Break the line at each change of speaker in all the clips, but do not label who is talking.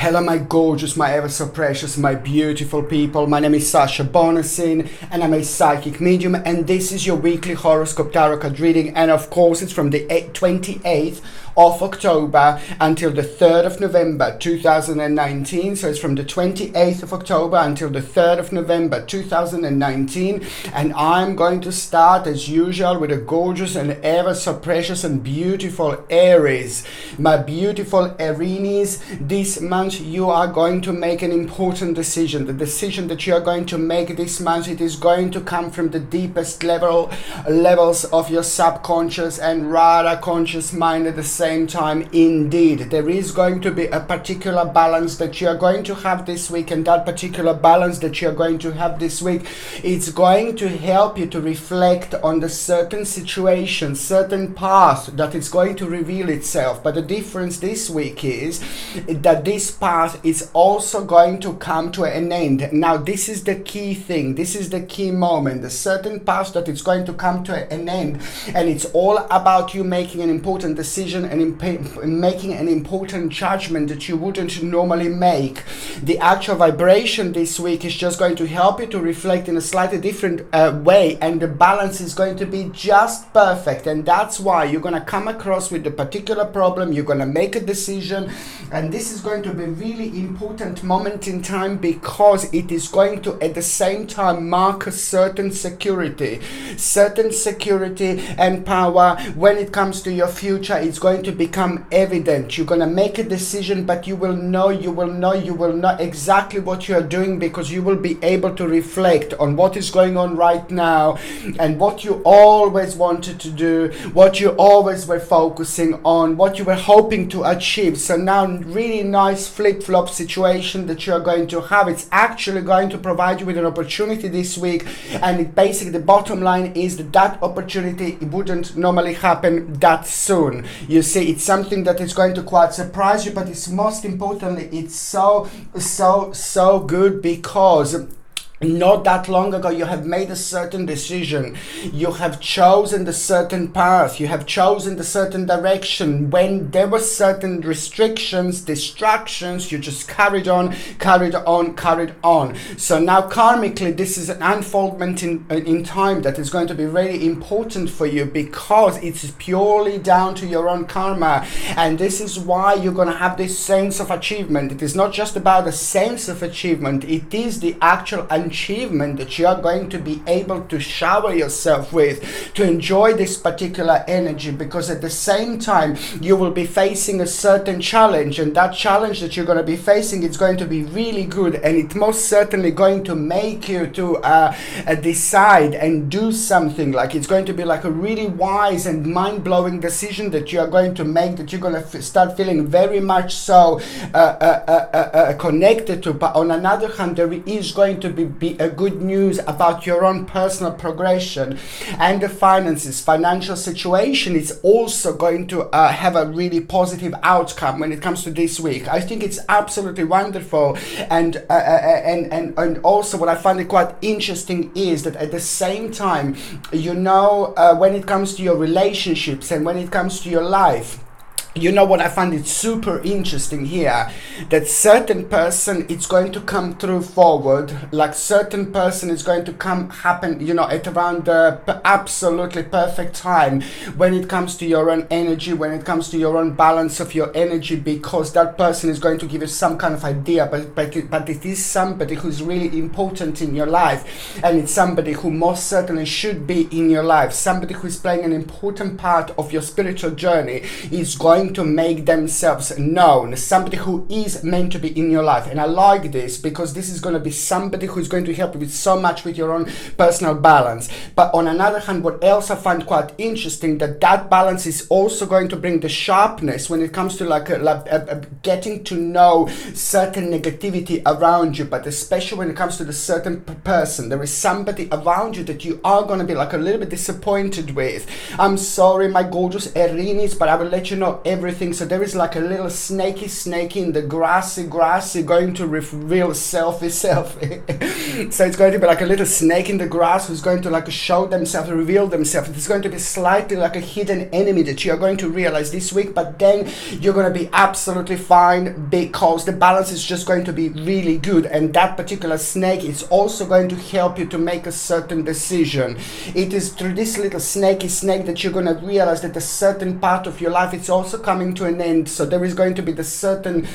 Hello my gorgeous, my ever so precious, my beautiful people. My name is Sasha Bonasin and I'm a psychic medium, and this is your weekly horoscope tarot card reading, and of course it's from the 28th of October until the 3rd of November 2019. So it's from the 28th of October until the 3rd of November 2019, and I'm going to start as usual with a gorgeous and ever so precious and beautiful Aries. My beautiful Aries, this month you are going to make an important decision. The decision that you are going to make this month, it is going to come from the deepest levels of your subconscious and rather conscious mind at the same time. Indeed, there is going to be a particular balance that you are going to have this week, and that particular balance that you are going to have this week, it's going to help you to reflect on the certain situation, certain path that is going to reveal itself. But the difference this week is that this path is also going to come to an end. Now this is the key thing, this is the key moment, the certain path that is going to come to an end, and it's all about you making an important decision and making an important judgment that you wouldn't normally make. The actual vibration this week is just going to help you to reflect in a slightly different way, and the balance is going to be just perfect. And that's why you're going to come across with the particular problem, you're going to make a decision, and this is going to be a really important moment in time, because it is going to at the same time mark a certain security and power. When it comes to your future, it's going to become evident. You're going to make a decision, but you will know exactly what you are doing, because you will be able to reflect on what is going on right now and what you always wanted to do, what you always were focusing on, what you were hoping to achieve. So now really nice flip-flop situation that you are going to have. It's actually going to provide you with an opportunity this week, and it basically, the bottom line is that opportunity, it wouldn't normally happen that soon. You see, it's something that is going to quite surprise you, but it's most importantly, it's so good, because not that long ago you have made a certain decision, you have chosen the certain path, you have chosen the certain direction. When there were certain restrictions, distractions, you just carried on. So now karmically, this is an unfoldment in time that is going to be very important for you, because it's purely down to your own karma. And this is why you're going to have this sense of achievement. It is not just about a sense of achievement, it is the actual achievement that you are going to be able to shower yourself with, to enjoy this particular energy, because at the same time you will be facing a certain challenge, and that challenge that you're going to be facing, it's going to be really good, and it's most certainly going to make you to decide and do something. Like, it's going to be like a really wise and mind-blowing decision that you are going to make, that you're going to start feeling very much so connected to. But on another hand, there is going to be a good news about your own personal progression, and the financial situation is also going to have a really positive outcome when it comes to this week. I think it's absolutely wonderful, and also what I find it quite interesting is that at the same time, when it comes to your relationships and when it comes to your life, what I find it super interesting here, that certain person, it's going to come through forward, like certain person is going to happen, at around the absolutely perfect time when it comes to your own energy, when it comes to your own balance of your energy, because that person is going to give you some kind of idea, but it is somebody who's really important in your life, and it's somebody who most certainly should be in your life, somebody who is playing an important part of your spiritual journey, is going to make themselves known, somebody who is meant to be in your life. And I like this, because this is going to be somebody who is going to help you with so much with your own personal balance. But on another hand, what else I find quite interesting, that balance is also going to bring the sharpness when it comes to getting to know certain negativity around you, but especially when it comes to the certain person. There is somebody around you that you are going to be like a little bit disappointed with. I'm sorry, my gorgeous Aries, but I will let you know everything. So there is like a little snaky in the grassy going to reveal selfie. So it's going to be like a little snake in the grass who's going to like show themselves, reveal themselves. It's going to be slightly like a hidden enemy that you're going to realize this week, but then you're going to be absolutely fine because the balance is just going to be really good. And that particular snake is also going to help you to make a certain decision. It is through this little snaky snake that you're going to realize that a certain part of your life it's also coming to an end. So there is going to be the certain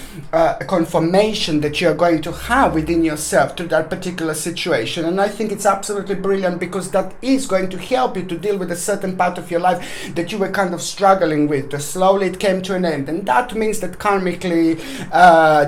confirmation that you're going to have within yourself to that particular situation. And I think it's absolutely brilliant because that is going to help you to deal with a certain part of your life that you were kind of struggling with. Slowly it came to an end, and that means that karmically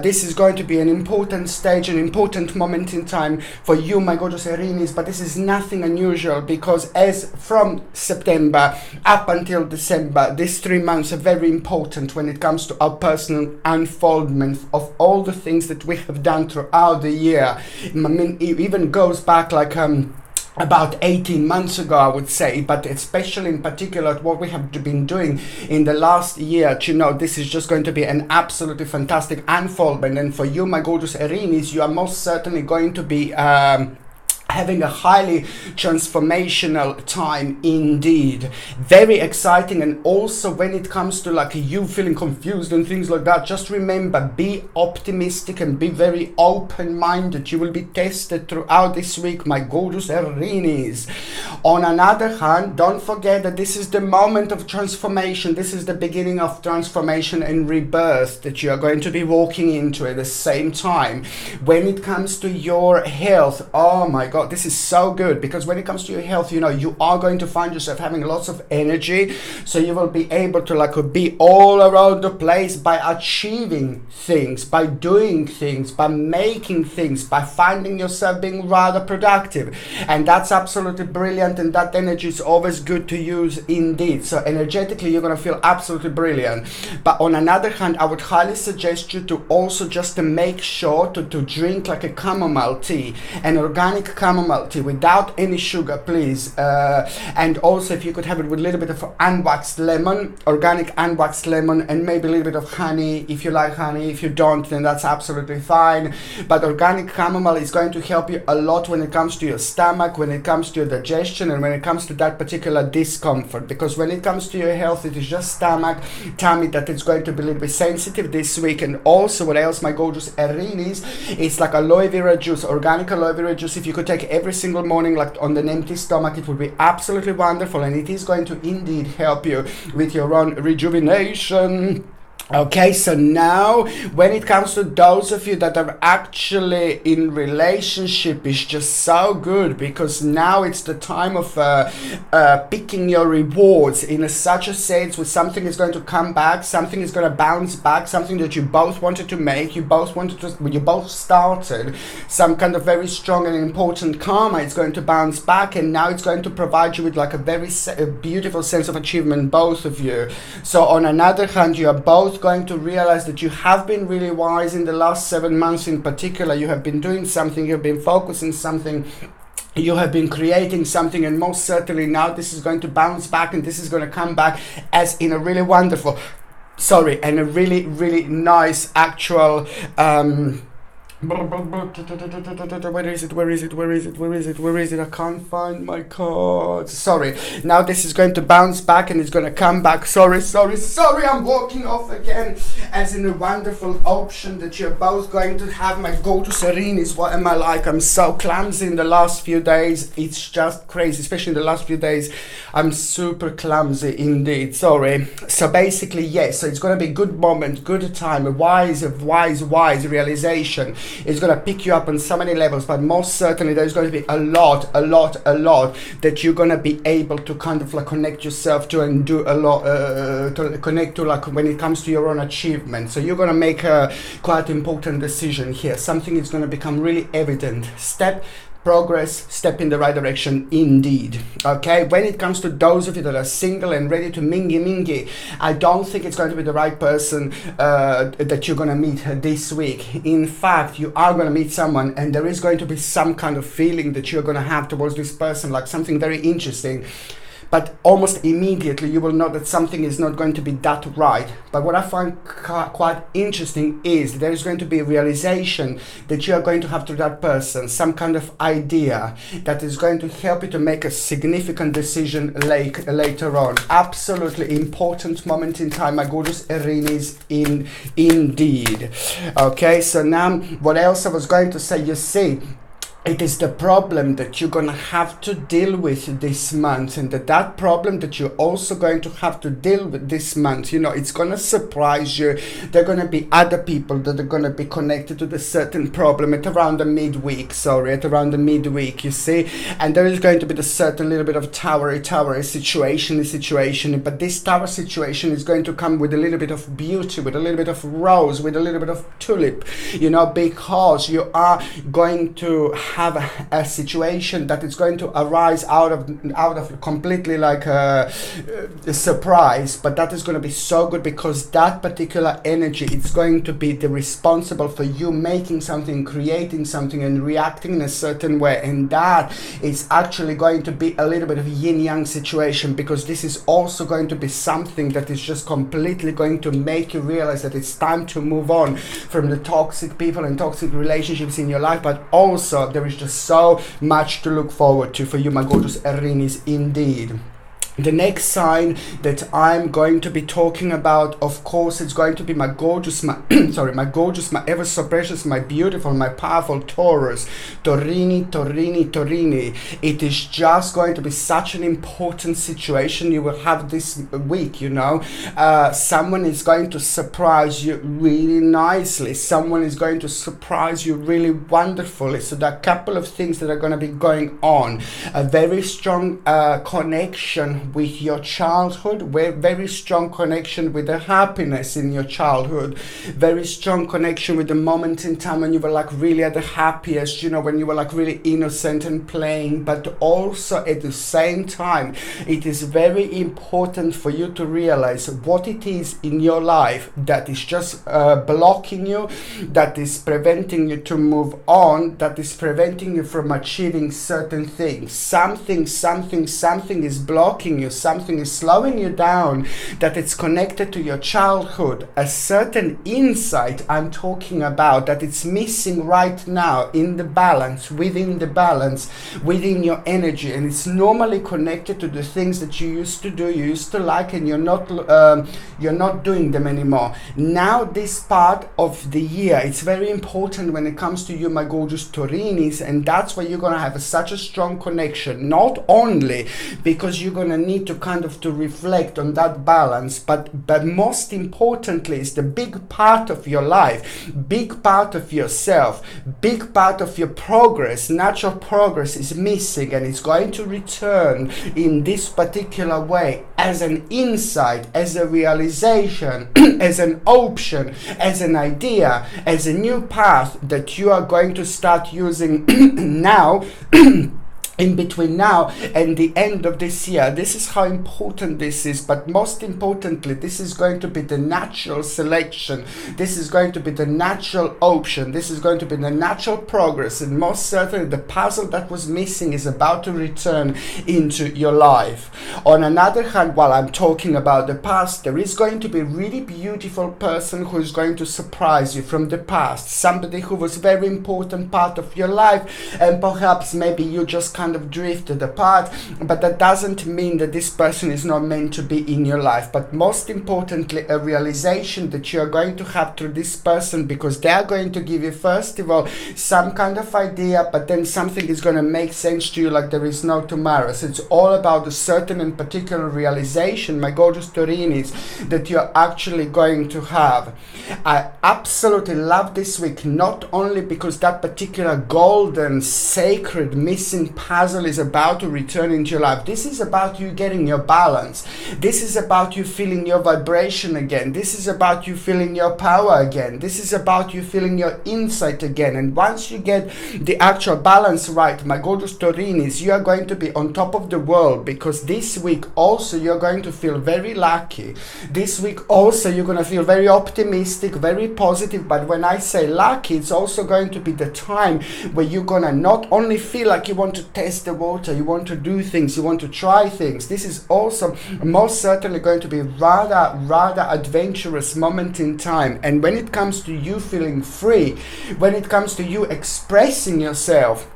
this is going to be an important stage, an important moment in time for you, my gorgeous Aries. But this is nothing unusual because as from September up until December, these 3 months are very important when it comes to our personal unfoldment of all the things that we have done throughout the year. I mean, it even goes back like about 18 months ago, I would say, but especially in particular what we have been doing in the last year. You know, this is just going to be an absolutely fantastic unfoldment. And for you, my gorgeous Aries, you are most certainly going to be having a highly transformational time indeed. Very exciting. And also when it comes to like you feeling confused and things like that, just remember, be optimistic and be very open-minded. You will be tested throughout this week, my gorgeous Aries. On another hand, don't forget that this is the moment of transformation. This is the beginning of transformation and rebirth that you are going to be walking into at the same time. When it comes to your health, oh my God, this is so good, because when it comes to your health, you know, you are going to find yourself having lots of energy, so you will be able to like be all around the place by achieving things, by doing things, by making things, by finding yourself being rather productive. And that's absolutely brilliant, and that energy is always good to use indeed. So energetically you're going to feel absolutely brilliant. But on another hand, I would highly suggest you to also just to make sure to drink like a chamomile tea, an organic chamomile tea without any sugar, please. And also if you could have it with a little bit of unwaxed lemon, organic unwaxed lemon, and maybe a little bit of honey if you like honey. If you don't, then that's absolutely fine. But organic chamomile is going to help you a lot when it comes to your stomach, when it comes to your digestion, and when it comes to that particular discomfort. Because when it comes to your health, it is just stomach, tummy that is going to be a little bit sensitive this week. And also what else, my gorgeous Aries, it's like aloe vera juice, organic aloe vera juice. If you could take every single morning like on an empty stomach, it would be absolutely wonderful, and it is going to indeed help you with your own rejuvenation. Okay, so now when it comes to those of you that are actually in relationship, it's just so good, because now it's the time of picking your rewards in such a sense where something is going to come back, something is going to bounce back, something that you both wanted to make, you both started, some kind of very strong and important karma is going to bounce back, and now it's going to provide you with like a very beautiful sense of achievement, both of you. So on another hand, you are both going to realize that you have been really wise in the last 7 months in particular. You have been doing something, you've been focusing something, you have been creating something, and most certainly now this is going to bounce back, and this is going to come back as in a really wonderful, and a really, really nice actual where is it? I can't find my cards. Sorry. Now this is going to bounce back, and it's going to come back. Sorry, I'm walking off again. As in a wonderful option that you're both going to have, my gorgeous Aries. What am I like? I'm so clumsy in the last few days. It's just crazy, especially in the last few days. I'm super clumsy indeed. Sorry. So basically, yes. So it's going to be a good moment, good time, a wise realization. It's going to pick you up on so many levels, but most certainly there's going to be a lot that you're going to be able to kind of like connect yourself to, and do a lot to connect to, like when it comes to your own achievement. So you're going to make a quite important decision here. Something is going to become really evident. Progress, step in the right direction indeed. Okay, when it comes to those of you that are single and ready to mingy, I don't think it's going to be the right person that you're going to meet this week. In fact, you are going to meet someone, and there is going to be some kind of feeling that you're going to have towards this person, like something very interesting. but almost immediately you will know that something is not going to be that right. But what I find quite interesting is there is going to be a realization that you are going to have to that person, some kind of idea that is going to help you to make a significant decision later on. Absolutely important moment in time, my gorgeous Aries, indeed. Okay, so now what else I was going to say, you see, it is the problem that you're going to have to deal with this month, and that problem that you're also going to have to deal with this month, you know, it's going to surprise you. There are going to be other people that are going to be connected to the certain problem at around the midweek, you see, and there is going to be the certain little bit of tower situation, but this tower situation is going to come with a little bit of beauty, with a little bit of rose, with a little bit of tulip, you know, because you are going to have a situation that is going to arise out of completely like a surprise, but that is going to be so good because that particular energy, it's going to be the responsible for you making something, creating something, and reacting in a certain way, and that is actually going to be a little bit of a yin-yang situation, because this is also going to be something that is just completely going to make you realize that it's time to move on from the toxic people and toxic relationships in your life. But also there is just so much to look forward to for you, my gorgeous Aries, indeed. The next sign that I'm going to be talking about, of course, it's going to be my gorgeous, my ever so precious, my beautiful, my powerful Taurus. Torini. It is just going to be such an important situation you will have this week, you know. Someone is going to surprise you really nicely. Someone is going to surprise you really wonderfully. So there are a couple of things that are going to be going on. A very strong connection with your childhood, very strong connection with the happiness in your childhood, very strong connection with the moment in time when you were like really at the happiest, you know, when you were like really innocent and playing. But also at the same time, it is very important for you to realize what it is in your life that is just blocking you, that is preventing you to move on, that is preventing you from achieving certain things. Something is blocking you, something is slowing you down, that it's connected to your childhood, a certain insight I'm talking about that it's missing right now in the balance, within your energy, and it's normally connected to the things that you used to do, you used to like, and you're not doing them anymore. Now this part of the year, it's very important when it comes to you, my gorgeous Taurinis, and that's where you're going to have such a strong connection, not only because you're going to need to kind of to reflect on that balance, but most importantly is the big part of your life, big part of yourself, big part of your progress, natural progress is missing, and it's going to return in this particular way as an insight, as a realization, as an option, as an idea, as a new path that you are going to start using now. In between now and the end of this year. This is how important this is, but most importantly, this is going to be the natural selection. This is going to be the natural option. This is going to be the natural progress, and most certainly the puzzle that was missing is about to return into your life. On another hand, while I'm talking about the past, there is going to be a really beautiful person who is going to surprise you from the past. Somebody who was a very important part of your life, and perhaps maybe you just kind of drifted apart, but that doesn't mean that this person is not meant to be in your life. But most importantly, a realization that you are going to have through this person, because they are going to give you, first of all, some kind of idea, but then something is going to make sense to you like there is no tomorrow. So it's all about a certain and particular realization, my gorgeous Taurinis, that you're actually going to have. I absolutely love this week, not only because that particular golden, sacred, missing puzzle is about to return into your life. This is about you getting your balance. This is about you feeling your vibration again. This is about you feeling your power again. This is about you feeling your insight again. And once you get the actual balance right, my gorgeous Taurinis, you are going to be on top of the world, because this week also you're going to feel very lucky. This week also you're going to feel very optimistic, very positive. But when I say lucky, it's also going to be the time where you're going to not only feel like you want to take test the water, you want to do things, you want to try things. This is also most certainly going to be rather adventurous moment in time. And when it comes to you feeling free, when it comes to you expressing yourself,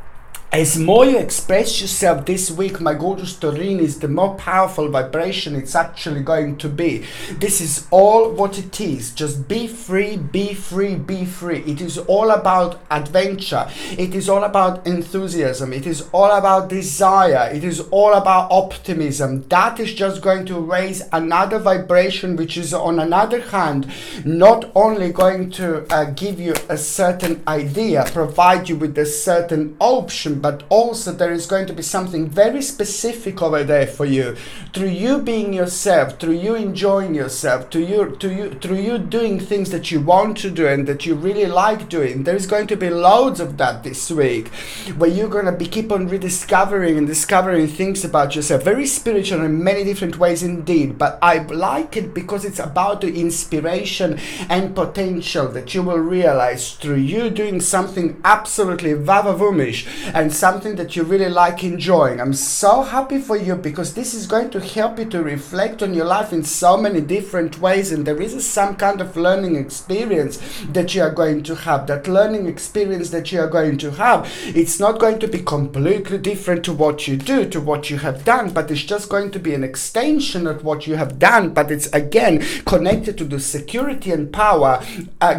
as more you express yourself this week, my gorgeous Taurinis, the more powerful vibration it's actually going to be. This is all what it is. Just be free, be free, be free. It is all about adventure. It is all about enthusiasm. It is all about desire. It is all about optimism. That is just going to raise another vibration, which is on another hand, not only going to give you a certain idea, provide you with a certain option, but also there is going to be something very specific over there for you. Through you being yourself, through you enjoying yourself, through you doing things that you want to do and that you really like doing, there is going to be loads of that this week, where you're going to keep on rediscovering and discovering things about yourself. Very spiritual in many different ways indeed, but I like it because it's about the inspiration and potential that you will realize through you doing something absolutely vavavoom-ish and something that you really like enjoying. I'm so happy for you because this is going to help you to reflect on your life in so many different ways, and there is some kind of learning experience that you are going to have. That learning experience that you are going to have, it's not going to be completely different to what you do, to what you have done, but it's just going to be an extension of what you have done, but it's again connected to the security and power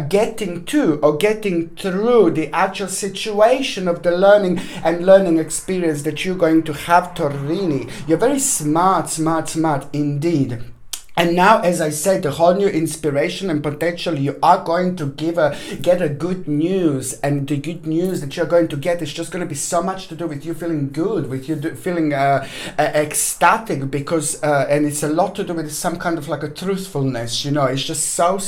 getting to or getting through the actual situation of the learning and learning experience that you're going to have, Taurini. You're very smart indeed. And now, as I said, the whole new inspiration and potential, you are going to get a good news, and the good news that you're going to get is just going to be so much to do with you feeling good, with you feeling ecstatic, because and it's a lot to do with some kind of like a truthfulness, you know. It's just so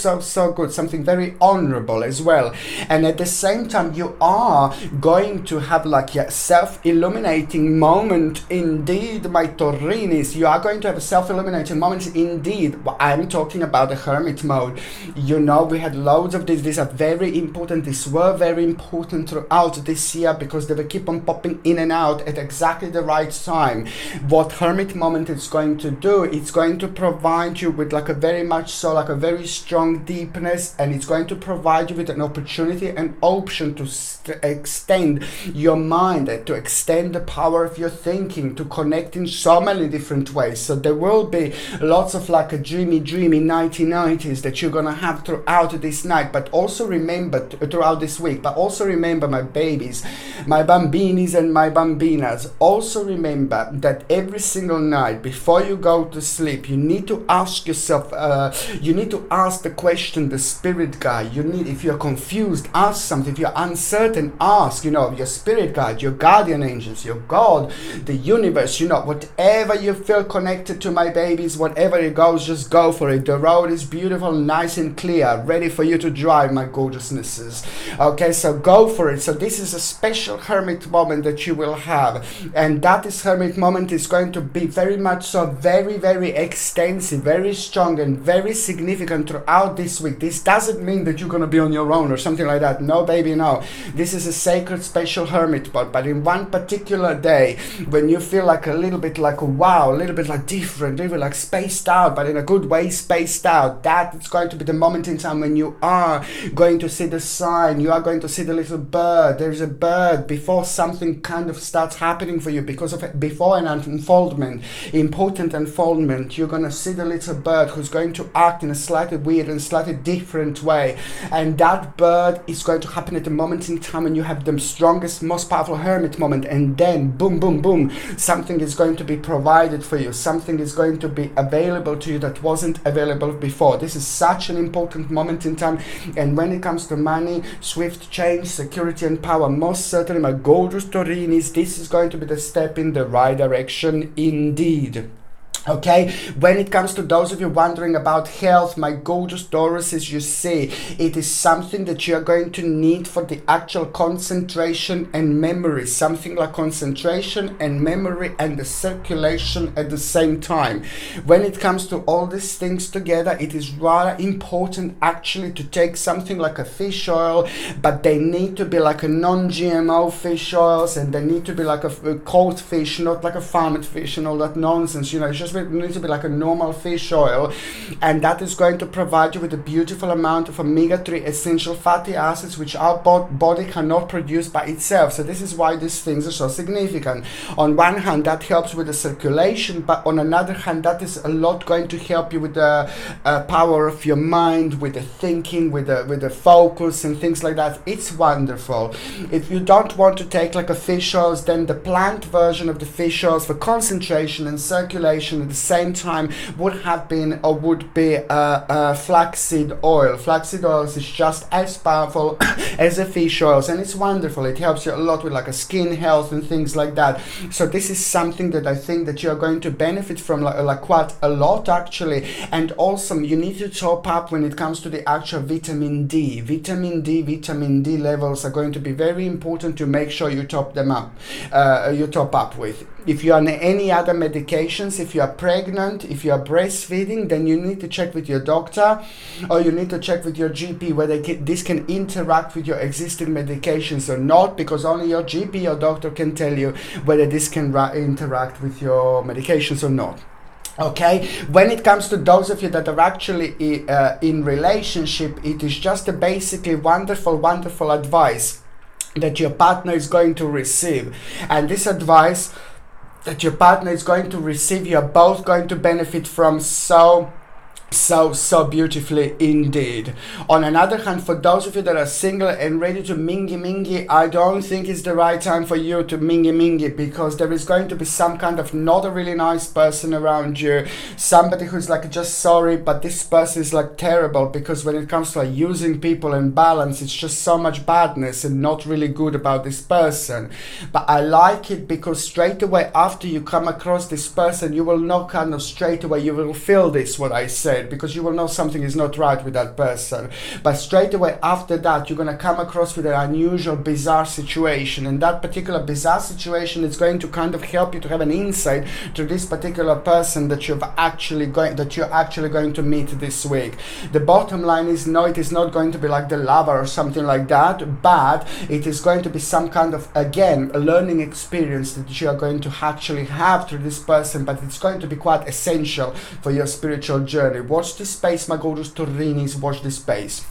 good, something very honorable as well. And at the same time, you are going to have like a self-illuminating moment indeed, my Taurinis. You are going to have a self-illuminating moment indeed. I'm talking about the hermit mode. You know, we had loads of these are very important. These were very important throughout this year because they will keep on popping in and out at exactly the right time. What hermit moment is going to do, it's going to provide you with like a very much so like a very strong deepness, and it's going to provide you with an opportunity and option to extend your mind, to extend the power of your thinking, to connect in so many different ways. So there will be lots of like a dreamy 1990s that you're gonna have throughout this night, but also remember throughout this week, but also remember, my babies, my bambinis and my bambinas, also remember that every single night before you go to sleep, you need to ask yourself, you need to ask the question, the spirit guide. You need, if you're confused, ask something. If you're uncertain, ask, you know, your spirit guide, your guardian angels, your God, the universe, you know, whatever you feel connected to, my babies, whatever it goes, just go for it. The road is beautiful, nice and clear, ready for you to drive, my gorgeousnesses. Okay, so go for it. So this is a special hermit moment that you will have, and that is hermit moment is going to be very much so very extensive, very strong and very significant throughout this week. This doesn't mean that you're going to be on your own or something like that. No, baby, no. This is a sacred special hermit mode, but in one particular day when you feel like a little bit like wow, a little bit like different, a little bit like spaced out, but in a good way spaced out, that is going to be the moment in time when you are going to see the sign, you are going to see the little bird. There's a bird before something kind of starts happening for you, because of it, before an unfoldment, important unfoldment, you're going to see the little bird who's going to act in a slightly weird and slightly different way, and that bird is going to happen at the moment in time when you have the strongest, most powerful hermit moment, and then boom, something is going to be provided for you, something is going to be available to you that wasn't available before. This is such an important moment in time, and when it comes to money, swift change, security and power, most certainly, my gorgeous Taurinis, this is going to be the step in the right direction indeed. Okay, when it comes to those of you wondering about health, my gorgeous Taurus, as you see, it is something that you're going to need for the actual concentration and memory, something like concentration and memory and the circulation at the same time. When it comes to all these things together, it is rather important actually to take something like a fish oil, but they need to be like a non-GMO fish oils, and they need to be like a cold fish, not like a farmed fish and all that nonsense, you know. It's just it needs to be like a normal fish oil, and that is going to provide you with a beautiful amount of omega-3 essential fatty acids, which our body cannot produce by itself. So this is why these things are so significant. On one hand, that helps with the circulation, but on another hand, that is a lot going to help you with the power of your mind, with the thinking, with the focus and things like that. It's wonderful. If you don't want to take like a fish oils, then the plant version of the fish oils for concentration and circulation at the same time would have been or would be flaxseed oil. Flaxseed oils is just as powerful as the fish oils, and it's wonderful. It helps you a lot with like a skin health and things like that. So this is something that I think that you're going to benefit from like quite a lot actually. And also you need to top up when it comes to the actual vitamin D. Vitamin D levels are going to be very important to make sure you top them up. You top up with. If you're on any other medications, if you are pregnant, if you are breastfeeding, then you need to check with your doctor, or you need to check with your GP whether this can interact with your existing medications or not, because only your GP or doctor can tell you whether this can interact with your medications or not. Okay, when it comes to those of you that are actually in relationship, it is just a basically wonderful advice that your partner is going to receive, and this advice that your partner is going to receive, you're both going to benefit from so beautifully indeed. On another hand, for those of you that are single and ready to mingy, I don't think it's the right time for you to mingy, because there is going to be some kind of not a really nice person around you, somebody who's like just sorry, but this person is like terrible, because when it comes to like using people and balance, it's just so much badness and not really good about this person. But I like it because straight away after you come across this person, you will know kind of straight away, you will feel this, what I said, because you will know something is not right with that person. But straight away after that, you're going to come across with an unusual, bizarre situation, and that particular bizarre situation is going to kind of help you to have an insight to this particular person that you're actually going to meet this week. The bottom line is, no, it is not going to be like the lover or something like that, but it is going to be some kind of, again, a learning experience that you are going to actually have through this person, but it's going to be quite essential for your spiritual journey. Watch this space, my gorgeous Taurinis, watch this space.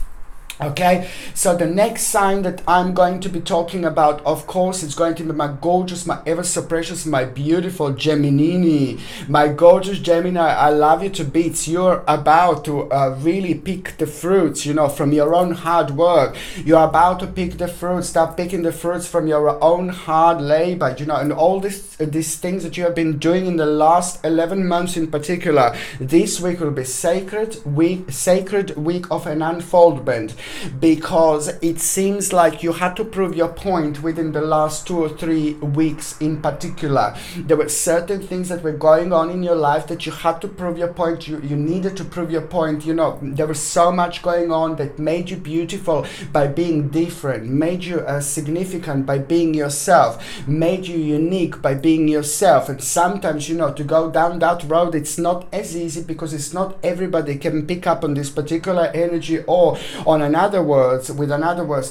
Okay, so the next sign that I'm going to be talking about, of course, is going to be my gorgeous, my ever so precious, my beautiful Gemini. My gorgeous Gemini, I love you to bits. You're about to really pick the fruits, you know, from your own hard work. You're about to pick the fruits, start picking the fruits from your own hard labor, you know, and all these things that you have been doing in the last 11 months in particular. This week will be sacred week of an unfoldment, because it seems like you had to prove your point within the last 2 or 3 weeks in particular. There were certain things that were going on in your life that you had to prove your point. You needed to prove your point. You know, there was so much going on that made you beautiful by being different, made you significant by being yourself, made you unique by being yourself. And sometimes, you know, to go down that road, it's not as easy, because it's not everybody can pick up on this particular energy, or in other words,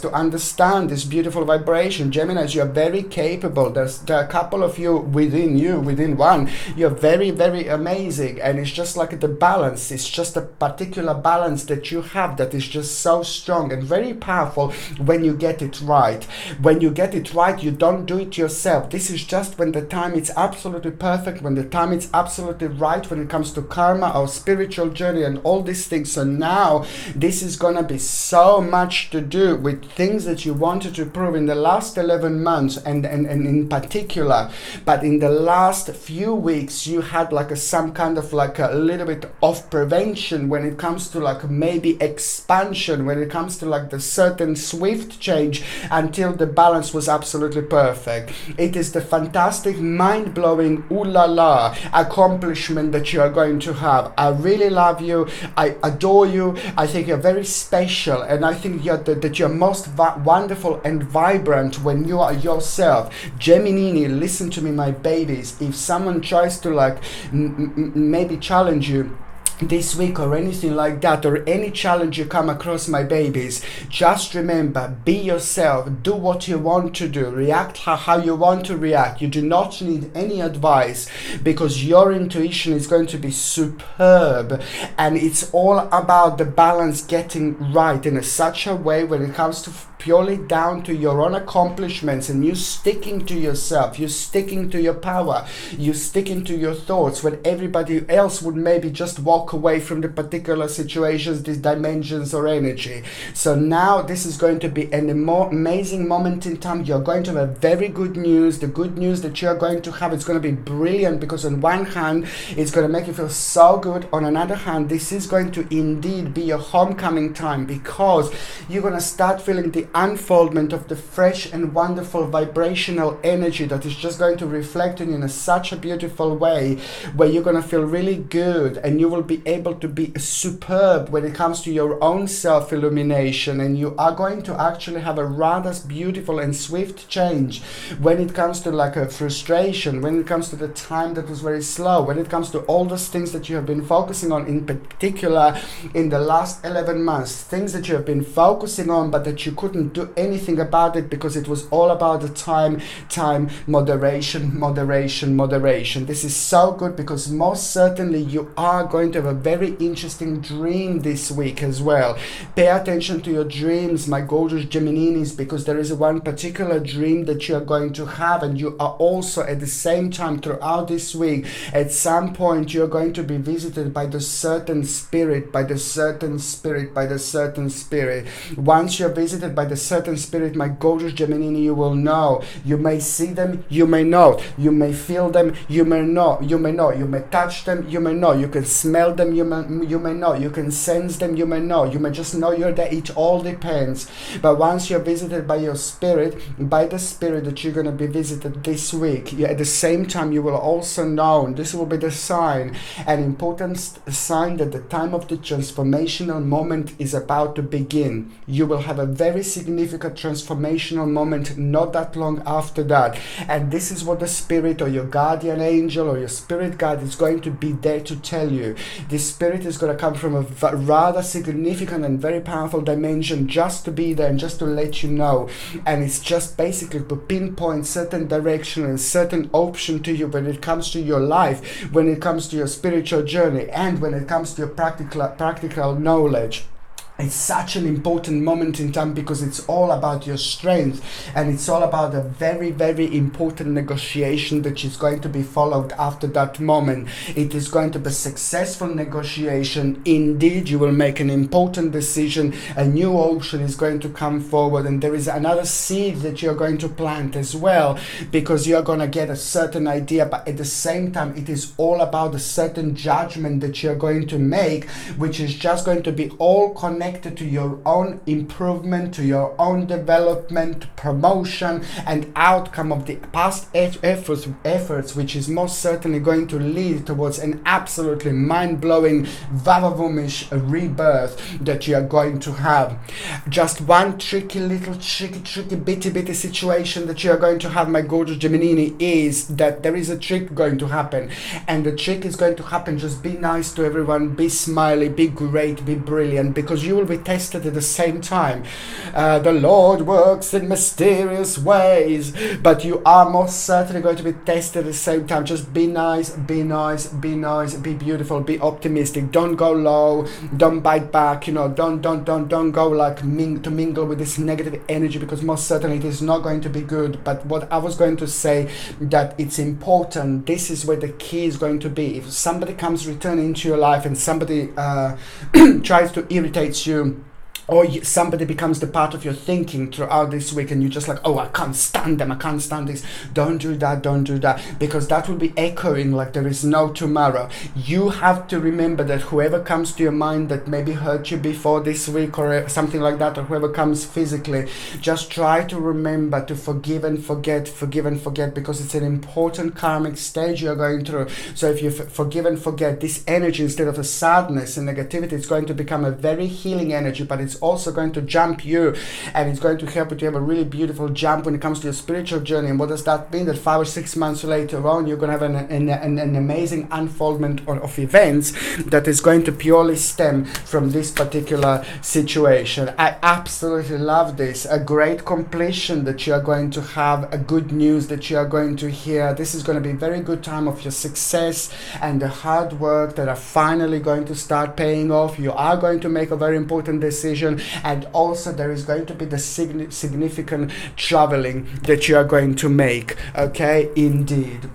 to understand this beautiful vibration. Geminis, you're very capable. There are a couple of you, within one, you're very, very amazing, and it's just like the balance. It's just a particular balance that you have that is just so strong and very powerful when you get it right. When you get it right, you don't do it yourself. This is just when the time is absolutely perfect, when the time is absolutely right when it comes to karma, our spiritual journey and all these things. So now this is gonna be so so much to do with things that you wanted to prove in the last 11 months and in particular, but in the last few weeks you had like some kind of like a little bit of prevention when it comes to like maybe expansion, when it comes to like the certain swift change until the balance was absolutely perfect. It is the fantastic, mind-blowing, ooh la la accomplishment that you are going to have. I really love you. I adore you. I think you're very special, and I think that you're most wonderful and vibrant when you are yourself. Gemini, listen to me, my babies. If someone tries to like maybe challenge you this week or anything like that, or any challenge you come across, my babies, just remember, be yourself, do what you want to do, react how you want to react. You do not need any advice, because your intuition is going to be superb, and it's all about the balance getting right in such a way when it comes to purely down to your own accomplishments, and you sticking to yourself, you sticking to your power, you sticking to your thoughts when everybody else would maybe just walk away from the particular situations, these dimensions or energy. So now this is going to be an amazing moment in time. You're going to have very good news. The good news that you're going to have is going to be brilliant, because on one hand it's going to make you feel so good, on another hand this is going to indeed be your homecoming time, because you're going to start feeling the unfoldment of the fresh and wonderful vibrational energy that is just going to reflect on you in such a beautiful way, where you're going to feel really good, and you will be able to be superb when it comes to your own self-illumination, and you are going to actually have a rather beautiful and swift change when it comes to like a frustration, when it comes to the time that was very slow, when it comes to all those things that you have been focusing on, in particular in the last 11 months, things that you have been focusing on but that you couldn't do anything about it because it was all about the time, moderation. This is so good, because most certainly you are going to have a very interesting dream this week as well. Pay attention to your dreams, my gorgeous Geminis, because there is one particular dream that you are going to have, and you are also at the same time throughout this week, at some point you are going to be visited by the certain spirit, Once you're visited by the certain spirit, my gorgeous Gemini, you will know. You may see them, you may not. You may feel them, you may not. You may touch them, you may not. You can smell them, you may not. You can sense them, you may not. You may just know you're there. It all depends. But once you're visited by your spirit, by the spirit that you're going to be visited this week, at the same time you will also know, and this will be the sign, an important sign that the time of the transformational moment is about to begin. You will have a very significant transformational moment not that long after that, and this is what the spirit or your guardian angel or your spirit guide is going to be there to tell you. This spirit is going to come from a rather significant and very powerful dimension just to be there and just to let you know, and it's just basically to pinpoint certain direction and certain option to you when it comes to your life, when it comes to your spiritual journey, and when it comes to your practical knowledge. It's such an important moment in time, because it's all about your strength, and it's all about a very, very important negotiation that is going to be followed after that moment. It is going to be a successful negotiation. Indeed, you will make an important decision. A new ocean is going to come forward, and there is another seed that you're going to plant as well, because you're going to get a certain idea, but at the same time it is all about a certain judgment that you're going to make, which is just going to be all connected to your own improvement, to your own development, promotion, and outcome of the past efforts, which is most certainly going to lead towards an absolutely mind-blowing, vavavomish rebirth that you are going to have. Just one tricky bitty situation that you are going to have, my gorgeous Gemini, is that there is a trick going to happen, and the trick is going to happen. Just be nice to everyone, be smiley, be great, be brilliant, because you will be tested at the same time. The Lord works in mysterious ways, but you are most certainly going to be tested at the same time. Just be nice, be beautiful, be optimistic. Don't go low, don't bite back, don't go like to mingle with this negative energy, because most certainly it is not going to be good. But what I was going to say, that it's important, this is where the key is going to be. If somebody comes returning into your life and somebody tries to irritate you, or somebody becomes the part of your thinking throughout this week, and you're just like, oh, I can't stand them, I can't stand this. Don't do that, don't do that, because that will be echoing like there is no tomorrow. You have to remember that whoever comes to your mind that maybe hurt you before this week or something like that, or whoever comes physically, just try to remember to forgive and forget, because it's an important karmic stage you're going through. So if you forgive and forget, this energy, instead of a sadness and negativity, it's going to become a very healing energy, but it's also going to jump you, and it's going to help you to have a really beautiful jump when it comes to your spiritual journey. And what does that mean? That 5 or 6 months later on, you're going to have an amazing unfoldment of events that is going to purely stem from this particular situation. I absolutely love this. A great completion that you are going to have, a good news that you are going to hear. This is going to be a very good time of your success and the hard work that are finally going to start paying off. You are going to make a very important decision, and also there is going to be the significant traveling that you are going to make. Okay, indeed.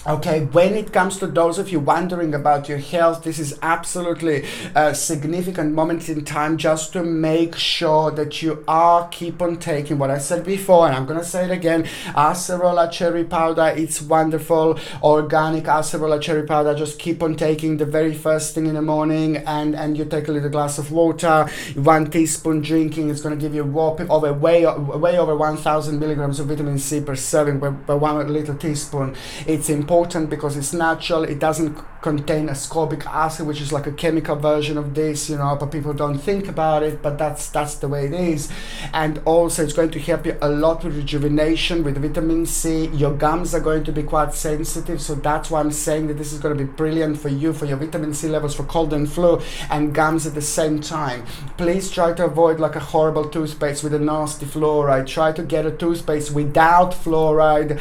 Okay, when it comes to those of you wondering about your health, this is absolutely a significant moment in time just to make sure that you keep on taking what I said before, and I'm going to say it again. Acerola cherry powder, it's wonderful. Organic acerola cherry powder, just keep on taking the very first thing in the morning, and you take a little glass of water, 1 teaspoon drinking. It's going to give you way over 1,000 milligrams of vitamin C per serving by 1 little teaspoon. It's important because it's natural. It doesn't contain ascorbic acid, which is like a chemical version of this, but people don't think about it, but that's the way it is. And also it's going to help you a lot with rejuvenation, with vitamin C. Your gums are going to be quite sensitive, so that's why I'm saying that this is going to be brilliant for you, for your vitamin C levels, for cold and flu and gums at the same time. Please try to avoid like a horrible toothpaste with a nasty fluoride. Try to get a toothpaste without fluoride,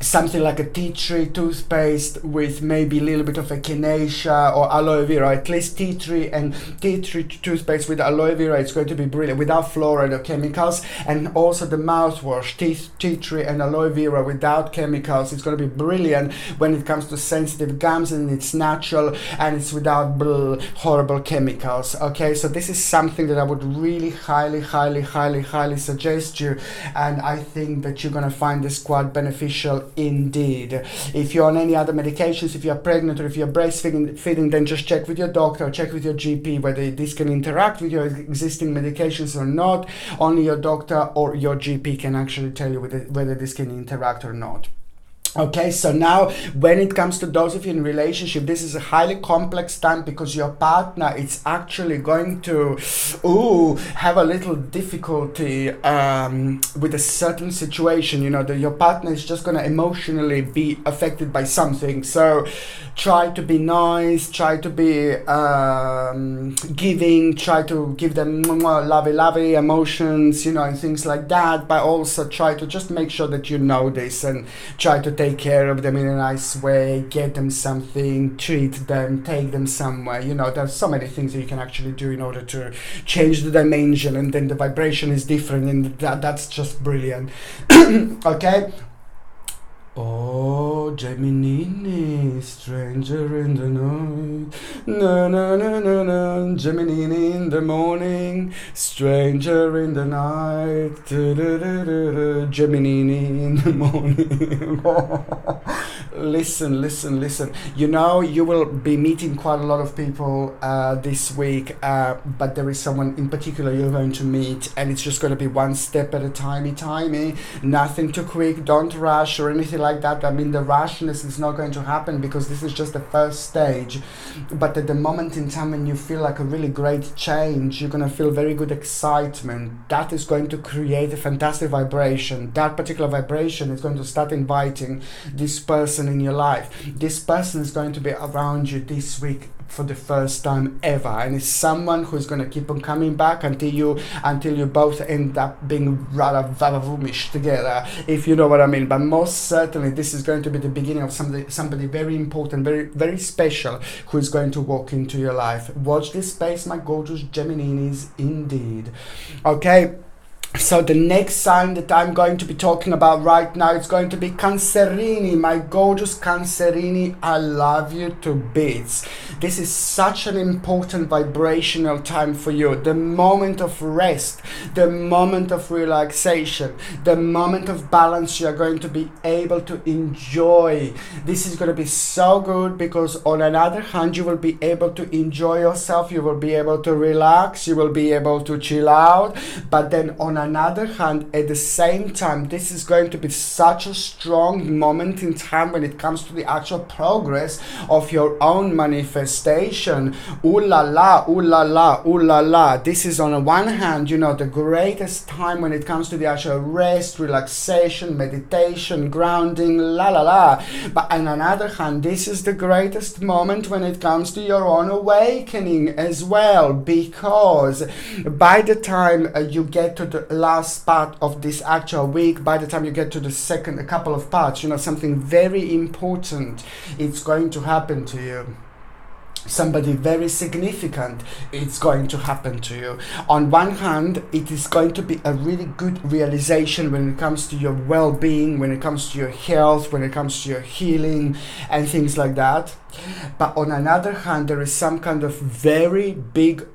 something like a tea tree toothpaste with maybe a little bit of echinacea or aloe vera. At least tea tree toothpaste with aloe vera, it's going to be brilliant, without fluoride or chemicals. And also the mouthwash, tea tree and aloe vera without chemicals. It's going to be brilliant when it comes to sensitive gums, and it's natural and it's without horrible chemicals. Okay, so this is something that I would really highly suggest you, and I think that you're going to find this quite beneficial indeed. If you're on any other medications, if you're pregnant or if you're breastfeeding, then just check with your doctor, check with your GP whether this can interact with your existing medications or not. Only your doctor or your GP can actually tell you whether this can interact or not. Okay, so now when it comes to those of you in relationship, this is a highly complex time because your partner is actually going to have a little difficulty with a certain situation. Your partner is just going to emotionally be affected by something. So try to be nice, try to be giving, try to give them lovey emotions, and things like that, but also try to just make sure that you know this and try to take care of them in a nice way, get them something, treat them, take them somewhere. There's so many things that you can actually do in order to change the dimension, and then the vibration is different, and that's just brilliant. Okay. Oh, Gemini, stranger in the night, na na na na na. Gemini in the morning, stranger in the night, da, da, da, da, da. Gemini in the morning. Listen. You will be meeting quite a lot of people this week, but there is someone in particular you're going to meet, and it's just going to be one step at a timey. Nothing too quick. Don't rush or anything like that. I mean, the rashness is not going to happen because this is just the first stage. But at the moment in time when you feel like a really great change, you're going to feel very good excitement. That is going to create a fantastic vibration. That particular vibration is going to start inviting this person in your life. This person is going to be around you this week for the first time ever, and it's someone who's going to keep on coming back until you both end up being rather vavavoommish together, if you know what I mean. But most certainly this is going to be the beginning of somebody very important, very very special, who is going to walk into your life. Watch this space, my gorgeous Geminis, indeed. Okay. So the next sign that I'm going to be talking about right now is going to be Cancerini, my gorgeous Cancerini. I love you to bits. This is such an important vibrational time for you. The moment of rest, the moment of relaxation, the moment of balance you are going to be able to enjoy. This is going to be so good because on another hand, you will be able to enjoy yourself. You will be able to relax. You will be able to chill out. But then on another hand, at the same time, this is going to be such a strong moment in time when it comes to the actual progress of your own manifestation. Ooh la la, ooh la la, ooh la la. This is on one hand, you know, the greatest time when it comes to the actual rest, relaxation, meditation, grounding, la la la. But on another hand, this is the greatest moment when it comes to your own awakening as well, because by the time you get to the last part of this actual week, by the time you get to the second, a couple of parts, you know, something very important, it's going to happen to you. Somebody very significant, it's going to happen to you. On one hand, it is going to be a really good realization when it comes to your well-being, when it comes to your health, when it comes to your healing and things like that. But on another hand, there is some kind of very big,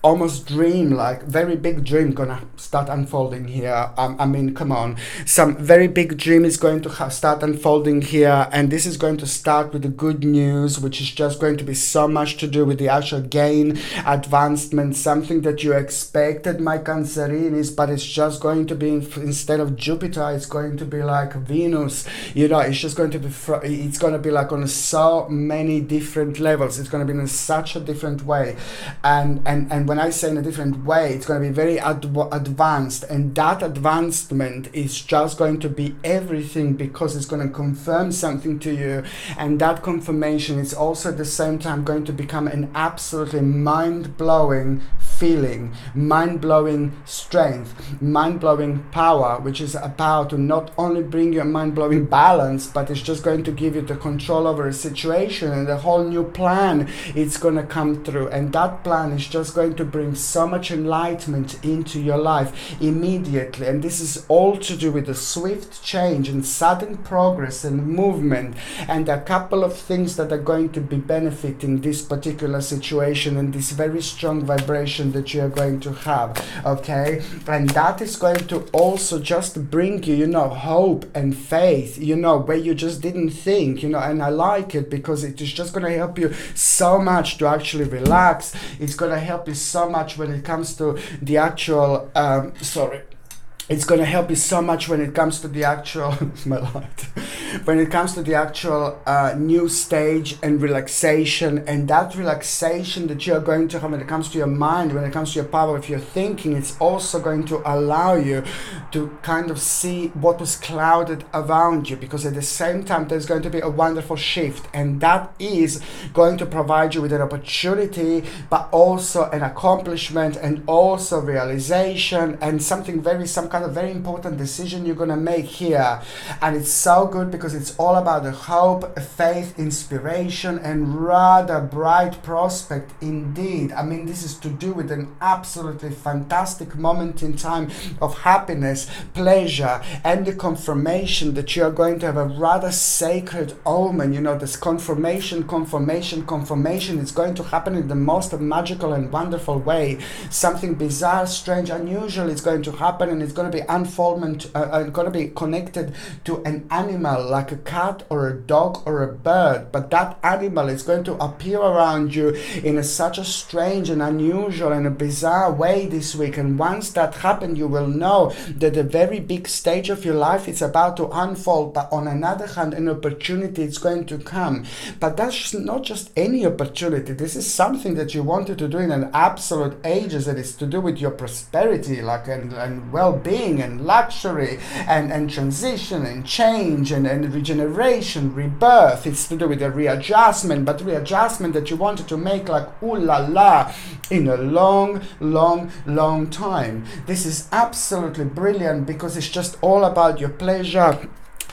almost dream, like very big dream gonna start unfolding here. I mean, come on, some very big dream is going to start unfolding here, and this is going to start with the good news, which is just going to be so much to do with the actual gain, advancement, something that you expected, my Cancerinis, but it's just going to be, instead of Jupiter, it's going to be like Venus, you know, it's just going to be, it's going to be like on so many different levels. It's going to be in such a different way, and when I say in a different way, it's going to be very advanced, and that advancement is just going to be everything, because it's going to confirm something to you, and that confirmation is also at the same time going to become an absolutely mind-blowing feeling, mind-blowing strength, mind-blowing power, which is about to not only bring you a mind-blowing balance, but it's just going to give you the control over a situation, and a whole new plan it's going to come through, and that plan is just going to bring so much enlightenment into your life immediately. And this is all to do with the swift change and sudden progress and movement, and a couple of things that are going to be benefiting this particular situation and this very strong vibration that you are going to have, okay? And that is going to also just bring you, you know, hope and faith, you know, where you just didn't think, you know. And I like it because it is just going to help you so much to actually relax. It's going to help you so much when it comes to the actual it's going to help you so much when it comes to the actual my light when it comes to the actual new stage and relaxation, and that relaxation that you're going to have when it comes to your mind, when it comes to your power of your thinking. It's also going to allow you to kind of see what was clouded around you, because at the same time there's going to be a wonderful shift, and that is going to provide you with an opportunity, but also an accomplishment, and also realization, and some kind of very important decision you're going to make here. And it's so good because it's all about the hope, faith, inspiration, and rather bright prospect indeed. I mean, this is to do with an absolutely fantastic moment in time of happiness, pleasure, and the confirmation that you are going to have a rather sacred omen. You know, this confirmation is going to happen in the most magical and wonderful way. Something bizarre, strange, unusual is going to happen, and it's going to be unfoldment, going to be connected to an animal like a cat or a dog or a bird, but that animal is going to appear around you in such a strange and unusual and a bizarre way this week. And once that happens, you will know that a very big stage of your life is about to unfold. But on another hand, an opportunity is going to come, but that's not just any opportunity. This is something that you wanted to do in an absolute ages, and it's to do with your prosperity, like and well-being and luxury and transition and change and regeneration, rebirth. It's to do with a readjustment, but readjustment that you wanted to make like ooh la la in a long time. This is absolutely brilliant because it's just all about your pleasure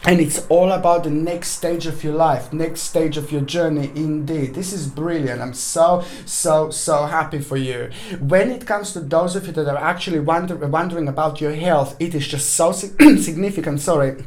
And it's all about the next stage of your life, next stage of your journey. Indeed, this is brilliant. I'm so happy for you. When it comes to those of you that are actually wondering about your health, it is just so significant. Sorry.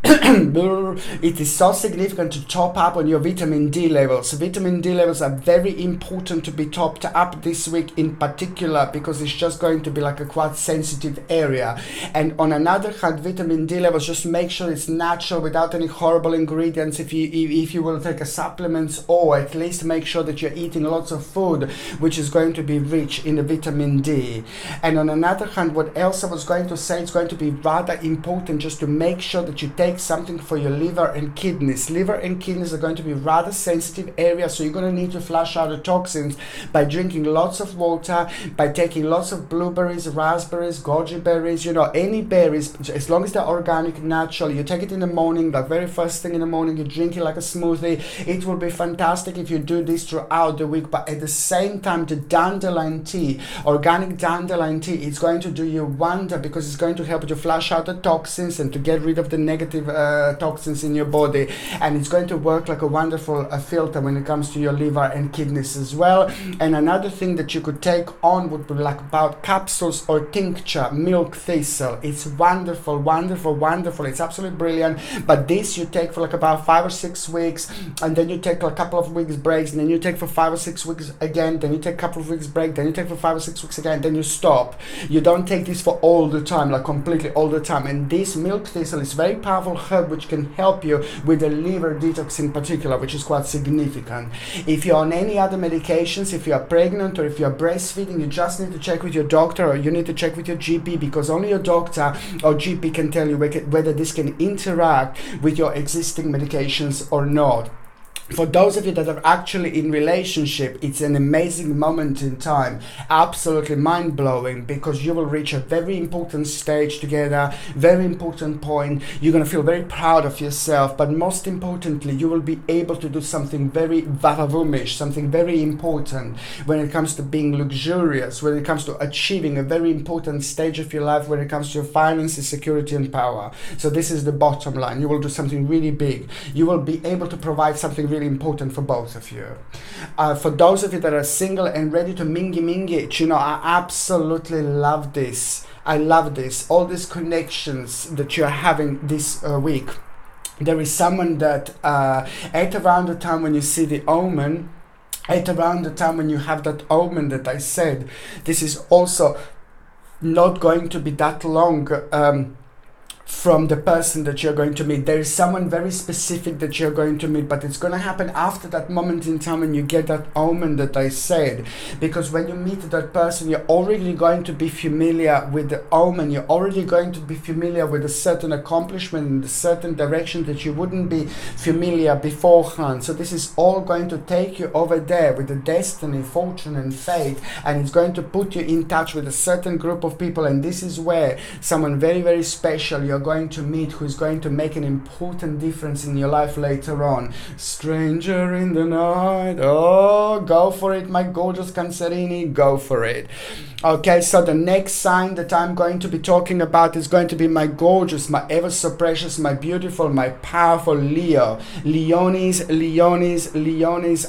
It is so significant to top up on your vitamin D levels. Vitamin D levels are very important to be topped up this week in particular, because it's just going to be like a quite sensitive area. And on another hand, vitamin D levels, just make sure it's natural without any horrible ingredients if you will take a supplements, or at least make sure that you're eating lots of food which is going to be rich in the vitamin D. And on another hand, what else I was going to say, it's going to be rather important just to make sure that you take something for your liver and kidneys. Liver and kidneys are going to be rather sensitive areas, so you're going to need to flush out the toxins by drinking lots of water, by taking lots of blueberries, raspberries, goji berries, any berries, as long as they're organic, natural. You take it in the morning, the very first thing in the morning, you drink it like a smoothie. It will be fantastic if you do this throughout the week. But at the same time, the dandelion tea, organic dandelion tea, it's going to do you wonder, because it's going to help you to flush out the toxins and to get rid of the negative toxins in your body, and it's going to work like a wonderful filter when it comes to your liver and kidneys as well. And another thing that you could take on would be like about capsules or tincture, milk thistle. It's wonderful. It's absolutely brilliant. But this you take for like about 5 or 6 weeks, and then you take a couple of weeks breaks, and then you take for 5 or 6 weeks again, then you take a couple of weeks break, then you take for 5 or 6 weeks again, then you stop. You don't take this for all the time, like completely all the time. And this milk thistle is very powerful herb which can help you with the liver detox in particular, which is quite significant. If you're on any other medications, if you are pregnant or if you are breastfeeding, you just need to check with your doctor, or you need to check with your GP, because only your doctor or GP can tell you whether this can interact with your existing medications or not. For those of you that are actually in relationship, it's an amazing moment in time, absolutely mind-blowing, because you will reach a very important stage together, very important point. You're going to feel very proud of yourself, but most importantly, you will be able to do something very vavavoom-ish, something very important when it comes to being luxurious, when it comes to achieving a very important stage of your life, when it comes to your finances, security and power. So this is the bottom line. You will do something really big. You will be able to provide something really important for both of you. For those of you that are single and ready to mingy it, I absolutely love this. I love this. All these connections that you're having this week. There is someone that at around the time when you see the omen, at around the time when you have that omen that I said, this is also not going to be that long from the person that you're going to meet. There is someone very specific that you're going to meet, but it's going to happen after that moment in time when you get that omen that I said. Because when you meet that person, you're already going to be familiar with the omen. You're already going to be familiar with a certain accomplishment in a certain direction that you wouldn't be familiar beforehand. So this is all going to take you over there with the destiny, fortune and fate, and it's going to put you in touch with a certain group of people. And this is where someone very, very special you're going to meet, who's going to make an important difference in your life later on. Stranger in the night. Oh, go for it, my gorgeous Cancerini, go for it. Okay, so the next sign that I'm going to be talking about is going to be my gorgeous, my ever so precious, my beautiful, my powerful Leo. Leonis,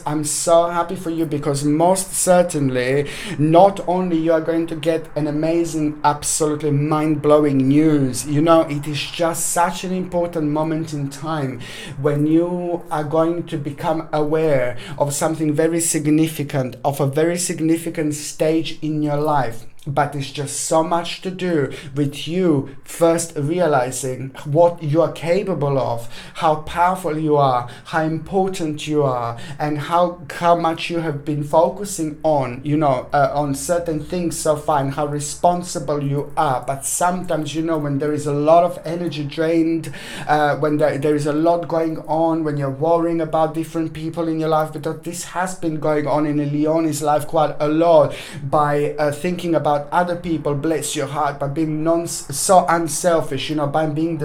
I'm so happy for you, because most certainly, not only you are going to get an amazing, absolutely mind-blowing news. It is just such an important moment in time when you are going to become aware of something very significant, of a very significant stage in your life. But it's just so much to do with you first realizing what you are capable of, how powerful you are, how important you are, and how much you have been focusing on, on certain things so far, and how responsible you are. But sometimes, when there is a lot of energy drained, when there is a lot going on, when you're worrying about different people in your life, because this has been going on in a Leonis life quite a lot, by thinking about about other people, bless your heart, by being so unselfish, you know, by being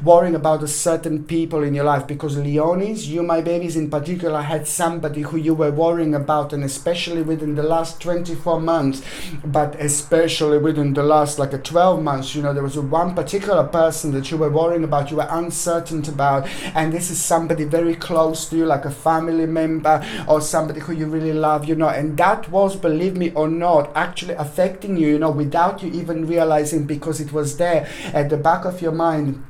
worrying about a certain people in your life. Because Leonis, you, my babies in particular, had somebody who you were worrying about, and especially within the last 24 months, but especially within the last like 12 months, you know, there was one particular person that you were worrying about, you were uncertain about, and this is somebody very close to you, like a family member or somebody who you really love, you know, and that was, believe me or not, actually affecting you, you know, without you even realizing, because it was there at the back of your mind.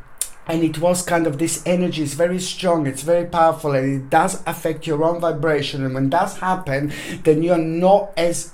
And it was kind of, this energy is very strong, it's very powerful, and it does affect your own vibration. And when that happens, then you're not as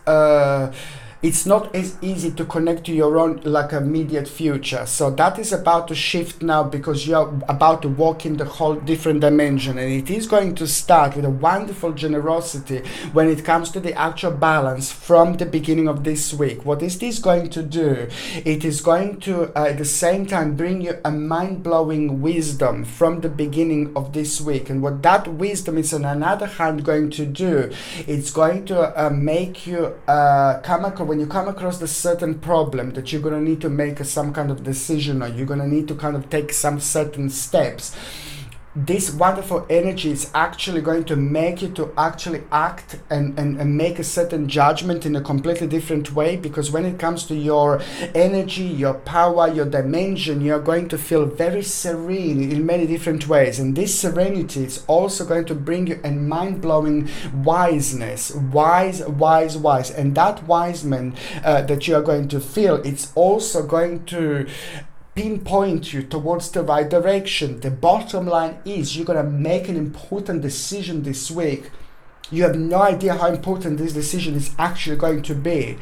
it's not as easy to connect to your own like immediate future. So that is about to shift now, because you're about to walk in the whole different dimension, and it is going to start with a wonderful generosity when it comes to the actual balance from the beginning of this week. What is this going to do? It is going to at the same time bring you a mind-blowing wisdom from the beginning of this week. And what that wisdom is on another hand going to do, it's going to make you come across, when you come across a certain problem that you're going to need to make some kind of decision, or you're going to need to kind of take some certain steps, this wonderful energy is actually going to make you to actually act and make a certain judgment in a completely different way. Because when it comes to your energy, your power, your dimension, you're going to feel very serene in many different ways. And this serenity is also going to bring you a mind-blowing wiseness, wise. And that wiseman that you are going to feel, it's also going to pinpoint you towards the right direction. The bottom line is, you're going to make an important decision this week. You have no idea how important this decision is actually going to be,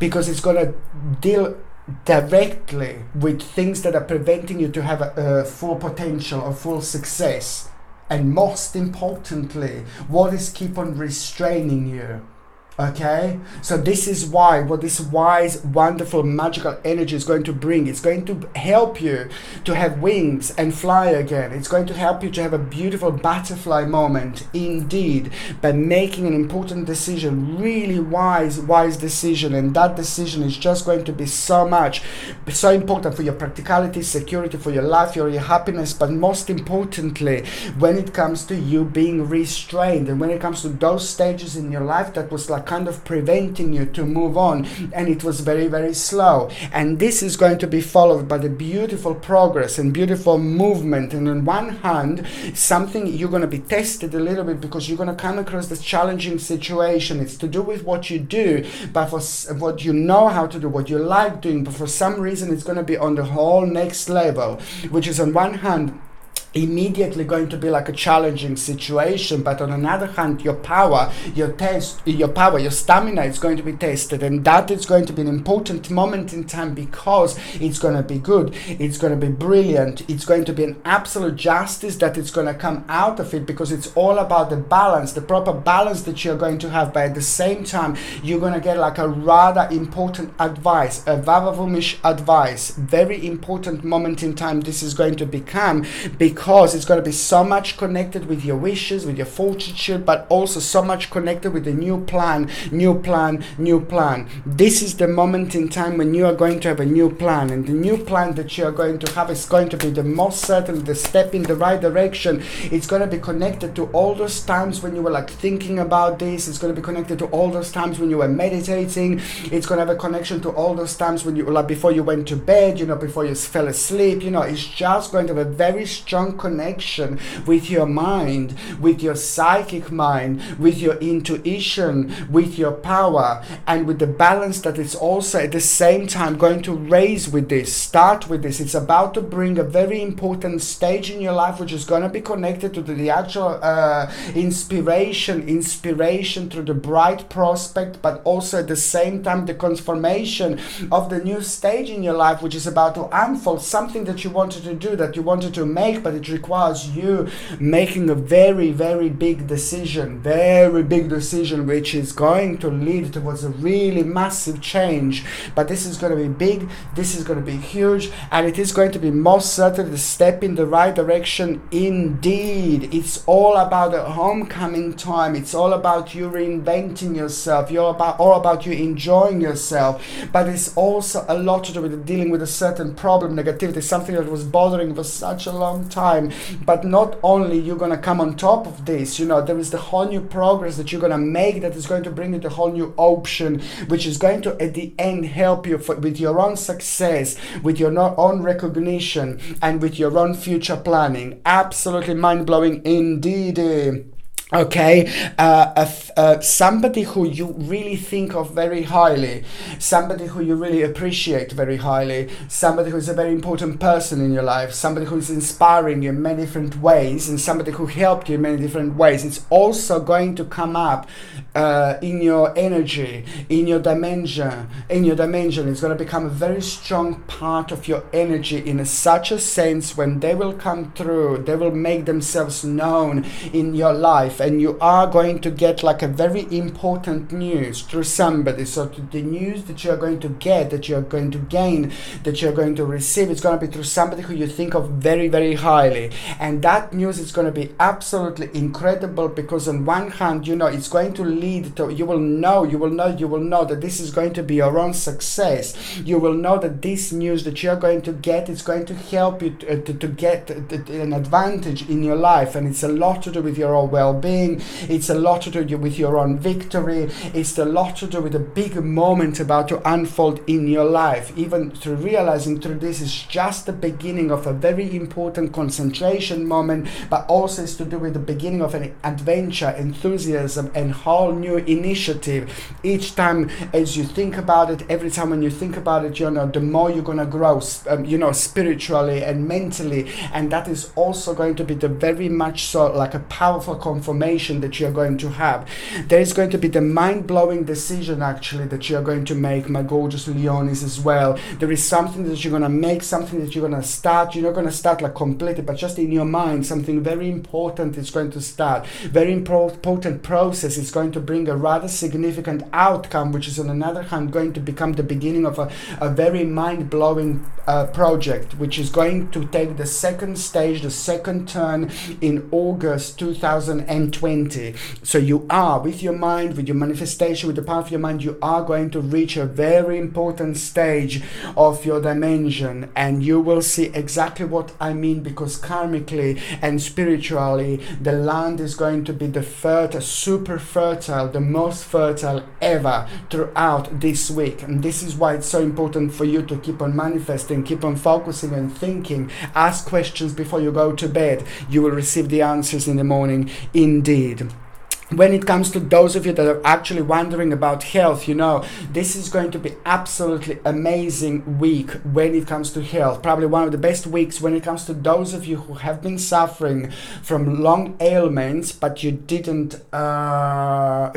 because it's going to deal directly with things that are preventing you to have a full potential or full success. And most importantly, what is keep on restraining you. Okay, so this is why, what this wise, wonderful, magical energy is going to bring. It's going to help you to have wings and fly again. It's going to help you to have a beautiful butterfly moment, indeed, by making an important decision, really wise decision. And that decision is just going to be so important for your practicality, security, for your life, your happiness, but most importantly, when it comes to you being restrained, and when it comes to those stages in your life that was like kind of preventing you to move on, and it was very, very slow. And this is going to be followed by the beautiful progress and beautiful movement. And on one hand, something you're going to be tested a little bit, because you're going to come across this challenging situation. It's to do with what you do, but for what you know how to do, what you like doing, but for some reason it's going to be on the whole next level, which is on one hand immediately going to be like a challenging situation, but on another hand, your power, your stamina is going to be tested. And that is going to be an important moment in time, because it's going to be good, it's going to be brilliant, it's going to be an absolute justice that it's going to come out of it, because it's all about the balance, the proper balance that you're going to have. But at the same time, you're going to get like a rather important advice, a vavavumish advice, very important moment in time this is going to become, because it's going to be so much connected with your wishes, with your fortitude, but also so much connected with the new plan. This is the moment in time when you are going to have a new plan, and the new plan that you are going to have is going to be the most certain, the step in the right direction. It's going to be connected to all those times when you were like thinking about this. It's going to be connected to all those times when you were meditating. It's going to have a connection to all those times when you, like before you went to bed, you know, before you fell asleep, you know. It's just going to have a very strong connection with your mind, with your psychic mind, with your intuition, with your power, and with the balance that it's also at the same time going to raise with this, start with this. It's about to bring a very important stage in your life, which is going to be connected to the actual inspiration through the bright prospect, but also at the same time the confirmation of the new stage in your life, which is about to unfold, something that you wanted to do, that you wanted to make, but it requires you making a very, very big decision, which is going to lead towards a really massive change. But this is going to be big, this is going to be huge, and it is going to be most certainly the step in the right direction indeed. It's all about a homecoming time. It's all about you reinventing yourself. All about you enjoying yourself. But it's also a lot to do with dealing with a certain problem, negativity, something that was bothering for such a long time. But not only you're going to come on top of this, there is the whole new progress that you're going to make that is going to bring you the whole new option, which is going to at the end help you with your own success, with your own recognition, and with your own future planning. Absolutely mind-blowing indeed. Okay, somebody who you really think of very highly, somebody who you really appreciate very highly, somebody who is a very important person in your life, somebody who is inspiring you in many different ways, and somebody who helped you in many different ways. It's also going to come up in your energy, in your dimension. It's going to become a very strong part of your energy in such a sense when they will come through, they will make themselves known in your life. And you are going to get like a very important news through somebody. So the news that you're going to get, that you're going to gain, that you're going to receive, it's going to be through somebody who you think of very, very highly. And that news is going to be absolutely incredible, because on one hand, it's going to lead to, you will know that this is going to be your own success. You will know that this news that you're going to get is going to help you to get an advantage in your life. And it's a lot to do with your own well-being. It's a lot to do with your own victory. It's a lot to do with a big moment about to unfold in your life. Even through realizing through this is just the beginning of a very important concentration moment, but also it's to do with the beginning of an adventure, enthusiasm, and whole new initiative. Each time as you think about it, every time when you think about it, the more you're going to grow, spiritually and mentally. And that is also going to be the very much so like a powerful confirmation that you're going to have. There is going to be the mind-blowing decision actually that you're going to make, my gorgeous Leonis, as well. There is something that you're going to make, something that you're going to start. You're not going to start like completely, but just in your mind, something very important is going to start. Very important process is going to bring a rather significant outcome, which is on another hand going to become the beginning of a very mind-blowing project, which is going to take the second stage, the second turn in August 2020. So you are, with your mind, with your manifestation, with the power of your mind, you are going to reach a very important stage of your dimension, and you will see exactly what I mean, because karmically and spiritually the land is going to be super fertile, the most fertile ever throughout this week. And this is why it's so important for you to keep on manifesting, keep on focusing and thinking. Ask questions before you go to bed. You will receive the answers in the morning. Indeed. When it comes to those of you that are actually wondering about health, this is going to be absolutely amazing week when it comes to health. Probably one of the best weeks when it comes to those of you who have been suffering from long ailments, but you didn't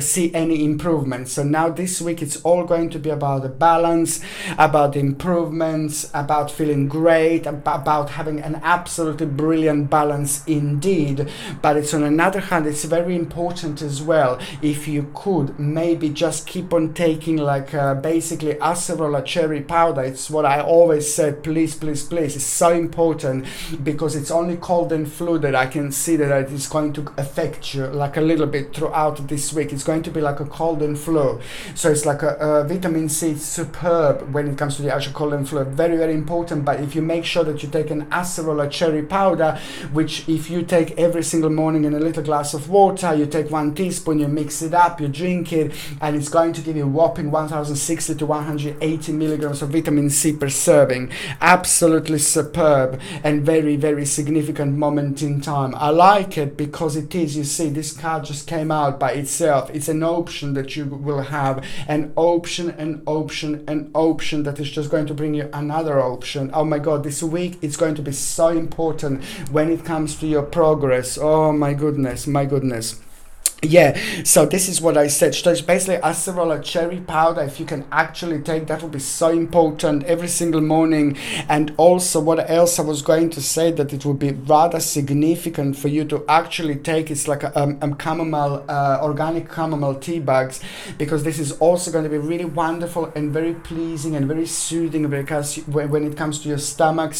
see any improvement. So now this week, it's all going to be about the balance, about the improvements, about feeling great, about having an absolutely brilliant balance indeed. But it's on another hand, it's very important as well, if you could maybe just keep on taking basically acerola cherry powder. It's what I always said, please, it's so important, because it's only cold and flu that I can see that it is going to affect you like a little bit throughout this week. It's going to be like a cold and flu. So it's like a vitamin C, it's superb when it comes to the actual cold and flu, very, very important. But if you make sure that you take an acerola cherry powder, which if you take every single morning in a little glass of water, you take 1 teaspoon, you mix it up, you drink it, and it's going to give you a whopping 1060 to 180 milligrams of vitamin C per serving. Absolutely superb and very, very significant moment in time. I like it because it is, you see, this card just came out by itself. It's an option that you will have, an option that is just going to bring you another option. Oh my God, this week it's going to be so important when it comes to your progress. Oh my goodness. Yeah, so this is what I said. So it's basically acerola cherry powder. If you can actually take that, will be so important every single morning. And also, what else I was going to say, that it would be rather significant for you to actually take. It's like a chamomile, organic chamomile tea bags, because this is also going to be really wonderful and very pleasing and very soothing, because when it comes to your stomach,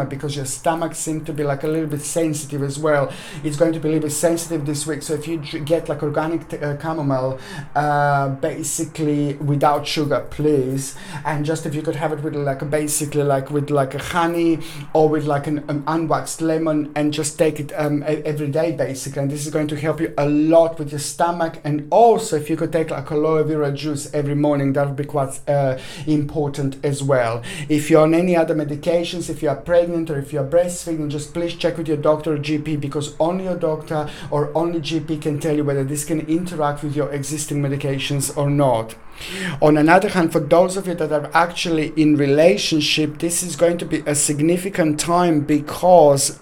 because your stomach seems to be like a little bit sensitive as well. It's going to be a little bit sensitive this week. So if you get like organic chamomile, basically without sugar, please, and just if you could have it with like basically like with like a honey, or with like an unwaxed lemon, and just take it every day basically, and this is going to help you a lot with your stomach. And also if you could take like aloe vera juice every morning, that would be quite important as well. If you're on any other medications, if you are pregnant or if you're breastfeeding, just please check with your doctor or GP, because only your doctor or only GP can tell you whether this can interact with your existing medications or not. On another hand, for those of you that are actually in relationship, this is going to be a significant time, because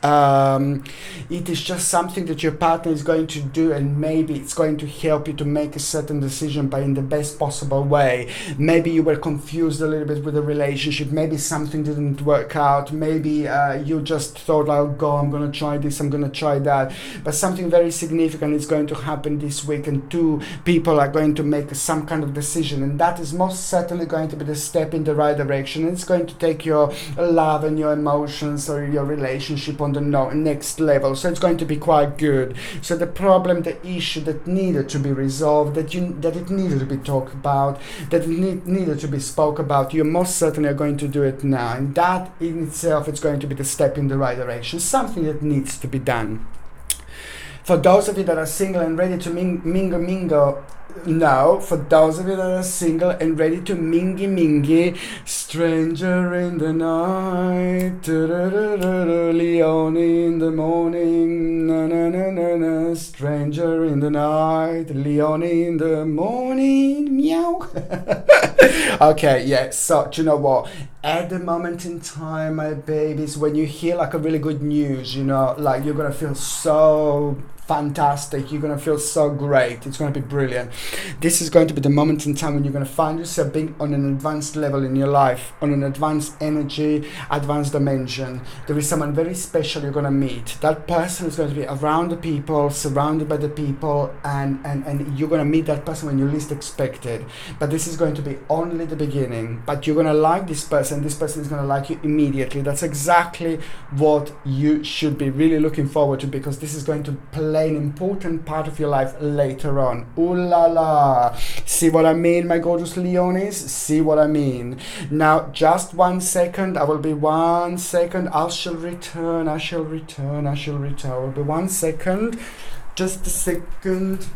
it is just something that your partner is going to do, and maybe it's going to help you to make a certain decision, but in the best possible way. Maybe you were confused a little bit with the relationship, maybe something didn't work out, maybe you just thought, I'll go, I'm going to try this, I'm going to try that, but something very significant is going to happen this week, and two people are going to make some kind of decision, and that is most certainly going to be the step in the right direction. It's going to take your love and your emotions or your relationship on the next level, so it's going to be quite good. So the problem, the issue that needed to be resolved, that it needed to be talked about, that it needed to be spoke about, you most certainly are going to do it now, and that in itself is going to be the step in the right direction, something that needs to be done. For those of you that are single and ready to mingle, no, for those of you that are single and ready to mingy, stranger in the night, Leon in the morning, na na na na na, stranger in the night, Leon in the morning, meow. Okay, yeah, so do you know what? At the moment in time, my babies, when you hear like a really good news, you know, like you're gonna feel so fantastic, you're going to feel so great, it's going to be brilliant. This is going to be the moment in time when you're going to find yourself being on an advanced level in your life, on an advanced energy, advanced dimension. There is someone very special you're going to meet. That person is going to be around the people, surrounded by the people, and you're going to meet that person when you least expect it. But this is going to be only the beginning, but you're going to like this person is going to like you immediately. That's exactly what you should be really looking forward to, because this is going to play an important part of your life later on. Ooh la la. See what I mean, my gorgeous Leonis? See what I mean? Now, just 1 second. I will be 1 second. I shall return. Will be 1 second. Just a second.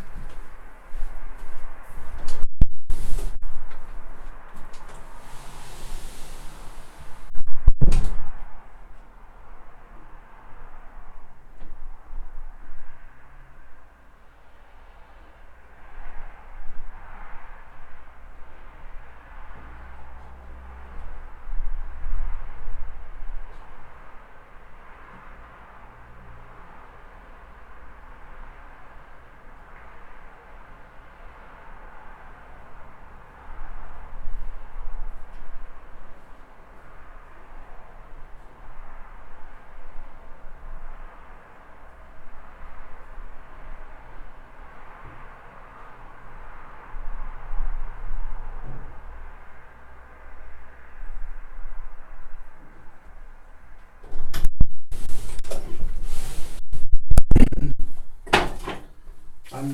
I'm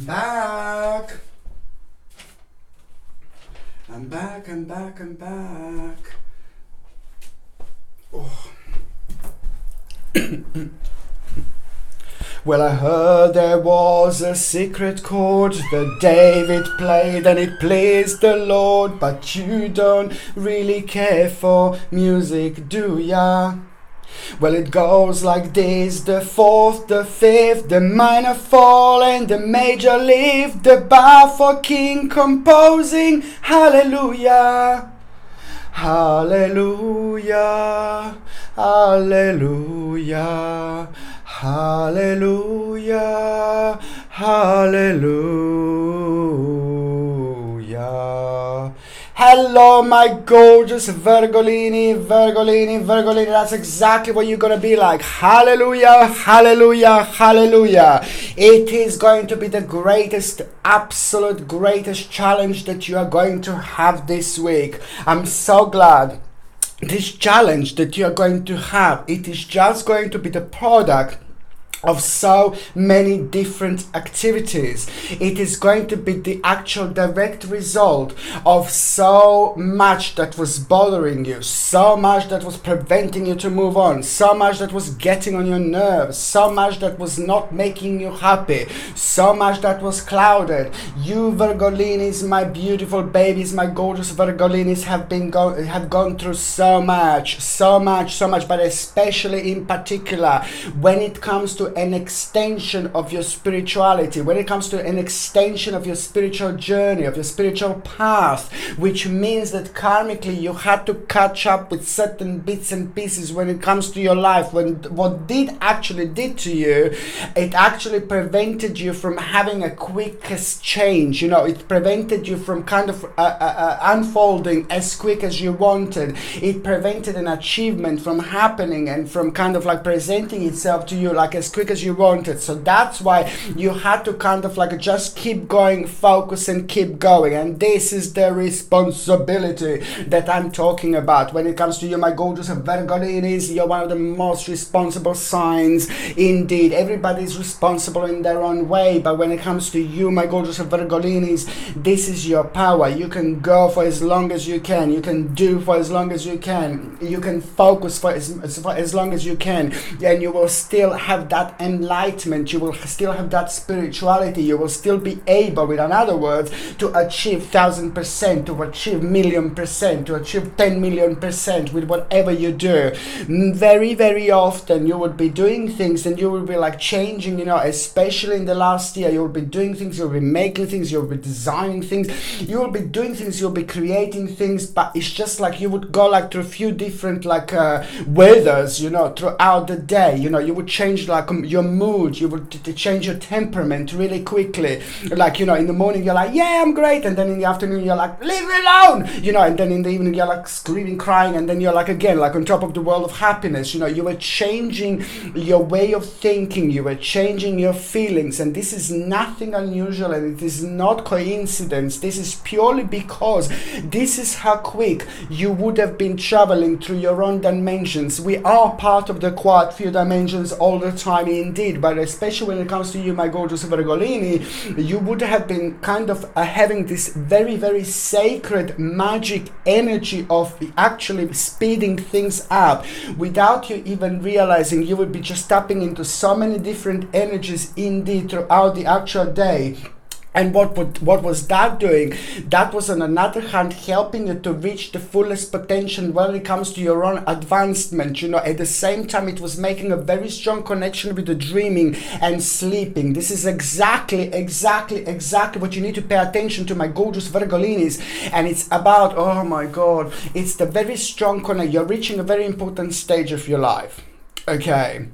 back. I'm back. Oh. Well, I heard there was a secret chord that David played and it pleased the Lord, but you don't really care for music, do ya? Well, it goes like this: the fourth, the fifth, the minor fall and the major lift, the bar for king composing. Hallelujah, hallelujah, hallelujah, hallelujah, Hallelujah. Hello, my gorgeous Virgolini, Virgolini, Virgolini. That's exactly what you're going to be like. Hallelujah, hallelujah, hallelujah. It is going to be the greatest, absolute greatest challenge that you are going to have this week. I'm so glad. This challenge that you are going to have, it is just going to be the product of so many different activities. It is going to be the actual direct result of so much that was bothering you, so much that was preventing you to move on, so much that was getting on your nerves, so much that was not making you happy, so much that was clouded. You Virgolinis, my beautiful babies, my gorgeous Virgolinis, have gone through so much, but especially in particular when it comes to an extension of your spirituality, when it comes to an extension of your spiritual journey, of your spiritual path, which means that karmically you had to catch up with certain bits and pieces when it comes to your life. When what did to you, it actually prevented you from having a quickest change. You know, it prevented you from kind of unfolding as quick as you wanted. It prevented an achievement from happening and from kind of like presenting itself to you like as quick as you wanted. So that's why you had to kind of like just keep going, focus and keep going. And this is the responsibility that I'm talking about. When it comes to you, my gorgeous Virgolinis, you're one of the most responsible signs indeed. Everybody's responsible in their own way, but when it comes to you, my gorgeous Virgolinis, this is your power. You can go for as long as you can, you can do for as long as you can, you can focus for as long as you can, and you will still have that enlightenment, you will still have that spirituality, you will still be able, with another words, to achieve 1000%, to achieve 1,000,000%, to achieve 10,000,000% with whatever you do. Very, very often you would be doing things and you will be like changing, you know, especially in the last year, you will be doing things, you'll be making things, you'll be designing things, you will be doing things, you'll be creating things, but it's just like you would go like through a few different like weathers, you know, throughout the day. You know, you would change like your mood, you would change your temperament really quickly. Like, you know, in the morning you're like, yeah, I'm great, and then in the afternoon you're like, leave me alone, you know, and then in the evening you're like screaming, crying, and then you're like again like on top of the world of happiness. You know, you were changing your way of thinking, you were changing your feelings, and this is nothing unusual, and it is not coincidence. This is purely because this is how quick you would have been traveling through your own dimensions. We are part of the quad few dimensions all the time indeed, but especially when it comes to you, my gorgeous Virgolini, you would have been kind of having this very, very sacred magic energy of actually speeding things up without you even realizing. You would be just tapping into so many different energies indeed throughout the actual day. And what was that doing? That was on another hand helping you to reach the fullest potential when it comes to your own advancement. You know, at the same time it was making a very strong connection with the dreaming and sleeping. This is exactly what you need to pay attention to, my gorgeous Virgolinis. And it's about, oh my God, it's the very strong connection. You're reaching a very important stage of your life. Okay,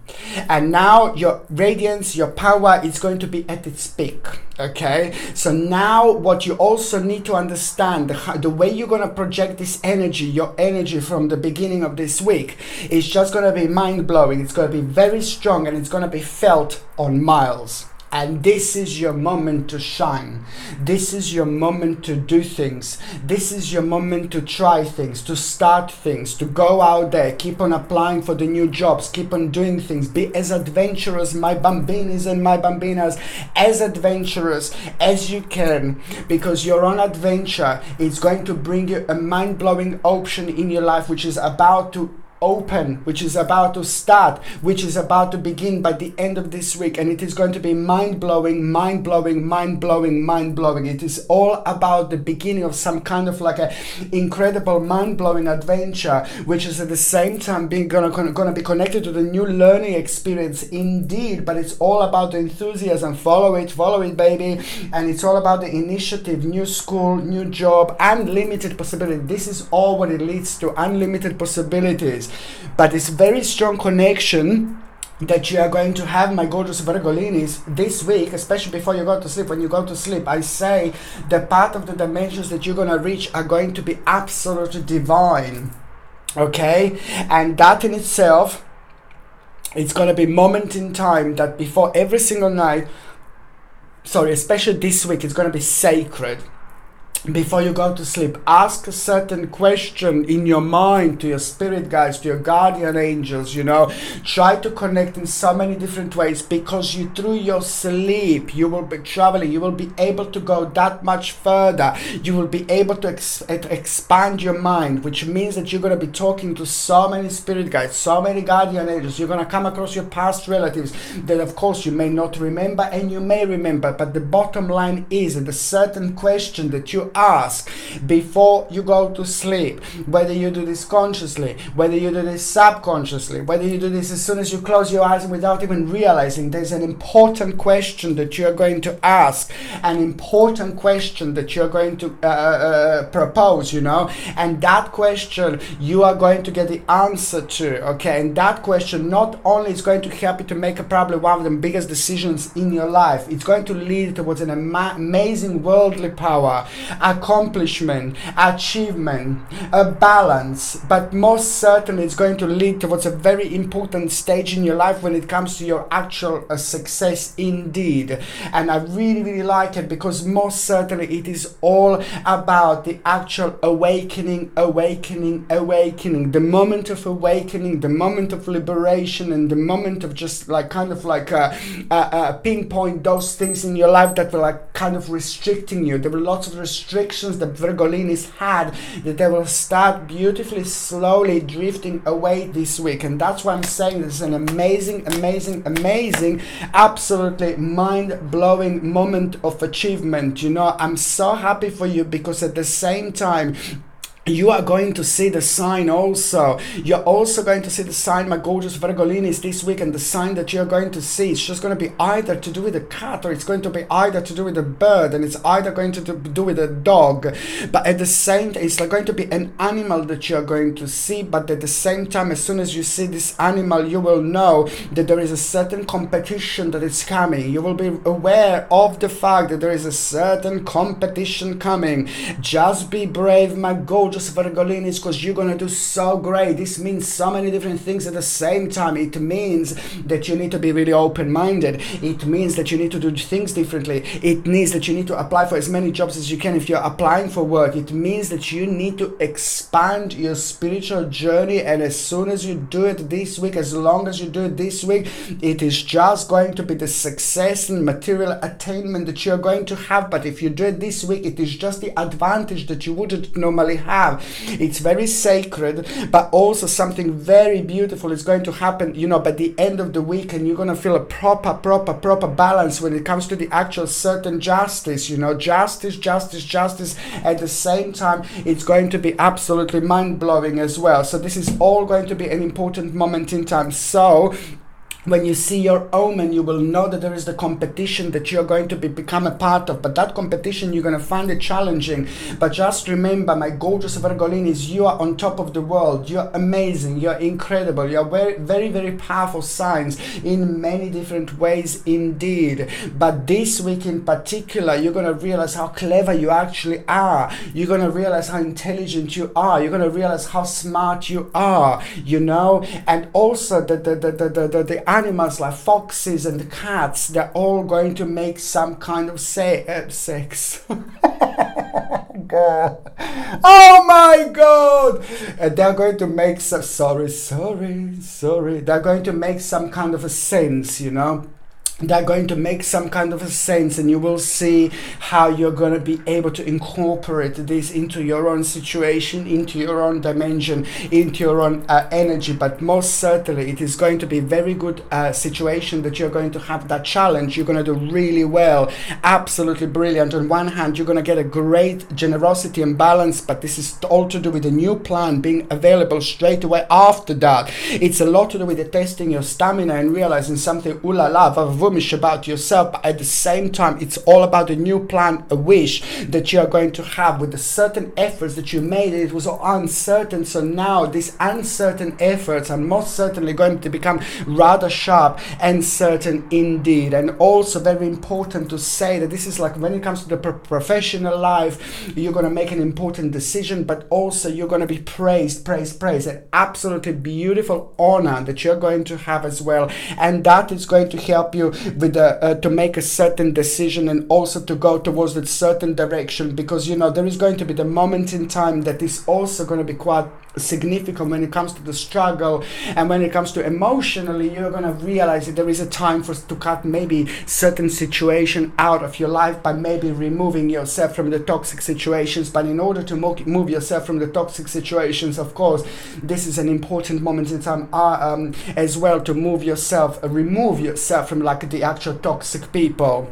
and now your radiance, your power is going to be at its peak. Okay, so now what you also need to understand, the way you're going to project this energy, your energy from the beginning of this week, is just going to be mind-blowing. It's going to be very strong, and it's going to be felt on miles. And this is your moment to shine. This is your moment to do things. This is your moment to try things, to start things, to go out there, keep on applying for the new jobs, keep on doing things, be as adventurous, my bambinis and my bambinas, as adventurous as you can, because your own adventure is going to bring you a mind-blowing option in your life, which is about to open, which is about to start, which is about to begin by the end of this week, and it is going to be mind-blowing, mind-blowing, mind-blowing, mind-blowing. It is all about the beginning of some kind of like a incredible mind-blowing adventure, which is at the same time being gonna be connected to the new learning experience indeed, but it's all about the enthusiasm. Follow it baby, and it's all about the initiative, new school, new job, unlimited possibility. This is all what it leads to, unlimited possibilities. But it's very strong connection that you are going to have, my gorgeous Virgolinis, this week, especially before you go to sleep. When you go to sleep, I say the part of the dimensions that you're going to reach are going to be absolutely divine. Okay? And that in itself, it's going to be moment in time that before every single night, especially this week, it's going to be sacred. Before you go to sleep, ask a certain question in your mind to your spirit guides, to your guardian angels, try to connect in so many different ways, because through your sleep, you will be traveling, you will be able to go that much further, you will be able to expand your mind, which means that you're going to be talking to so many spirit guides, so many guardian angels. You're going to come across your past relatives that of course you may not remember and you may remember, but the bottom line is that a certain question that you ask before you go to sleep, whether you do this consciously, whether you do this subconsciously, whether you do this as soon as you close your eyes without even realizing, there's an important question that you're going to ask, an important question that you're going to propose, and that question you are going to get the answer to, okay? And that question not only is going to help you to make probably one of the biggest decisions in your life, it's going to lead towards an amazing worldly power, accomplishment, achievement, a balance, but most certainly it's going to lead towards a very important stage in your life when it comes to your actual success indeed. And I really, really like it, because most certainly it is all about the actual awakening, the moment of awakening, the moment of liberation, and the moment of just pinpoint those things in your life that were kind of restricting you. There were lots of restrictions that Virgolinis had, that they will start beautifully, slowly drifting away this week. And that's why I'm saying this is an amazing, absolutely mind-blowing moment of achievement. I'm so happy for you, because at the same time, you are going to see the sign also. You're also going to see the sign, my gorgeous Virgolinis, this week. And the sign that you're going to see, it's just going to be either to do with a cat, or it's going to be either to do with a bird, and it's either going to do with a dog. But at the same time, it's going to be an animal that you're going to see. But at the same time, as soon as you see this animal, you will know that there is a certain competition that is coming. You will be aware of the fact that there is a certain competition coming. Just be brave, my gorgeous Virgolinis, because you're going to do so great. This means so many different things at the same time. It means that you need to be really open-minded. It means that you need to do things differently. It means that you need to apply for as many jobs as you can if you're applying for work. It means that you need to expand your spiritual journey, and as soon as you do it this week, as long as you do it this week, it is just going to be the success and material attainment that you're going to have. But if you do it this week, it is just the advantage that you wouldn't normally have. It's very sacred, but also something very beautiful is going to happen, by the end of the week, and you're going to feel a proper balance when it comes to the actual certain justice, justice. At the same time, it's going to be absolutely mind-blowing as well. So this is all going to be an important moment in time. So when you see your omen, you will know that there is the competition that you're going to become a part of. But that competition, you're going to find it challenging. But just remember, my gorgeous Virgolinis, you are on top of the world. You're amazing. You're incredible. You're very, very powerful signs in many different ways indeed. But this week in particular, you're going to realize how clever you actually are. You're going to realize how intelligent you are. You're going to realize how smart you are, And also the animals like foxes and cats, they're all going to make some kind of sex. God. Oh my God! They're going to make some, sorry. They're going to make some kind of a sense, They're going to make some kind of a sense, and you will see how you're going to be able to incorporate this into your own situation, into your own dimension, into your own energy. But most certainly it is going to be a very good situation that you're going to have. That challenge, you're going to do really well, absolutely brilliant. On one hand, you're going to get a great generosity and balance, but this is all to do with a new plan being available straight away after that. It's a lot to do with the testing your stamina and realizing something, ooh la la, woomish about yourself, but at the same time, it's all about a new plan, a wish that you are going to have with the certain efforts that you made. It was all uncertain, so now these uncertain efforts are most certainly going to become rather sharp and certain indeed. And also very important to say that this is like when it comes to the professional life, you're going to make an important decision, but also you're going to be praised, an absolutely beautiful honor that you're going to have as well, and that is going to help you with to make a certain decision and also to go towards that certain direction, because you know there is going to be the moment in time that is also going to be quite significant when it comes to the struggle, and when it comes to emotionally, you're going to realize that there is a time for to cut maybe certain situation out of your life by maybe removing yourself from the toxic situations. But in order to move yourself from the toxic situations, of course, this is an important moment in time as well, to remove yourself from like the actual toxic people.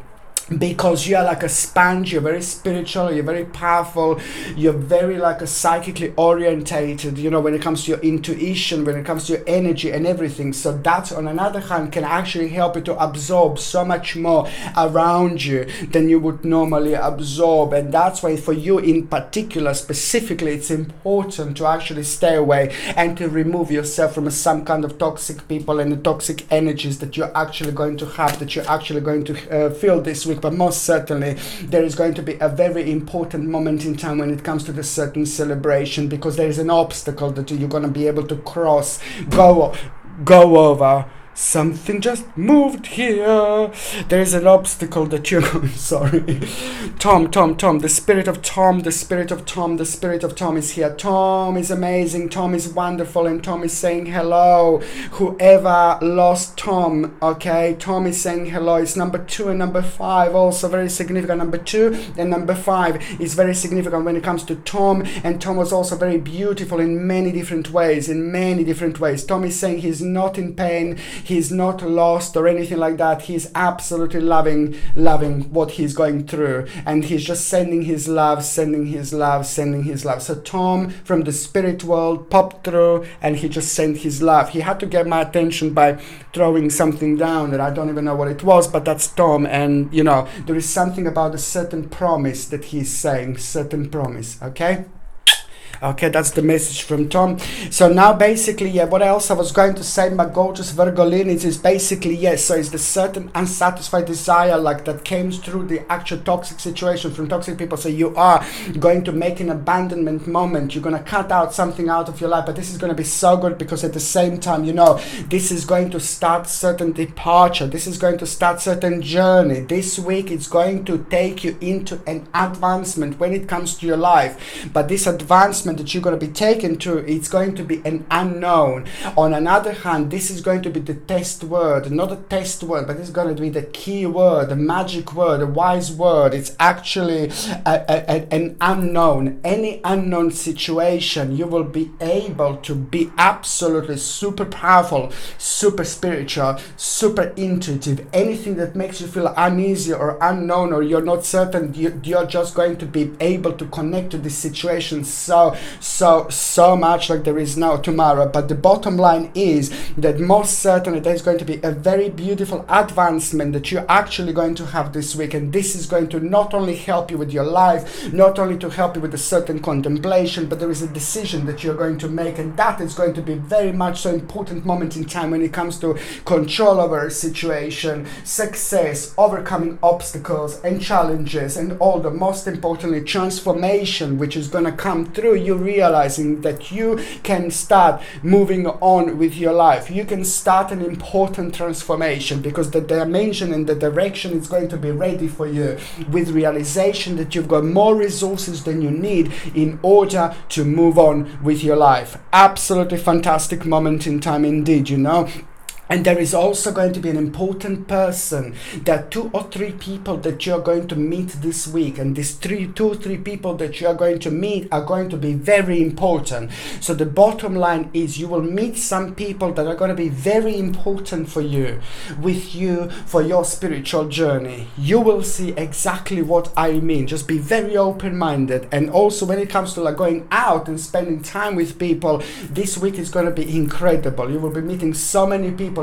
Because you are like a sponge, you're very spiritual, you're very powerful, you're very like a psychically orientated, you know, when it comes to your intuition, when it comes to your energy and everything. So that on another hand can actually help you to absorb so much more around you than you would normally absorb. And that's why for you in particular, specifically, it's important to actually stay away and to remove yourself from some kind of toxic people and the toxic energies that you're actually going to have, that you're actually going to feel this week. But most certainly there is going to be a very important moment in time when it comes to the certain celebration, because there is an obstacle that you're going to be able to cross, go over. Something just moved here. There is an obstacle that you're sorry. Tom, the spirit of Tom is here. Tom is amazing, Tom is wonderful, and Tom is saying hello. Whoever lost Tom, okay, Tom is saying hello. It's number 2 and number 5, also very significant. Number 2 and number 5 is very significant when it comes to Tom, and Tom was also very beautiful in many different ways. Tom is saying he's not in pain, he's not lost or anything like that. He's absolutely loving what he's going through, and he's just sending his love. So Tom from the spirit world popped through, and he just sent his love. He had to get my attention by throwing something down that I don't even know what it was, but that's Tom. And you know, there is something about a certain promise that he's saying, certain promise. Okay, that's the message from Tom. So now basically, yeah, what else I was going to say, my gorgeous Virgo lineage, is basically, yes, so it's the certain unsatisfied desire like that came through the actual toxic situation from toxic people. So you are going to make an abandonment moment. You're going to cut out something out of your life, but this is going to be so good, because at the same time, you know, this is going to start certain departure. This is going to start certain journey. This week it's going to take you into an advancement when it comes to your life. But this advancement that you're going to be taken to, it's going to be an unknown. On another hand, this is going to be the test word, not a test word, but it's going to be the key word, the magic word, a wise word. It's actually an unknown. Any unknown situation, you will be able to be absolutely super powerful, super spiritual, super intuitive. Anything that makes you feel uneasy or unknown, or you're not certain, you're just going to be able to connect to this situation so much like there is no tomorrow. But the bottom line is that most certainly there's going to be a very beautiful advancement that you're actually going to have this week, and this is going to not only help you with your life, not only to help you with a certain contemplation, but there is a decision that you're going to make, and that is going to be very much so important moment in time when it comes to control over a situation, success, overcoming obstacles and challenges, and all the most importantly transformation which is going to come through you realizing that you can start moving on with your life. You can start an important transformation, because the dimension and the direction is going to be ready for you, with realization that you've got more resources than you need in order to move on with your life. Absolutely fantastic moment in time indeed, you know. And there is also going to be an important person. There are 2 or 3 people that you're going to meet this week, and these 2 or 3 people that you are going to meet are going to be very important. So the bottom line is you will meet some people that are going to be very important for you, for your spiritual journey. You will see exactly what I mean. Just be very open-minded. And also when it comes to like going out and spending time with people, this week is going to be incredible. You will be meeting so many people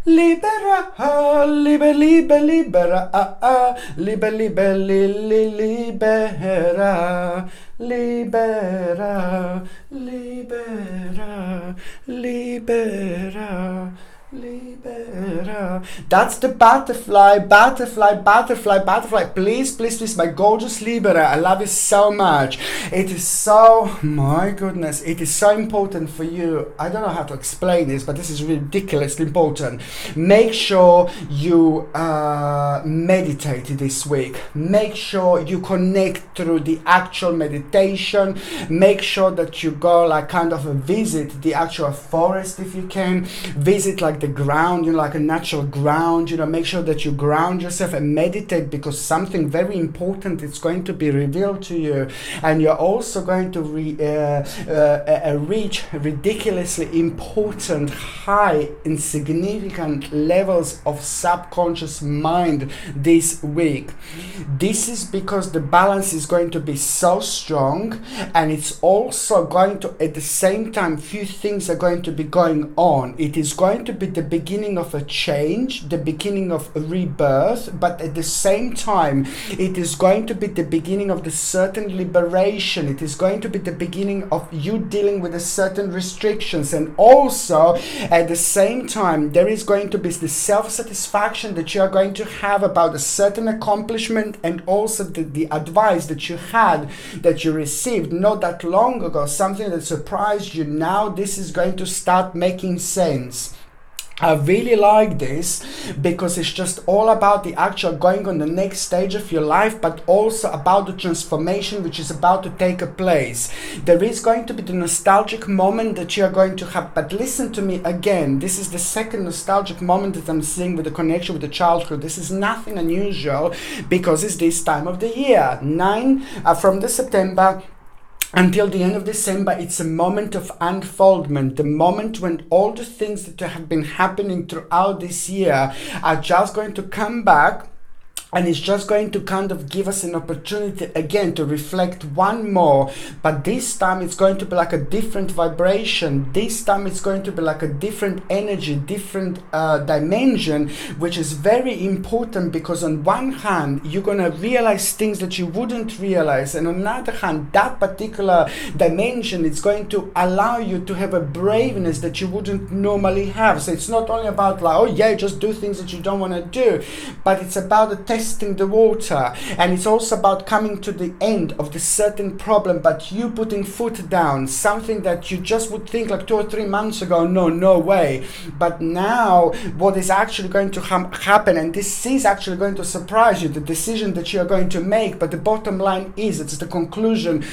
Libera, liber, liber, libera, liber, liber, libera, libera, libera, libera, libera. That's the butterfly, butterfly, butterfly, butterfly. Please, please, please, my gorgeous Libera, I love you so much. It is so, my goodness, it is so important for you. I don't know how to explain this, but this is ridiculously important. Make sure you meditate this week. Make sure you connect through the actual meditation. Make sure that you go like kind of visit the actual forest if you can. Visit like the ground, you know, like a natural ground, you know, make sure that you ground yourself and meditate, because something very important is going to be revealed to you, and you're also going to reach ridiculously important, high and significant levels of subconscious mind this week. This is because the balance is going to be so strong, and it's also going to, at the same time, few things are going to be going on. It is going to be the beginning of a change, the beginning of a rebirth, but at the same time it is going to be the beginning of the certain liberation. It is going to be the beginning of you dealing with a certain restrictions, and also at the same time there is going to be the self-satisfaction that you are going to have about a certain accomplishment, and also the advice that you had, that you received not that long ago, something that surprised you. Now this is going to start making sense. I really like this because it's just all about the actual going on the next stage of your life, but also about the transformation which is about to take a place. There is going to be the nostalgic moment that you are going to have, but listen to me again, this is the second nostalgic moment that I'm seeing with the connection with the childhood. This is nothing unusual because it's this time of the year. From the September until the end of December, it's a moment of unfoldment, the moment when all the things that have been happening throughout this year are just going to come back. And it's just going to kind of give us an opportunity again to reflect one more, but this time it's going to be like a different vibration. This time it's going to be like a different energy, different dimension, which is very important, because on one hand you're going to realize things that you wouldn't realize, and on the other hand that particular dimension is going to allow you to have a braveness that you wouldn't normally have. So it's not only about like, oh yeah, just do things that you don't want to do, but it's about the testing the water, and it's also about coming to the end of the certain problem, but you putting foot down, something that you just would think like 2 or 3 months ago, no way, but now what is actually going to happen, and this is actually going to surprise you, the decision that you are going to make, but the bottom line is it's the conclusion.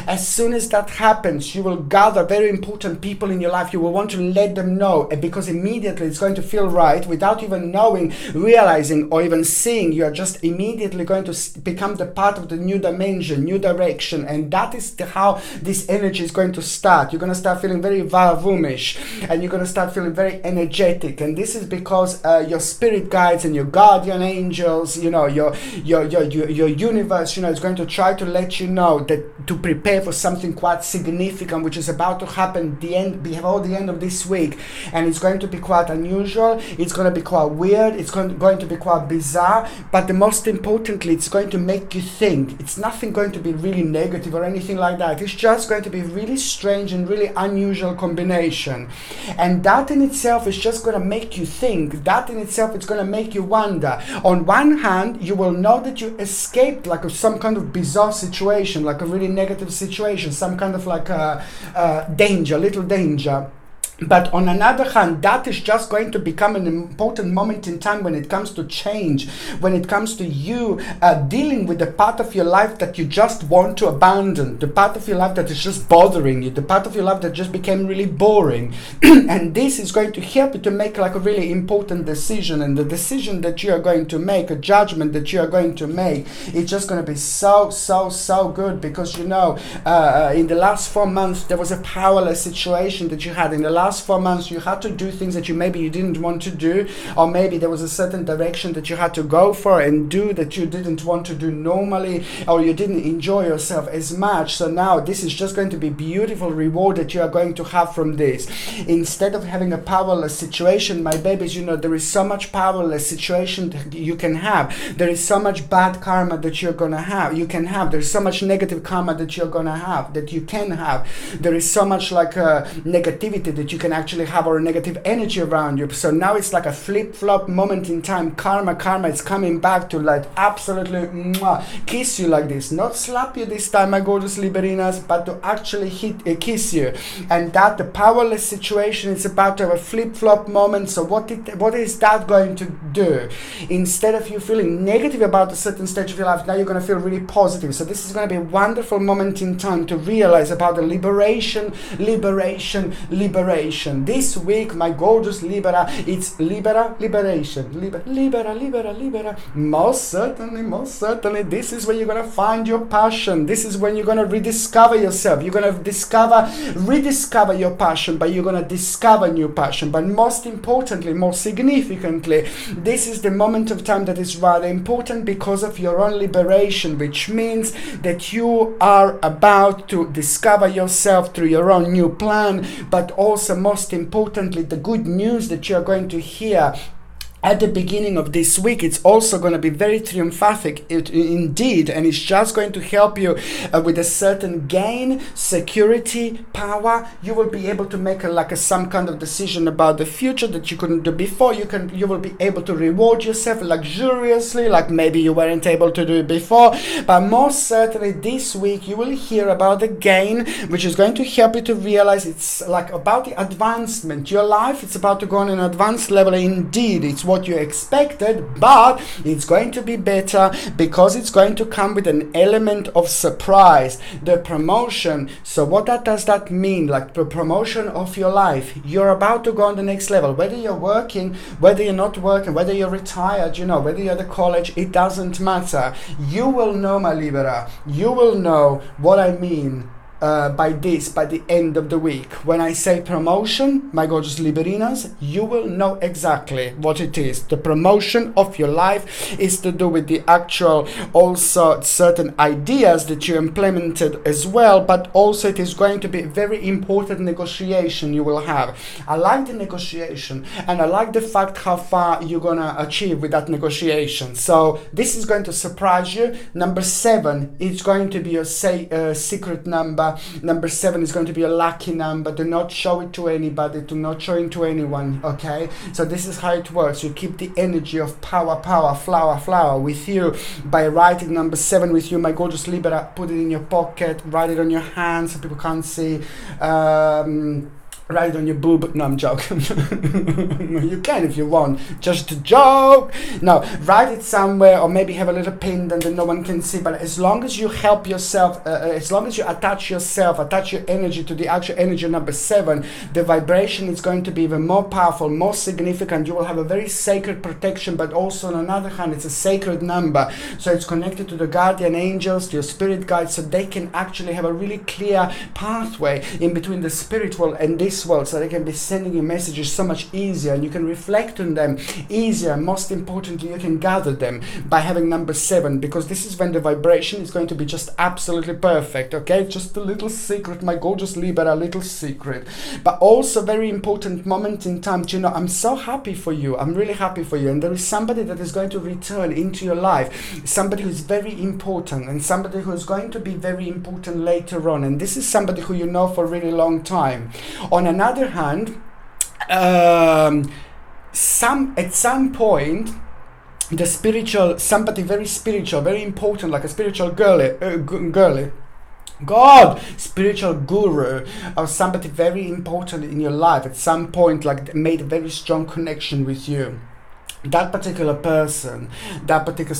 As soon as that happens, you will gather very important people in your life. You will want to let them know, because immediately it's going to feel right without even knowing, realizing or even seeing. You are just immediately going to become the part of the new dimension, new direction, and that is how this energy is going to start. You're going to start feeling very vavoomish, and you're going to start feeling very energetic, and this is because your spirit guides and your guardian angels, you know, your universe, you know, is going to try to let you know that to prepare for something quite significant which is about to happen before the end of this week, and it's going to be quite unusual, it's going to be quite weird, it's going to be quite bizarre, but the most importantly, it's going to make you think. It's nothing going to be really negative or anything like that. It's just going to be really strange and really unusual combination, and that in itself is just going to make you think. That in itself is going to make you wonder. On one hand, you will know that you escaped like some kind of bizarre situation, like a really negative situation, some kind of like a little danger. But on another hand, that is just going to become an important moment in time when it comes to change, when it comes to you dealing with the part of your life that you just want to abandon, the part of your life that is just bothering you, the part of your life that just became really boring. And this is going to help you to make like a really important decision, and the decision that you are going to make, a judgment that you are going to make, it's just going to be so good, because you know, in the last 4 months there was a powerless situation that you had. In the last last 4 months you had to do things that maybe you didn't want to do, or maybe there was a certain direction that you had to go for and do that you didn't want to do normally, or you didn't enjoy yourself as much. So now this is just going to be beautiful reward that you are going to have from this. Instead of having a powerless situation, my babies, you know, there is so much powerless situation that you can have. There is so much bad karma that you're gonna have. There's so much negative karma that you're gonna have, that you can have. There is so much like negativity that you can actually have, or negative energy around you. So now it's like a flip-flop moment in time. Karma is coming back to like absolutely kiss you like this. Not slap you this time, my gorgeous Liberinas, but to actually kiss you. And that the powerless situation is about to have a flip-flop moment. So what is that going to do? Instead of you feeling negative about a certain stage of your life, now you're going to feel really positive. So this is going to be a wonderful moment in time to realize about the liberation. This week, my gorgeous Libera, it's liberation. Libera. Most certainly, this is where you're going to find your passion. This is when you're going to rediscover yourself. You're going to rediscover your passion, but you're going to discover new passion. But most importantly, more significantly, this is the moment of time that is rather important because of your own liberation, which means that you are about to discover yourself through your own new plan, but also most importantly, the good news that you're going to hear at the beginning of this week, it's also going to be very triumphatic indeed, and it's just going to help you with a certain gain, security, power. You will be able to make some kind of decision about the future that you couldn't do before. You will be able to reward yourself luxuriously, like maybe you weren't able to do it before. But most certainly this week you will hear about the gain, which is going to help you to realize it's like about the advancement. Your life, it's about to go on an advanced level indeed. It's what you expected, but it's going to be better because it's going to come with an element of surprise. The promotion. So what does that mean? Like the promotion of your life. You're about to go on the next level. Whether you're working, whether you're not working, whether you're retired, whether you're at college, it doesn't matter. You will know, my Libera. You will know what I mean by the end of the week. When I say promotion, my gorgeous Liberinas, you will know exactly what it is. The promotion of your life is to do with the actual, also certain ideas that you implemented as well, but also it is going to be very important negotiation you will have. I like the negotiation, and I like the fact how far you're gonna achieve with that negotiation. So this is going to surprise you. Number 7, it's going to be your secret number. Number 7 is going to be a lucky number. Do not show it to anybody. Do not show it to anyone. Okay? So this is how it works. You keep the energy of power, flower with you by writing number 7 with you. My gorgeous Libera, put it in your pocket. Write it on your hand so people can't see. Write it on your boob. No, I'm joking. You can if you want. Just a joke. No, write it somewhere, or maybe have a little pin that no one can see. But as long as you help yourself, as long as you attach your energy to the actual energy number 7, the vibration is going to be even more powerful, more significant. You will have a very sacred protection, but also on another hand, it's a sacred number. So it's connected to the guardian angels, to your spirit guides, so they can actually have a really clear pathway in between the spirit world and this world, so they can be sending you messages so much easier, and you can reflect on them easier. Most importantly, you can gather them by having number 7, because this is when the vibration is going to be just absolutely perfect. Okay, just a little secret, my gorgeous Libera, little secret, but also very important moment in time. I'm so happy for you. I'm really happy for you, and there is somebody that is going to return into your life, somebody who is very important, and somebody who is going to be very important later on, and this is somebody who you know for a really long time. On another hand, at some point, the spiritual, somebody very spiritual, very important, like a spiritual spiritual guru, or somebody very important in your life at some point, like made a very strong connection with you. That particular person, that particular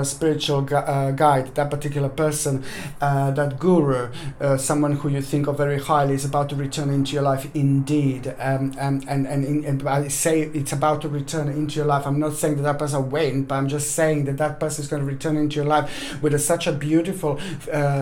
spiritual guide, that particular person, that guru, someone who you think of very highly, is about to return into your life indeed. And I say it's about to return into your life. I'm not saying that person went, but I'm just saying that person is going to return into your life with such a beautiful,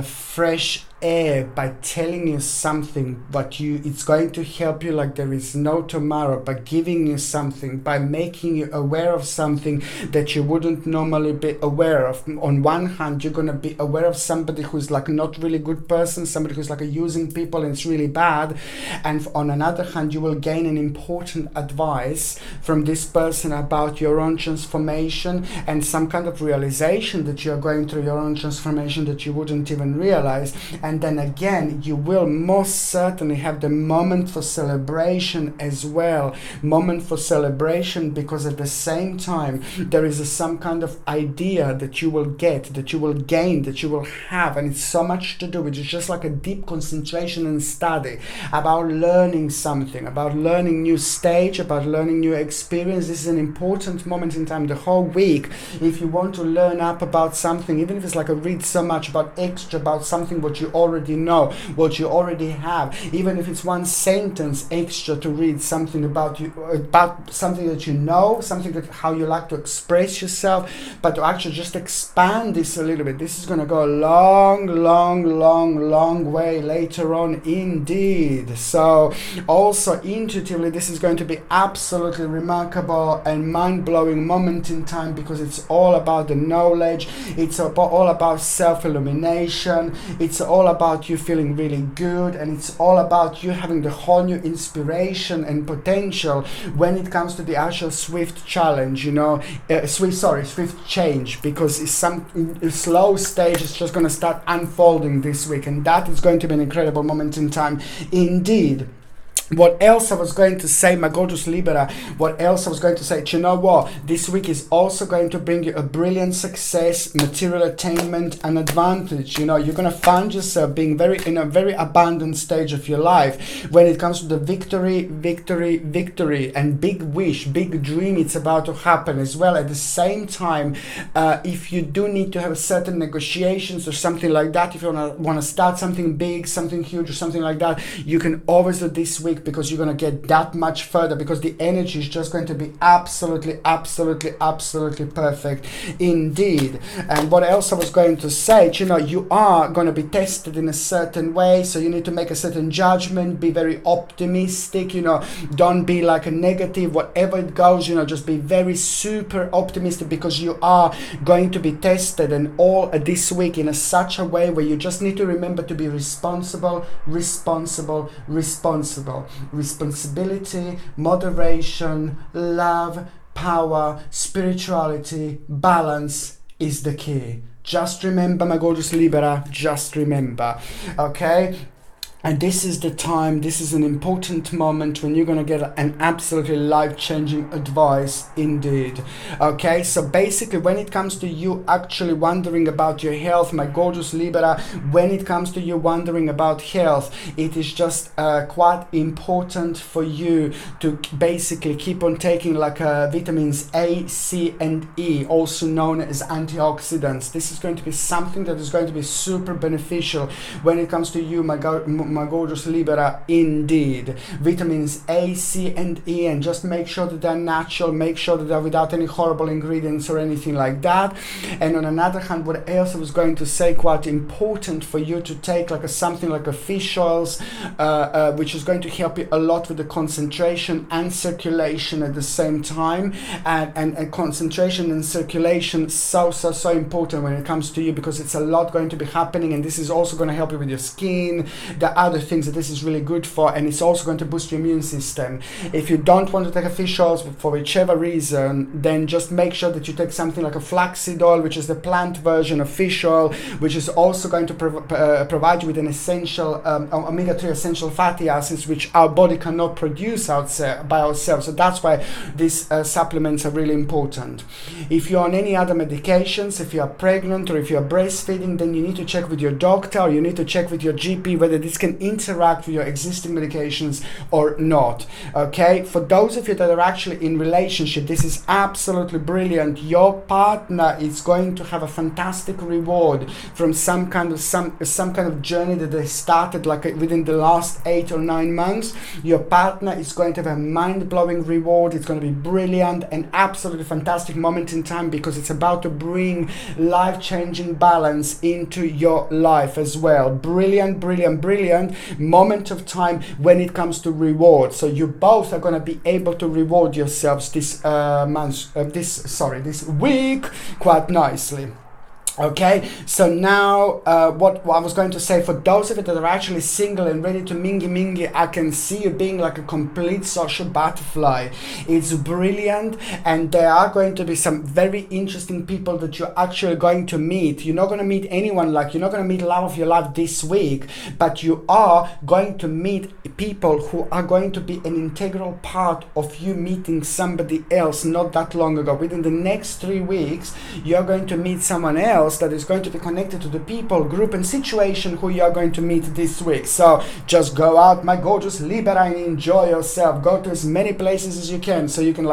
fresh air by telling you something, but it's going to help you like there is no tomorrow, by giving you something, by making you aware of something that you wouldn't normally be aware of. On one hand, you're going to be aware of somebody who's like not really good person, somebody who's like using people and it's really bad, and on another hand, you will gain an important advice from this person about your own transformation and some kind of realization that you're going through your own transformation that you wouldn't even realize. And then again, you will most certainly have the moment for celebration as well. Moment for celebration, because at the same time there is some kind of idea that you will get, that you will gain, that you will have, and it's so much to do with it's just like a deep concentration and study about learning something, about learning new stage, about learning new experience. This is an important moment in time. The whole week, if you want to learn up about something, even if it's like a read so much about extra about something what you already know, what you already have, even if it's one sentence extra to read something about you, about something that you know, something that how you like to express yourself, but to actually just expand this a little bit. This is going to go a long way later on indeed. So also intuitively, this is going to be absolutely remarkable and mind-blowing moment in time, because it's all about the knowledge, it's all about self-illumination, it's all about you feeling really good, and it's all about you having the whole new inspiration and potential when it comes to the actual swift challenge, swift change, because it's some slow stage is just going to start unfolding this week, and that is going to be an incredible moment in time indeed. What else I was going to say, my gorgeous Libra, what else I was going to say, do you know what? This week is also going to bring you a brilliant success, material attainment and advantage. You're going to find yourself being in a very abundant stage of your life when it comes to the victory, and big wish, big dream. It's about to happen as well. At the same time, if you do need to have certain negotiations or something like that, if you want to start something big, something huge or something like that, you can always do this week, because you're going to get that much further, because the energy is just going to be absolutely perfect indeed. And what else I was going to say, you are going to be tested in a certain way, so you need to make a certain judgment, be very optimistic, don't be like a negative, whatever it goes, just be very super optimistic, because you are going to be tested, and all this week in such a way where you just need to remember to be responsible. Responsibility, moderation, love, power, spirituality, balance is the key. Just remember, my gorgeous Libra, just remember, okay? And this is the time, this is an important moment when you're going to get an absolutely life-changing advice indeed. Okay, so basically when it comes to you actually wondering about your health, my gorgeous Libra, when it comes to you wondering about health, it is just quite important for you to basically keep on taking like vitamins A, C and E, also known as antioxidants. This is going to be something that is going to be super beneficial when it comes to you, my gorgeous Libra indeed. Vitamins A, C and E, and just make sure that they're natural, make sure that they're without any horrible ingredients or anything like that. And on another hand, what else I was going to say, quite important for you to take like something like a fish oils, which is going to help you a lot with the concentration and circulation at the same time. And concentration and circulation so important when it comes to you, because it's a lot going to be happening, and this is also going to help you with your skin, the other things that this is really good for, and it's also going to boost your immune system. If you don't want to take a fish oil for whichever reason, then just make sure that you take something like a flaxseed oil, which is the plant version of fish oil, which is also going to provide you with an essential omega-3 essential fatty acids, which our body cannot produce by ourselves. So that's why these supplements are really important. If you're on any other medications, if you are pregnant or if you're breastfeeding, then you need to check with your doctor, or you need to check with your GP whether this can can interact with your existing medications or not. Okay, for those of you that are actually in relationship, this is absolutely brilliant. Your partner is going to have a fantastic reward from some kind of journey that they started like within the last 8 or 9 months. Your partner is going to have a mind-blowing reward. It's going to be brilliant, an absolutely fantastic moment in time, because it's about to bring life-changing balance into your life as well. Brilliant, brilliant, brilliant moment of time when it comes to reward. So you both are going to be able to reward yourselves this week quite nicely. Okay, so now what I was going to say, for those of you that are actually single and ready to mingy, I can see you being like a complete social butterfly. It's brilliant, and there are going to be some very interesting people that you're actually going to meet. You're not going to meet anyone, like you're not going to meet love of your life this week, but you are going to meet people who are going to be an integral part of you meeting somebody else not that long ago. Within the next 3 weeks, you're going to meet someone else that is going to be connected to the people, group and situation who you are going to meet this week. So just go out, my gorgeous Libra, and enjoy yourself. Go to as many places as you can, so you can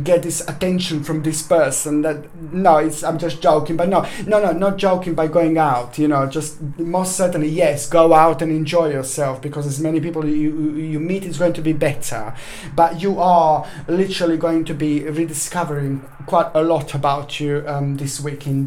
get this attention from this person. I'm just joking, but no, not joking by going out, just most certainly, yes, go out and enjoy yourself, because as many people you meet is going to be better, but you are literally going to be rediscovering quite a lot about you this week indeed.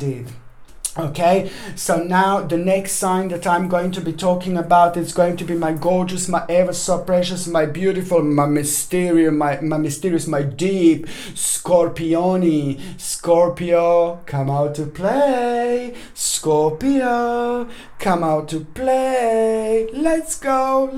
Okay, so now the next sign that I'm going to be talking about is going to be my gorgeous, my ever so precious, my beautiful, my mysterious, my deep Scorpione. Scorpio, come out to play. Scorpio, come out to play. Let's go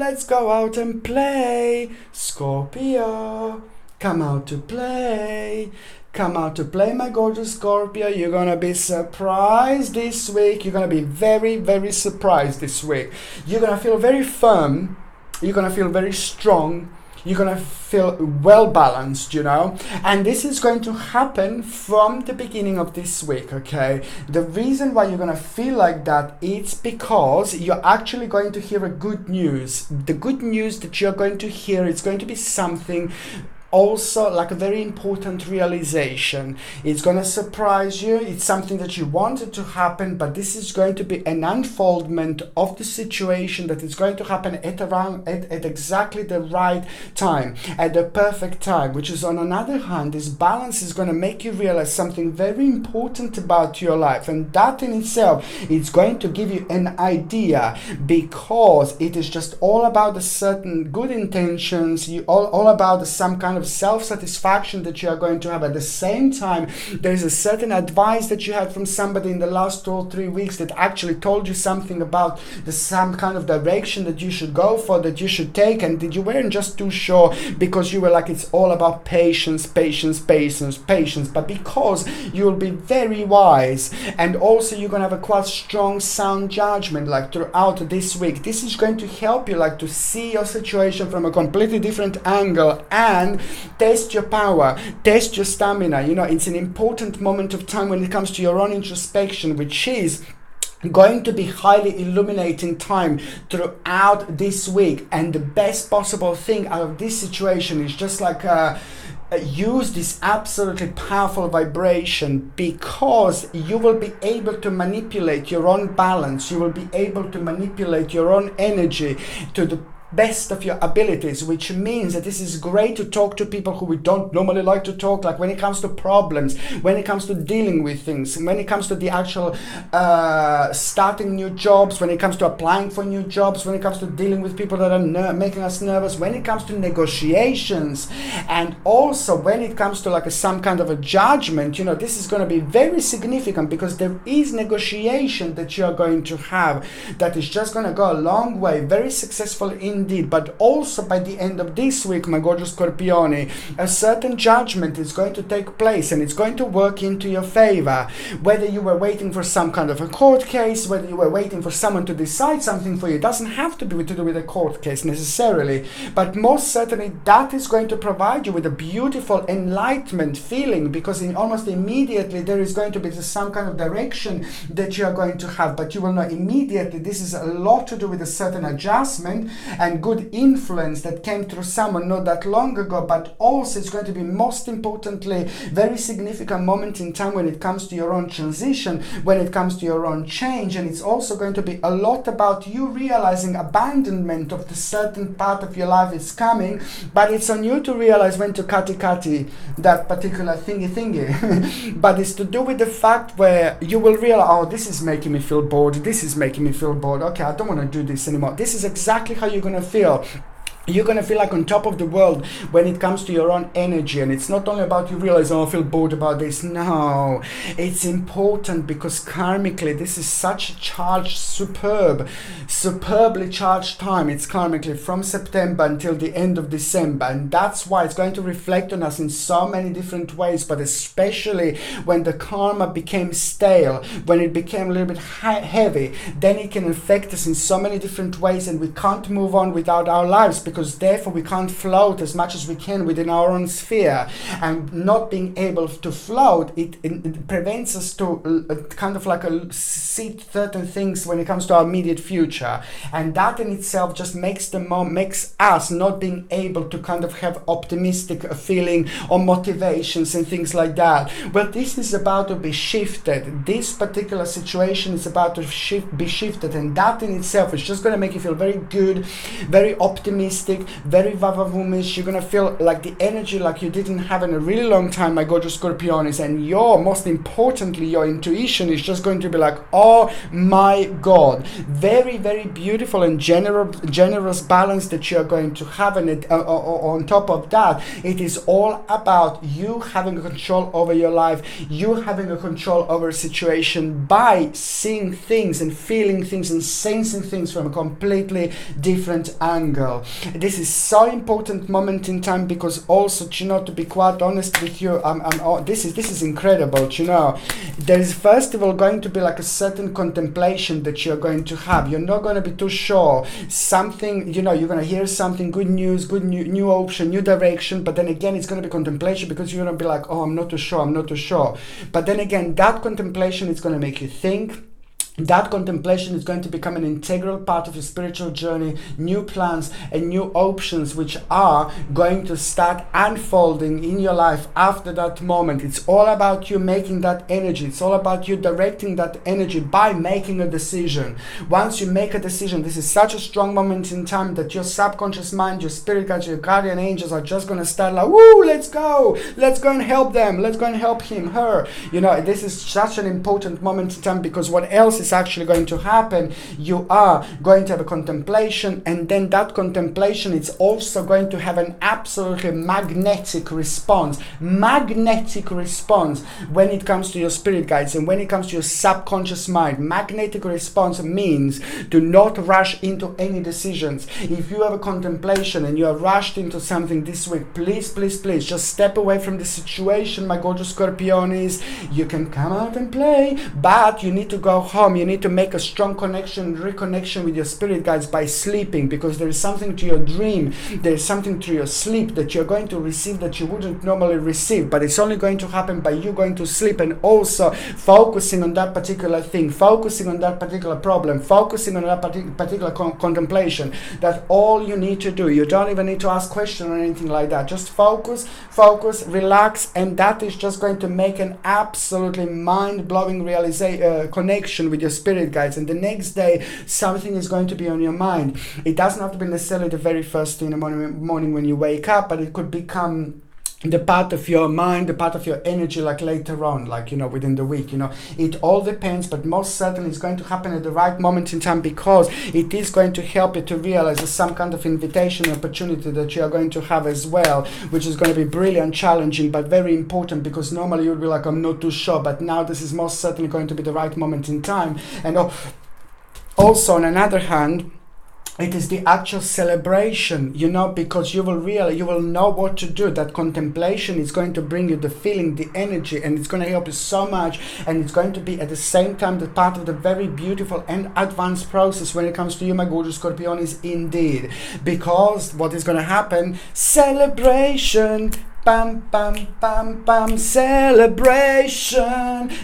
out and play. Scorpio, come out to play. Come out to play, my gorgeous Scorpio. You're gonna be surprised this week. You're gonna be very, very surprised this week. You're gonna feel very firm. You're gonna feel very strong. You're gonna feel well balanced, and this is going to happen from the beginning of this week. Okay, the reason why you're gonna feel like that, it's because you're actually going to hear a good news. The good news that you're going to hear is going to be something also like a very important realization. It's going to surprise you. It's something that you wanted to happen, but this is going to be an unfoldment of the situation that is going to happen at exactly the right time, at the perfect time, which is, on another hand, this balance is going to make you realize something very important about your life, and that in itself is going to give you an idea, because it is just all about the certain good intentions, all about some kind of self-satisfaction that you are going to have. At the same time, there's a certain advice that you had from somebody in the last 2 or 3 weeks that actually told you something about some kind of direction that you should go for, that you should take, and that you weren't just too sure, because you were like, it's all about patience, but because you will be very wise, and also you're going to have a quite strong sound judgment throughout this week. This is going to help you to see your situation from a completely different angle and test your power, test your stamina. It's an important moment of time when it comes to your own introspection, which is going to be highly illuminating time throughout this week. And the best possible thing out of this situation is just use this absolutely powerful vibration, because you will be able to manipulate your own balance. You will be able to manipulate your own energy to the best of your abilities, which means that this is great to talk to people who we don't normally like to talk, when it comes to problems, when it comes to dealing with things, when it comes to the actual starting new jobs, when it comes to applying for new jobs, when it comes to dealing with people that are making us nervous, when it comes to negotiations, and also when it comes to some kind of a judgment. This is going to be very significant, because there is negotiation that you're going to have that is just going to go a long way, very successful in indeed. But also by the end of this week, my gorgeous Scorpione, a certain judgment is going to take place, and it's going to work into your favor. Whether you were waiting for some kind of a court case, whether you were waiting for someone to decide something for you, it doesn't have to be to do with a court case necessarily, but most certainly that is going to provide you with a beautiful enlightenment feeling, because almost immediately there is going to be some kind of direction that you are going to have, but you will know immediately this is a lot to do with a certain adjustment and good influence that came through someone not that long ago, but also it's going to be most importantly very significant moment in time when it comes to your own transition, when it comes to your own change. And it's also going to be a lot about you realizing abandonment of the certain part of your life is coming, but it's on you to realize when to cutty that particular thingy but it's to do with the fact where you will realize, oh, this is making me feel bored, okay, I don't want to do this anymore. This is exactly how you're going to feel. You're going to feel like on top of the world when it comes to your own energy. And it's not only about you realize, oh, I feel bored about this. No, it's important because karmically this is such a charged, superbly charged time. It's karmically from September until the end of December, and that's why it's going to reflect on us in so many different ways, but especially when the karma became stale, when it became a little bit heavy, then it can affect us in so many different ways, and we can't move on without our lives, because therefore we can't float as much as we can within our own sphere. And not being able to float, it prevents us to kind of like see certain things when it comes to our immediate future, and that in itself just makes us not being able to kind of have optimistic feeling or motivations and things like that. Well, this is about to be shifted. This particular situation is about to be shifted, and that in itself is just going to make you feel very good, very optimistic, very vavavoonish. You're gonna feel like the energy like you didn't have in a really long time, my gorgeous Scorpiones, and most importantly, your intuition is just going to be like, oh my God, very, very beautiful and generous balance that you're going to have. And on top of that, it is all about you having a control over your life, you having a control over a situation by seeing things and feeling things and sensing things from a completely different angle. This is so important moment in time, because also, to be quite honest with you, this is incredible. There is first of all going to be like a certain contemplation that you're going to have. You're not going to be too sure. Something, you're going to hear something, good news, new option, new direction, but then again, it's going to be contemplation, because you're going to be like, oh, I'm not too sure. But then again, that contemplation is going to make you think. That contemplation is going to become an integral part of your spiritual journey, new plans and new options which are going to start unfolding in your life after that moment. It's all about you making that energy. It's all about you directing that energy by making a decision. Once you make a decision, this is such a strong moment in time that your subconscious mind, your spirit guides, your guardian angels are just going to start like, woo, let's go and help them, let's go and help him, her. This is such an important moment in time, because what else is actually going to happen? You are going to have a contemplation, and then that contemplation is also going to have an absolutely magnetic response when it comes to your spirit guides and when it comes to your subconscious mind. Magnetic response means do not rush into any decisions. If you have a contemplation and you are rushed into something this week, please just step away from the situation, my gorgeous Scorpiones. You can come out and play, but you need to go home. You need to make a strong reconnection with your spirit guides by sleeping, because there is something to your dream, there is something to your sleep that you're going to receive that you wouldn't normally receive, but it's only going to happen by you going to sleep and also focusing on that particular thing, focusing on that particular problem, focusing on that particular contemplation. That's all you need to do. You don't even need to ask questions or anything like that. Just focus, relax, and that is just going to make an absolutely mind-blowing connection with your spirit guides. And the next day, something is going to be on your mind. It doesn't have to be necessarily the very first thing in the morning when you wake up, but it could become the part of your mind, the part of your energy, like later on, like, within the week, it all depends, but most certainly it's going to happen at the right moment in time, because it is going to help you to realize there's some kind of invitation, opportunity that you are going to have as well, which is going to be brilliant, challenging, but very important, because normally you'll be like, I'm not too sure, but now this is most certainly going to be the right moment in time. And also, on another hand, it is the actual celebration, you know, because you will know what to do. That contemplation is going to bring you the feeling, the energy, and it's going to help you so much. And it's going to be at the same time the part of the very beautiful and advanced process when it comes to you, my gorgeous Scorpionis, indeed. Because what is going to happen? Celebration. Bam, bam, bam, bam, celebration.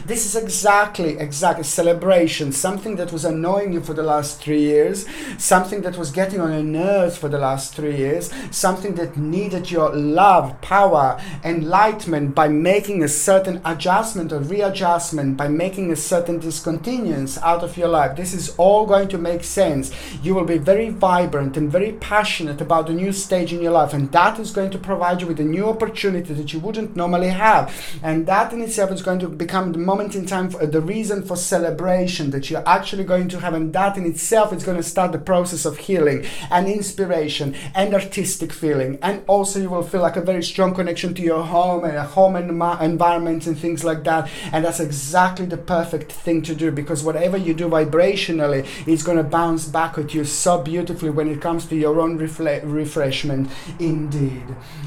This is exactly celebration. Something that was annoying you for the last 3 years, something that was getting on your nerves for the last 3 years, something that needed your love, power, enlightenment by making a certain adjustment or readjustment, by making a certain discontinuance out of your life. This is all going to make sense. You will be very vibrant and very passionate about the new stage in your life, and that is going to provide you with a new opportunity that you wouldn't normally have, and that in itself is going to become the moment in time for the reason for celebration that you're actually going to have, and that in itself is going to start the process of healing and inspiration and artistic feeling. And also you will feel like a very strong connection to your home and a home environment and things like that, and that's exactly the perfect thing to do, because whatever you do vibrationally is going to bounce back at you so beautifully when it comes to your own refreshment, indeed.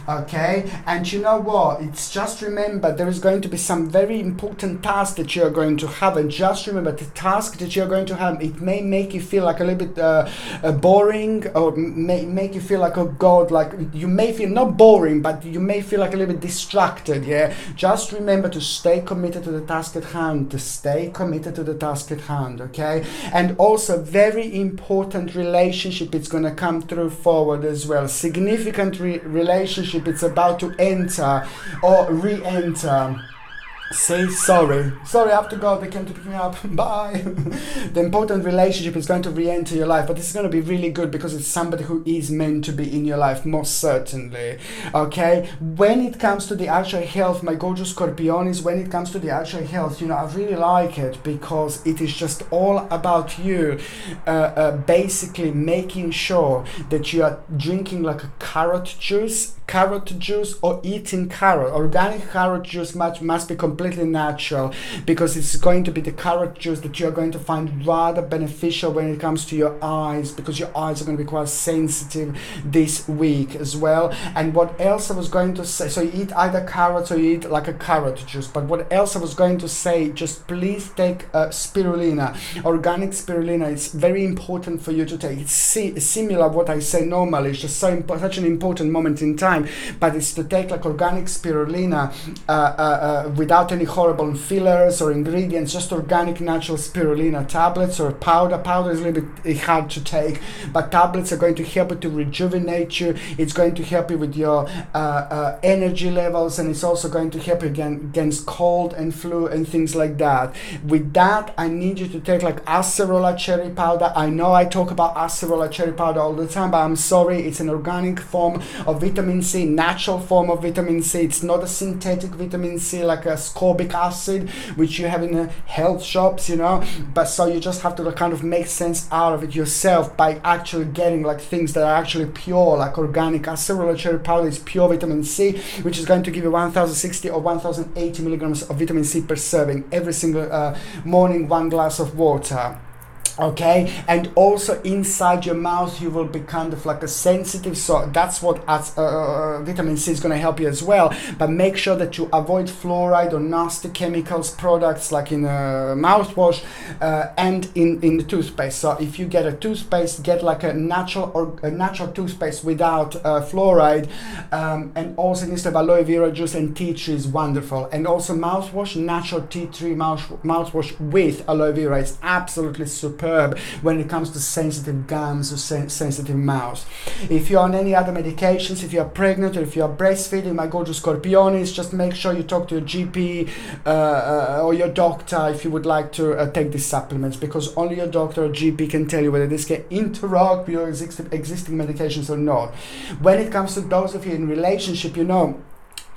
Okay, and you know what, it's just remember there is going to be some very important task that you're going to have, and just remember the task that you're going to have, it may make you feel like a little bit boring, or may make you feel like, oh god, like you may feel not boring, but you may feel like a little bit distracted. Yeah, just remember to stay committed to the task at hand, okay? And also very important relationship, it's going to come through forward as well. Significant relationship, it's about to enter or re-enter. Say sorry, I have to go, they came to pick me up, bye. The important relationship is going to re-enter your life, but this is going to be really good because it's somebody who is meant to be in your life, most certainly. Okay, when it comes to the actual health, my gorgeous Scorpionis, when it comes to the actual health, you know, I really like it because it is just all about you basically making sure that you are drinking like a carrot juice or eating carrot. Organic carrot juice must be completely natural, because it's going to be the carrot juice that you're going to find rather beneficial when it comes to your eyes, because your eyes are going to be quite sensitive this week as well. And what else I was going to say, so you eat either carrots or you eat like a carrot juice, but what else I was going to say, just please take spirulina, organic spirulina. It's very important for you to take. It's similar what I say normally, it's just such an important moment in time, but it's to take like organic spirulina without any horrible fillers or ingredients, just organic natural spirulina tablets or powder. Powder is a little bit hard to take, but tablets are going to help you to rejuvenate you. It's going to help you with your energy levels, and it's also going to help you against cold and flu and things like that. With that, I need you to take like acerola cherry powder. I know I talk about acerola cherry powder all the time, but I'm sorry, it's an organic form of vitamin C, natural form of vitamin C. It's not a synthetic vitamin C like a ascorbic acid which you have in the health shops, you know. But so you just have to kind of make sense out of it yourself by actually getting like things that are actually pure, like organic. Acerola cherry powder is pure vitamin C, which is going to give you 1060 or 1080 milligrams of vitamin C per serving every single morning, 1 glass of water. Okay, and also inside your mouth you will be kind of like a sensitive, so that's what vitamin C is going to help you as well. But make sure that you avoid fluoride or nasty chemicals products like in mouthwash and in the toothpaste. So if you get a toothpaste, get like a natural toothpaste without fluoride, and also instead of aloe vera juice and tea tree is wonderful. And also mouthwash, natural tea tree mouthwash with aloe vera is absolutely superb when it comes to sensitive gums or sensitive mouths. If you're on any other medications, if you're pregnant or if you're breastfeeding, my gorgeous Scorpionis, just make sure you talk to your GP or your doctor if you would like to take these supplements, because only your doctor or GP can tell you whether this can interact with your existing medications or not. When it comes to those of you in relationship, you know,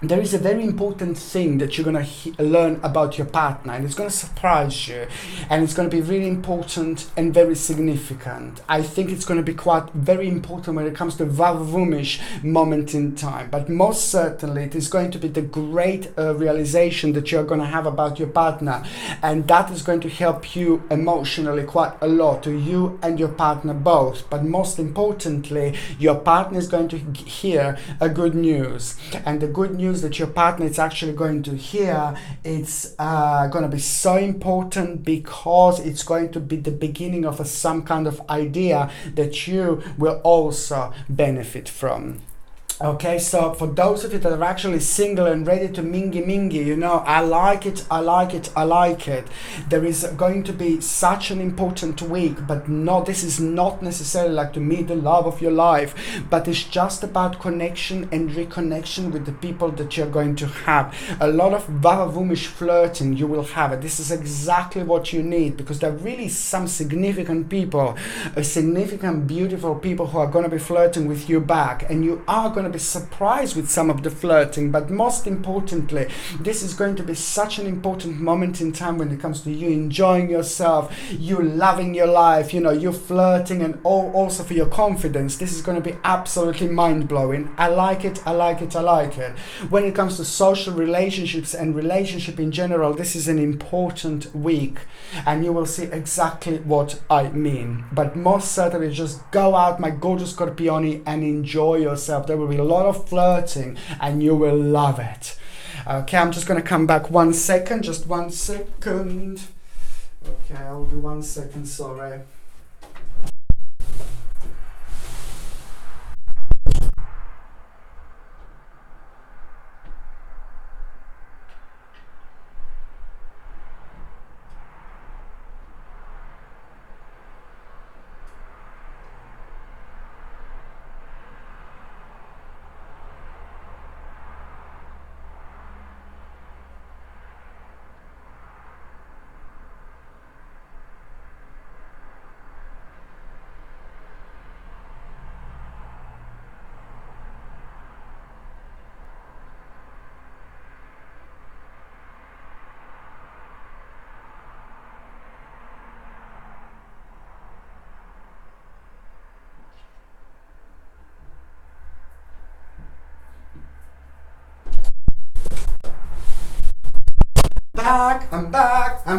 there is a very important thing that you're going to learn about your partner, and it's going to surprise you, and it's going to be really important and very significant. I think it's going to be quite very important when it comes to Vavavumish moment in time, but most certainly it is going to be the great realization that you're going to have about your partner, and that is going to help you emotionally quite a lot, to you and your partner both. But most importantly, your partner is going to hear a good news, and the good news that your partner is actually going to hear, it's going to be so important, because it's going to be the beginning of some kind of idea that you will also benefit from. Okay, so for those of you that are actually single and ready to mingy, you know, I like it. There is going to be such an important week, but no, this is not necessarily like to meet the love of your life, but it's just about connection and reconnection with the people that you're going to have. A lot of vavavumish flirting you will have. This is exactly what you need, because there are really some significant people, significant, beautiful people who are going to be flirting with you back, and you are going to be surprised with some of the flirting. But most importantly, this is going to be such an important moment in time when it comes to you enjoying yourself, you loving your life, you know, you flirting, and also for your confidence. This is going to be absolutely mind-blowing. I like it. When it comes to social relationships and relationship in general, this is an important week, and you will see exactly what I mean. But most certainly, just go out, my gorgeous Scorpioni, and enjoy yourself. There will be a lot of flirting, and you will love it. Okay, I'm just going to come back 1 second, just 1 second. Okay, I'll do 1 second, sorry. I'm back,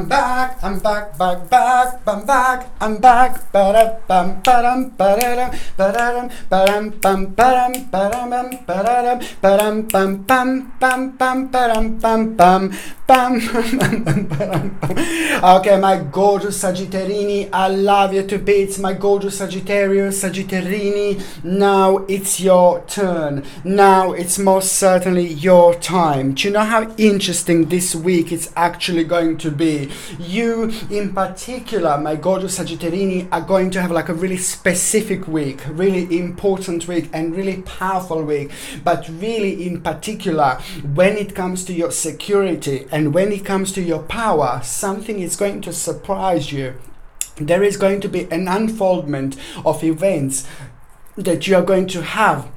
Okay, my gorgeous Sagittarini, I love you to bits, my gorgeous Sagittarius, Sagittarini. Now it's your turn. Now it's most certainly your time. Do you know how interesting this week it's actually going to be? You in particular, my gorgeous Sagittarini, are going to have like a really specific week, really important week, and really powerful week. But really in particular, when it comes to your security and when it comes to your power, something is going to surprise you. There is going to be an unfoldment of events that you are going to have.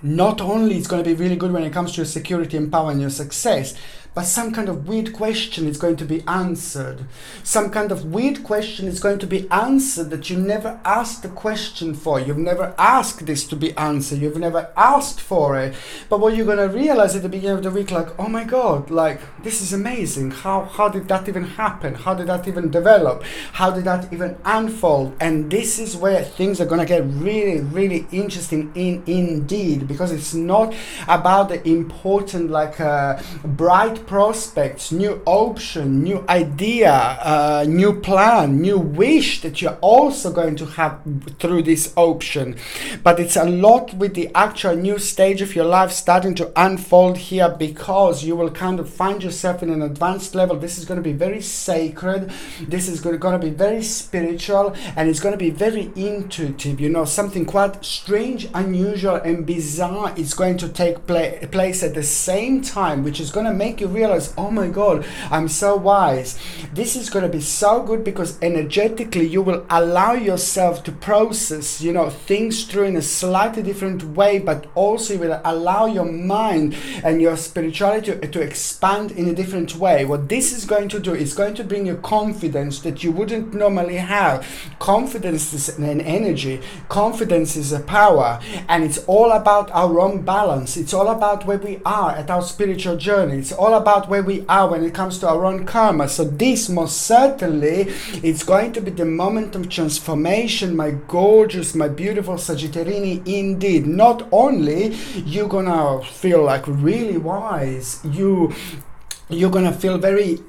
Not only it's going to be really good when it comes to your security and power and your success, but some kind of weird question is going to be answered. Some kind of weird question is going to be answered that you never asked the question for. You've never asked this to be answered. You've never asked for it. But what you're going to realize at the beginning of the week, like, oh my God, like, this is amazing. How did that even happen? How did that even develop? How did that even unfold? And this is where things are going to get really, really interesting indeed, because it's not about the important, like, bright prospects, new option, new idea, new plan, new wish that you're also going to have through this option. But it's a lot with the actual new stage of your life starting to unfold here, because you will kind of find yourself in an advanced level. This is going to be very sacred. This is going to be very spiritual, and it's going to be very intuitive. You know, something quite strange, unusual, and bizarre is going to take place at the same time, which is going to make you realize, oh my God, I'm so wise. This is going to be so good because energetically you will allow yourself to process, you know, things through in a slightly different way, but also you will allow your mind and your spirituality to expand in a different way. What this is going to do is going to bring you confidence that you wouldn't normally have. Confidence is an energy. Confidence is a power, and it's all about our own balance. It's all about where we are at our spiritual journey. It's all about where we are when it comes to our own karma. So this most certainly is going to be the moment of transformation, my gorgeous, my beautiful Sagittarini. Indeed, not only you're gonna feel like really wise, you're gonna feel very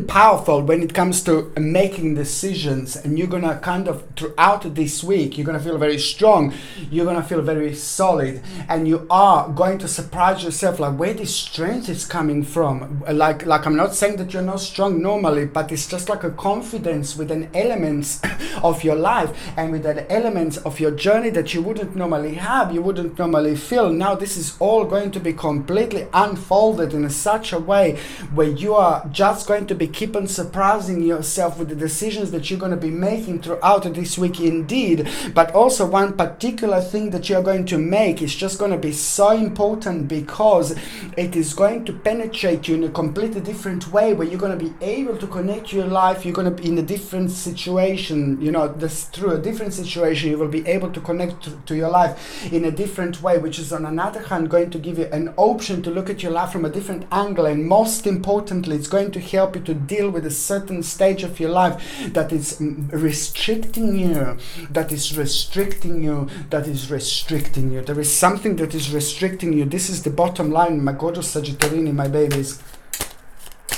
powerful when it comes to making decisions, and you're gonna kind of throughout this week you're gonna feel very strong, you're gonna feel very solid, and you are going to surprise yourself like where this strength is coming from. Like I'm not saying that you're not strong normally, but it's just like a confidence with an element of your life and with an element of your journey that you wouldn't normally have, you wouldn't normally feel. Now this is all going to be completely unfolded in such a way where you are just going to be keep on surprising yourself with the decisions that you're going to be making throughout this week indeed. But also one particular thing that you're going to make is just going to be so important because it is going to penetrate you in a completely different way, where you're going to be able to connect your life. You're going to be in a different situation, you know, through a different situation you will be able to connect to your life in a different way, which is on another hand going to give you an option to look at your life from a different angle. And most importantly, it's going to help you to deal with a certain stage of your life that is restricting you, that is restricting you, that is restricting you. There is something that is restricting you. This is the bottom line, my gorgeous Sagittarini, my babies.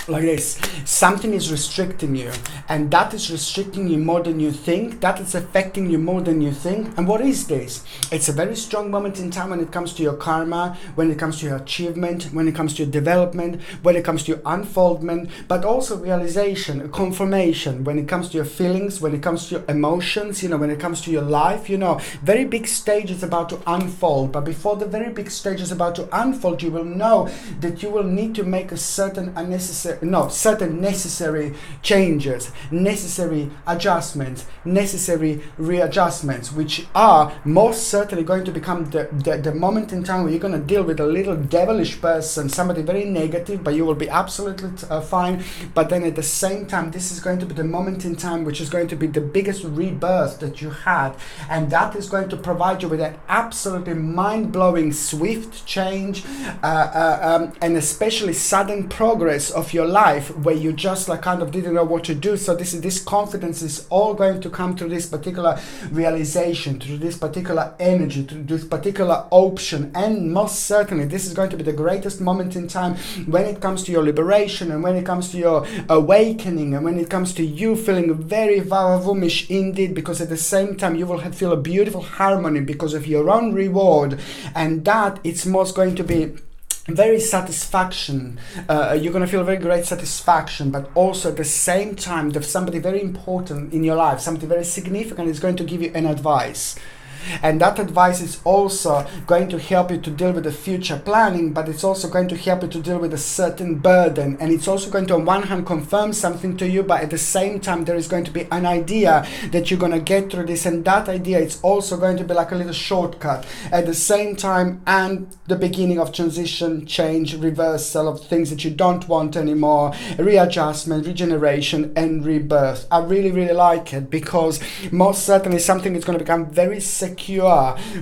Like this, something is restricting you, and that is restricting you more than you think. That is affecting you more than you think. And what is this? It's a very strong moment in time when it comes to your karma, when it comes to your achievement, when it comes to your development, when it comes to your unfoldment, but also realization, confirmation, when it comes to your feelings, when it comes to your emotions, you know, when it comes to your life, you know, very big stage is about to unfold. But before the very big stage is about to unfold, you will know that you will need to make a certain certain necessary changes, necessary adjustments, necessary readjustments, which are most certainly going to become the moment in time where you're going to deal with a little devilish person, somebody very negative, but you will be absolutely fine. But then at the same time, this is going to be the moment in time which is going to be the biggest rebirth that you had, and that is going to provide you with an absolutely mind-blowing swift change and especially sudden progress of your life, where you just like kind of didn't know what to do. So this confidence is all going to come through this particular realization, through this particular energy, through this particular option. And most certainly this is going to be the greatest moment in time when it comes to your liberation, and when it comes to your awakening, and when it comes to you feeling very vavavumish indeed, because at the same time you will feel a beautiful harmony because of your own reward, and that it's most going to be very satisfaction. You're going to feel very great satisfaction, but also at the same time there's somebody very important in your life, somebody very significant is going to give you an advice. And that advice is also going to help you to deal with the future planning, but it's also going to help you to deal with a certain burden. And it's also going to, on one hand, confirm something to you, but at the same time, there is going to be an idea that you're going to get through this. And that idea, it's also going to be like a little shortcut at the same time, and the beginning of transition, change, reversal of things that you don't want anymore, readjustment, regeneration, and rebirth. I really, really like it, because most certainly something is going to become very secure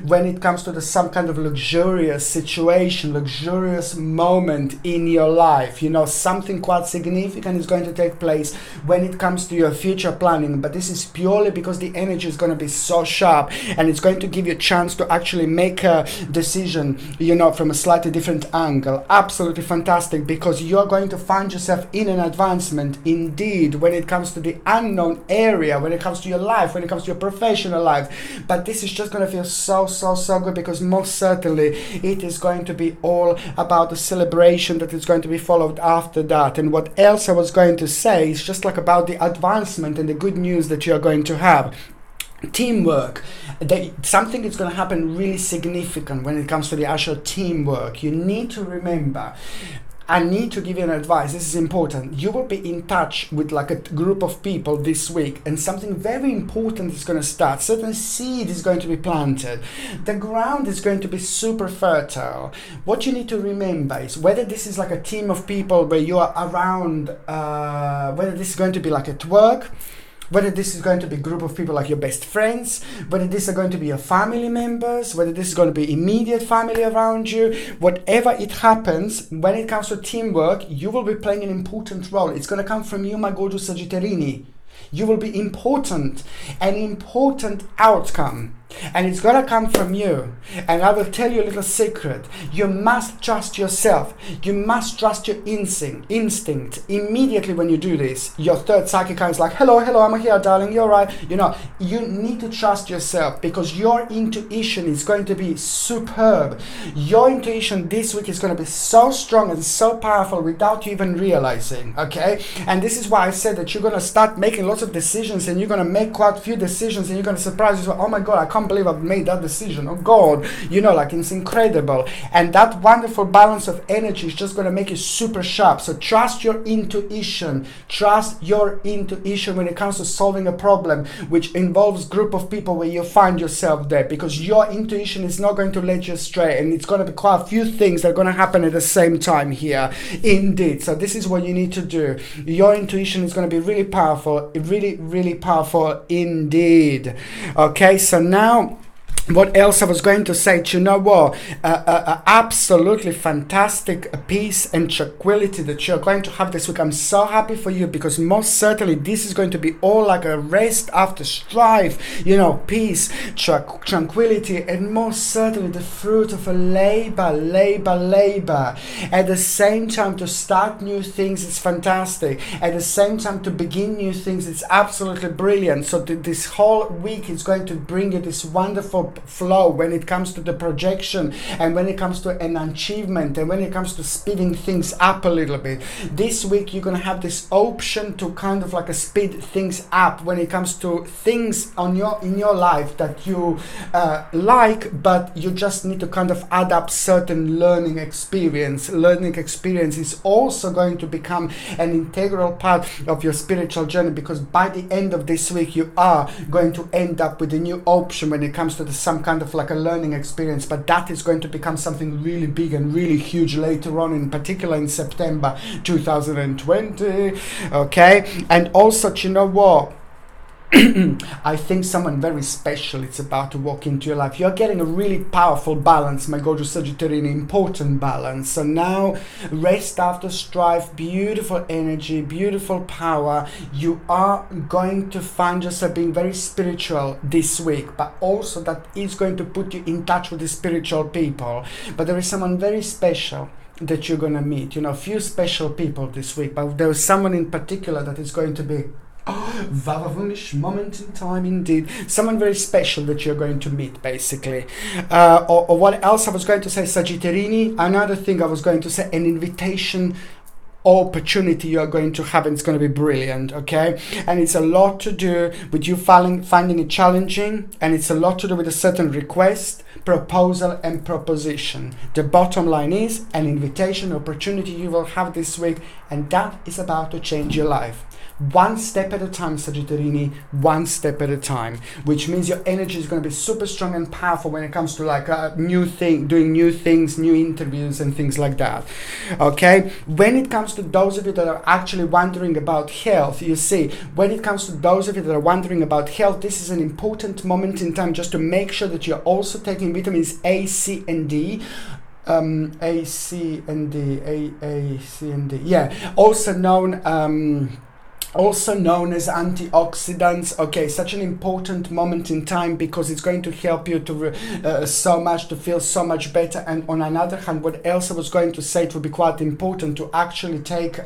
when it comes to some kind of luxurious situation, luxurious moment in your life. You know, something quite significant is going to take place when it comes to your future planning, but this is purely because the energy is going to be so sharp, and it's going to give you a chance to actually make a decision, you know, from a slightly different angle. Absolutely fantastic, because you're going to find yourself in an advancement indeed when it comes to the unknown area, when it comes to your life, when it comes to your professional life. But this is just going to feel so good, because most certainly it is going to be all about the celebration that is going to be followed after that. And what else I was going to say is just like about the advancement and the good news that you are going to have. Teamwork. Something is going to happen really significant when it comes to the actual teamwork. You need to remember, I need to give you an advice. This is important. You will be in touch with like a group of people this week, and something very important is going to start. Certain seed is going to be planted. The ground is going to be super fertile. What you need to remember is whether this is like a team of people where you are around, whether this is going to be like at work, whether this is going to be a group of people like your best friends, whether this are going to be your family members, whether this is going to be immediate family around you, whatever it happens, when it comes to teamwork, you will be playing an important role. It's going to come from you, my gorgeous Sagittarini. You will be important, an important outcome. And it's gonna come from you. And I will tell you a little secret. You must trust yourself. You must trust your instinct. Immediately when you do this, your third psychic eye is like, hello, I'm here, darling, you're right. You know, you need to trust yourself, because your intuition is going to be superb. Your intuition this week is going to be so strong and so powerful without you even realizing, okay? And this is why I said that you're going to start making lots of decisions, and you're going to make quite a few decisions, and you're going to surprise yourself. Oh my God, I can't believe I've made that decision. Oh God, you know, like it's incredible. And that wonderful balance of energy is just going to make you super sharp. So trust your intuition. Trust your intuition when it comes to solving a problem which involves group of people where you find yourself there, because your intuition is not going to let you astray, and it's going to be quite a few things that are going to happen at the same time here. Indeed. So this is what you need to do. Your intuition is going to be really powerful, really powerful indeed. Okay, so now what else I was going to say, you know what, absolutely fantastic peace and tranquility that you're going to have this week. I'm so happy for you, because most certainly this is going to be all like a rest after strife, you know, peace, tranquility, and most certainly the fruit of a labor. At the same time, to start new things is fantastic. At the same time, to begin new things, it's absolutely brilliant. So this whole week is going to bring you this wonderful flow when it comes to the projection, and when it comes to an achievement, and when it comes to speeding things up a little bit. This week you're going to have this option to kind of like a speed things up when it comes to things in your life that you like, but you just need to kind of add up certain learning experience. Learning experience is also going to become an integral part of your spiritual journey, because by the end of this week you are going to end up with a new option when it comes to some kind of like a learning experience, but that is going to become something really big and really huge later on, in particular in September 2020. Okay, and also, you know what, I think someone very special is about to walk into your life. You're getting a really powerful balance, my gorgeous Sagittarius, important balance. So now, rest after strife, beautiful energy, beautiful power. You are going to find yourself being very spiritual this week, but also that is going to put you in touch with the spiritual people. But there is someone very special that you're going to meet. You know, a few special people this week, but there is someone in particular that is going to be Vavavunish moment in time indeed. Someone very special that you're going to meet, basically. Or what else I was going to say, Sagittarini, another thing I was going to say, an invitation opportunity you're going to have, and it's going to be brilliant, okay? And it's a lot to do with you finding it challenging, and it's a lot to do with a certain request, proposal, and proposition. The bottom line is an invitation opportunity you will have this week, and that is about to change your life. One step at a time, Sagittarini, one step at a time, which means your energy is going to be super strong and powerful when it comes to like doing new things, new interviews and things like that. Okay, when it comes to those of you that are actually wondering about health, you see, when it comes to those of you that are wondering about health, this is an important moment in time just to make sure that you're also taking vitamins A, C, and D. A, C, and D, yeah, also known as antioxidants. Okay, such an important moment in time, because it's going to help you to feel so much better. And on another hand, what else I was going to say, it would be quite important to actually take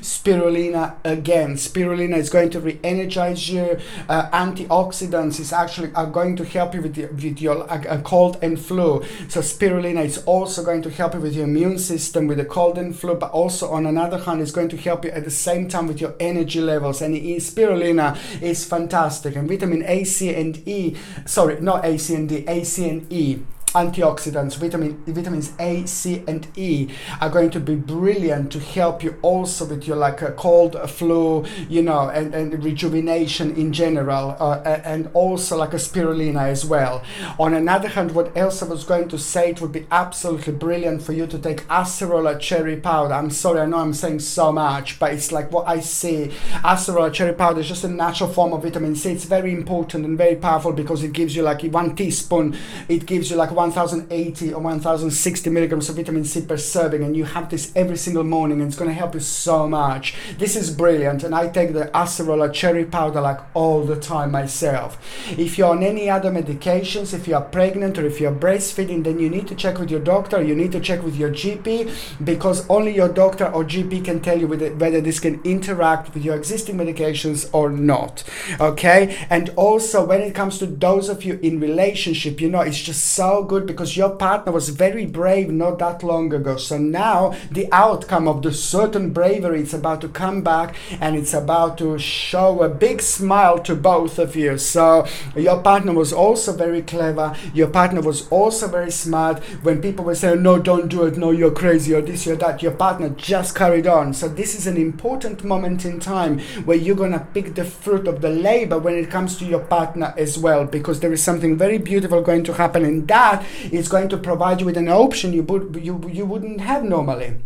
spirulina again. Spirulina is going to re-energize you. Antioxidants is actually are going to help you with your cold and flu. So spirulina is also going to help you with your immune system, with the cold and flu, but also on another hand is going to help you at the same time with your energy levels. And spirulina is fantastic. And vitamin A, C, and E, sorry, not A, C, and D, A, C, and E. antioxidants, vitamins A, C, and E are going to be brilliant to help you also with your like a cold, flu, you know, and rejuvenation in general, and also like a spirulina as well. On another hand, what else I was going to say, it would be absolutely brilliant for you to take acerola cherry powder. I'm sorry, I know I'm saying so much, but it's like what I see. Acerola cherry powder is just a natural form of vitamin C. It's very important and very powerful because it gives you like 1 teaspoon, it gives you like 1080 or 1060 milligrams of vitamin C per serving, and you have this every single morning, and it's going to help you so much. This is brilliant, and I take the acerola cherry powder like all the time myself. If you're on any other medications, if you're pregnant or if you're breastfeeding, then you need to check with your doctor, you need to check with your GP, because only your doctor or GP can tell you whether this can interact with your existing medications or not. Okay, and also when it comes to those of you in relationship, you know, it's just so good because your partner was very brave not that long ago. So now the outcome of the certain bravery, it's about to come back, and it's about to show a big smile to both of you. So your partner was also very clever, your partner was also very smart. When people were saying, no, don't do it, no, you're crazy, or this or that, your partner just carried on. So this is an important moment in time where you're gonna pick the fruit of the labor when it comes to your partner as well, because there is something very beautiful going to happen, and that is going to provide you with an option you wouldn't have normally.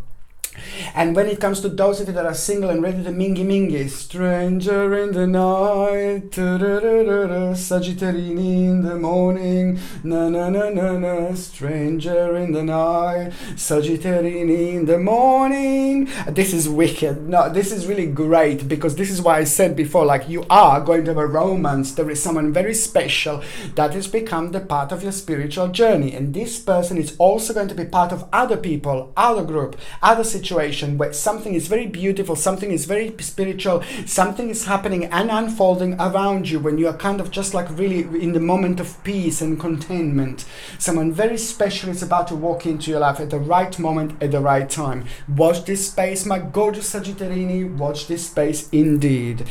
And when it comes to those of you that are single and ready to mingy, stranger in the night, Sagittarini in the morning, na na na na na, stranger in the night, Sagittarini in the morning. This is wicked. No, this is really great, because this is why I said before, like, you are going to have a romance. There is someone very special that has become the part of your spiritual journey, and this person is also going to be part of other people, other group, other situation where something is very beautiful, something is very spiritual, something is happening and unfolding around you when you are kind of just like really in the moment of peace and contentment. Someone very special is about to walk into your life at the right moment, at the right time. Watch this space, my gorgeous Sagittarini, watch this space indeed.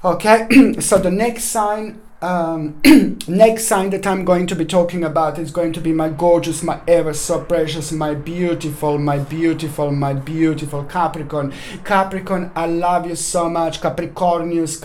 Okay, so the next sign next sign that I'm going to be talking about is going to be my gorgeous, my ever so precious, my beautiful Capricorn. Capricorn, I love you so much. Capricornius,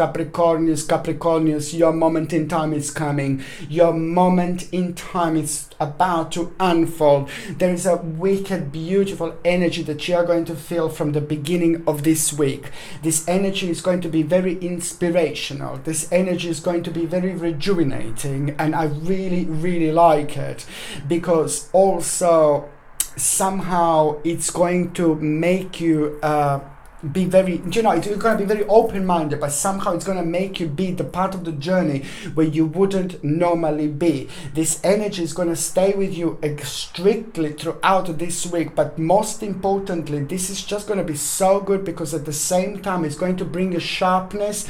your moment in time is coming. Your moment in time is about to unfold. There is a wicked, beautiful energy that you are going to feel from the beginning of this week. This energy is going to be very inspirational. This energy is going to be very rejuvenating, and I really like it, because also somehow it's going to make you be very, you know, you're going to be very open-minded, but somehow it's going to make you be the part of the journey where you wouldn't normally be. This energy is going to stay with you strictly throughout this week, but most importantly, this is just going to be so good because at the same time it's going to bring a sharpness,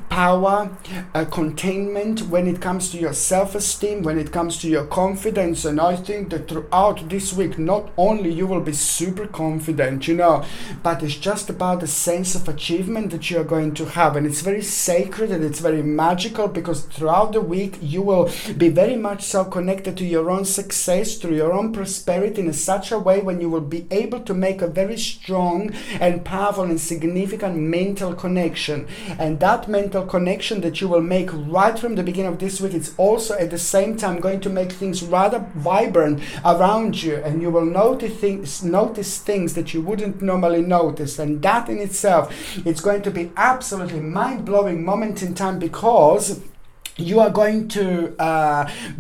power, a containment when it comes to your self-esteem, when it comes to your confidence. And I think that throughout this week, not only you will be super confident, you know, but it's just about the sense of achievement that you are going to have, and it's very sacred and it's very magical, because throughout the week you will be very much so connected to your own success, to your own prosperity, in such a way when you will be able to make a very strong and powerful and significant mental connection. And that mental connection that you will make right from the beginning of this week, it's also at the same time going to make things rather vibrant around you, and you will notice things that you wouldn't normally notice. And that in itself, it's going to be absolutely mind-blowing moment in time, because you are going to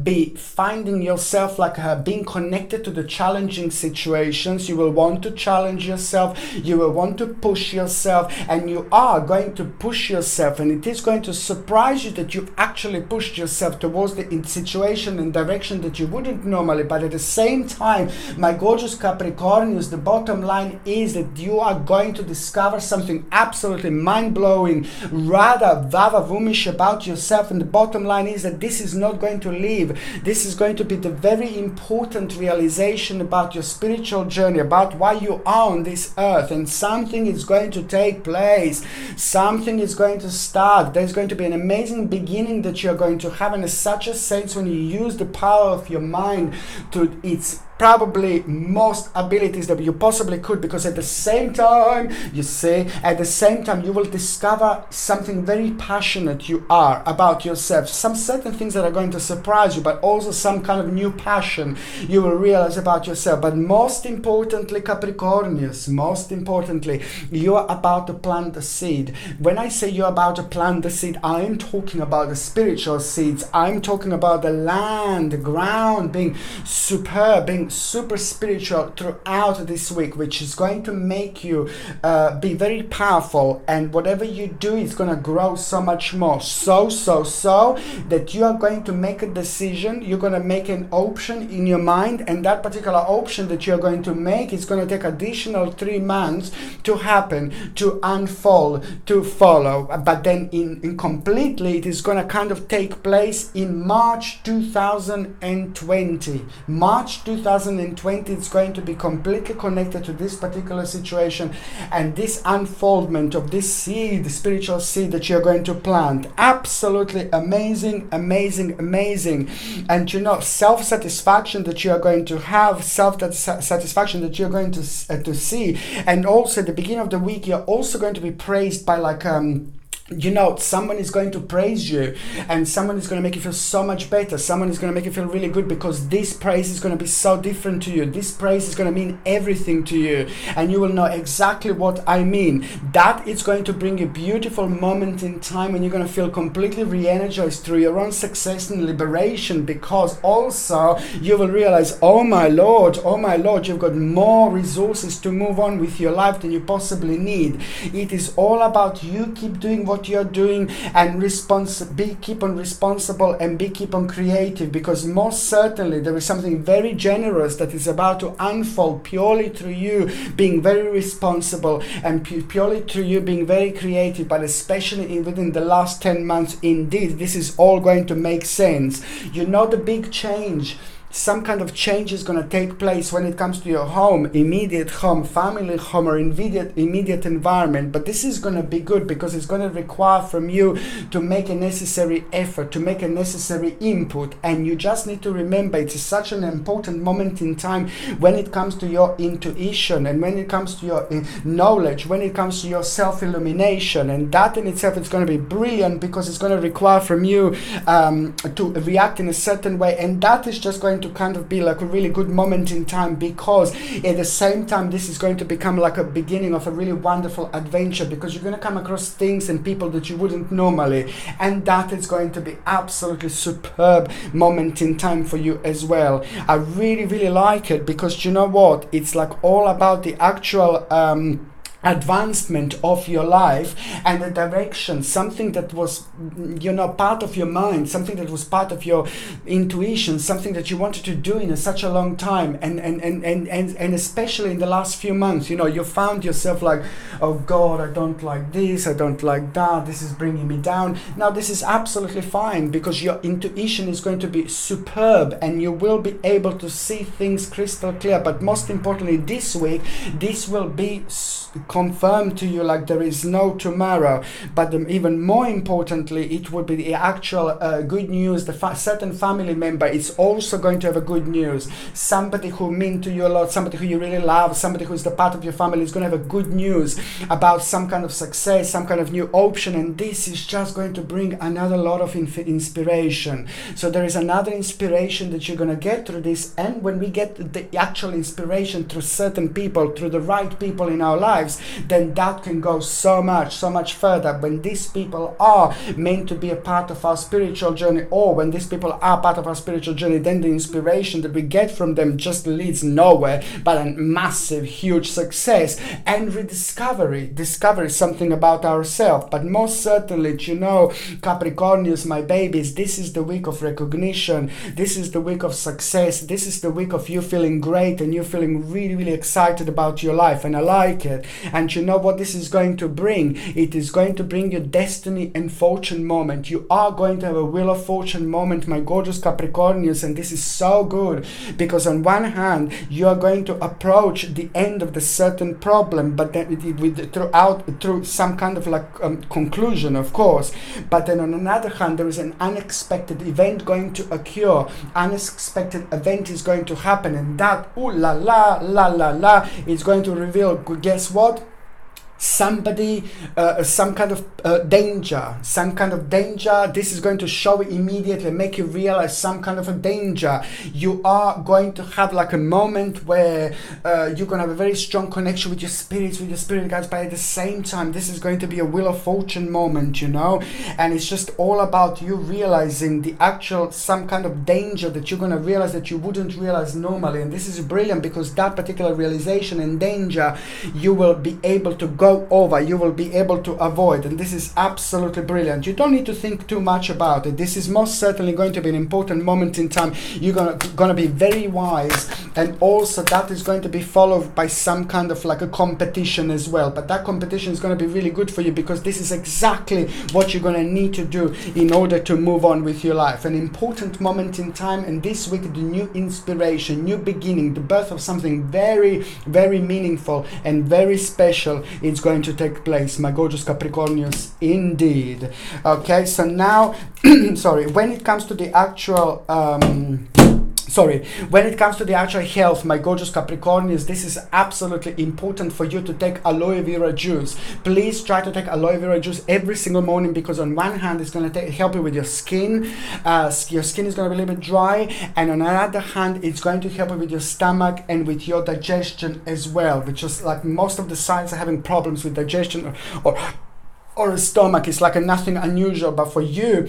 be finding yourself like being connected to the challenging situations. You will want to challenge yourself, you will want to push yourself, and you are going to push yourself, and it is going to surprise you that you've actually pushed yourself towards the situation and direction that you wouldn't normally. But at the same time, my gorgeous Capricornius, the bottom line is that you are going to discover something absolutely mind-blowing, rather vava-vumish about yourself, and the bottom bottom line is that this is not going to leave. This is going to be the very important realization about your spiritual journey, about why you are on this earth, and something is going to take place. Something is going to start. There's going to be an amazing beginning that you're going to have, and in such a sense, when you use the power of your mind to its probably most abilities that you possibly could, because at the same time, you see, at the same time you will discover something very passionate you are about yourself, some certain things that are going to surprise you, but also some kind of new passion you will realize about yourself. But most importantly, Capricornius, most importantly, you are about to plant the seed. When I say you're about to plant the seed, I am talking about the spiritual seeds. I'm talking about the land, the ground being superb, being super spiritual throughout this week, which is going to make you be very powerful, and whatever you do is going to grow so much more, so that you are going to make a decision. You're going to make an option in your mind, and that particular option that you're going to make is going to take additional 3 months to happen, to unfold, to follow. But then in completely, it is going to kind of take place in March 2020. March 2020, it's going to be completely connected to this particular situation, and this unfoldment of this seed, the spiritual seed that you're going to plant. Absolutely amazing. And you know, self-satisfaction that you are going to have, self-satisfaction that you're going to see. And also at the beginning of the week, you're also going to be praised by you know, someone is going to praise you, and someone is going to make you feel so much better. Someone is going to make you feel really good, because this praise is going to be so different to you. This praise is going to mean everything to you, and you will know exactly what I mean. That is going to bring a beautiful moment in time when you're going to feel completely re-energized through your own success and liberation, because also you will realize, oh my Lord, you've got more resources to move on with your life than you possibly need. It is all about you keep doing what you're doing, and keep on responsible, and keep on creative, because most certainly there is something very generous that is about to unfold purely through you being very responsible, and purely through you being very creative. But especially within the last 10 months, indeed, this is all going to make sense. You know, the big change, some kind of change is going to take place when it comes to your home, immediate home, family home, or immediate environment. But this is going to be good, because it's going to require from you to make a necessary effort, to make a necessary input. And you just need to remember, it's such an important moment in time when it comes to your intuition, and when it comes to your knowledge, when it comes to your self-illumination. And that in itself is going to be brilliant, because it's going to require from you to react in a certain way. And that is just going to kind of be like a really good moment in time, because at the same time this is going to become like a beginning of a really wonderful adventure, because you're going to come across things and people that you wouldn't normally, and that is going to be absolutely superb moment in time for you as well. I really like it, because you know what, it's like all about the actual advancement of your life and the direction, something that was, you know, part of your mind, something that was part of your intuition, something that you wanted to do in such a long time, and especially in the last few months, you know, you found yourself like, oh God, I don't like this, I don't like that, this is bringing me down. Now this is absolutely fine, because your intuition is going to be superb, and you will be able to see things crystal clear. But most importantly, this week, this will be confirmed to you like there is no tomorrow. But even more importantly, it would be the actual good news. Certain family member is also going to have a good news. Somebody who mean to you a lot, somebody who you really love, somebody who is the part of your family is going to have a good news about some kind of success, some kind of new option, and this is just going to bring another lot of inspiration. So there is another inspiration that you're going to get through this, and when we get the actual inspiration through certain people, through the right people in our lives, then that can go so much further. When these people are meant to be a part of our spiritual journey, or when these people are part of our spiritual journey, then the inspiration that we get from them just leads nowhere but a massive, huge success and rediscovery. Discover something about ourselves. But most certainly, you know, Capricornius, my babies, this is the week of recognition. This is the week of success. This is the week of you feeling great and you feeling really excited about your life. And I like it. And you know what this is going to bring? It is going to bring you destiny and fortune moment. You are going to have a wheel of fortune moment, my gorgeous Capricornians, and this is so good, because on one hand you are going to approach the end of the certain problem, but then through some kind of like conclusion, of course. But then on another hand, there is an unexpected event going to occur. Unexpected event is going to happen, and that ooh la la la la la is going to reveal, guess what? Somebody, some kind of danger, this is going to show immediately, make you realize some kind of a danger. You are going to have like a moment where you're going to have a very strong connection with your spirits, with your spirit guides, but at the same time this is going to be a wheel of fortune moment, you know, and it's just all about you realizing the actual some kind of danger that you're going to realize that you wouldn't realize normally. And this is brilliant, because that particular realization and danger you will be able to go over, you will be able to avoid, and this is absolutely brilliant. You don't need to think too much about it. This is most certainly going to be an important moment in time. You're gonna be very wise, and also that is going to be followed by some kind of like a competition as well. But that competition is going to be really good for you, because this is exactly what you're going to need to do in order to move on with your life. An important moment in time, and this week the new inspiration, new beginning, the birth of something very, very meaningful and very special is going to take place, my gorgeous Capricornians, indeed. Okay, so now sorry, when it comes to the actual when it comes to the actual health, my gorgeous Capricornians, this is absolutely important for you to take aloe vera juice. Please try to take aloe vera juice every single morning, because on one hand it's going to help you with your skin. Your skin is going to be a little bit dry, and on the other hand it's going to help you with your stomach and with your digestion as well, which is like most of the signs are having problems with digestion or a stomach. It's like nothing unusual, but for you,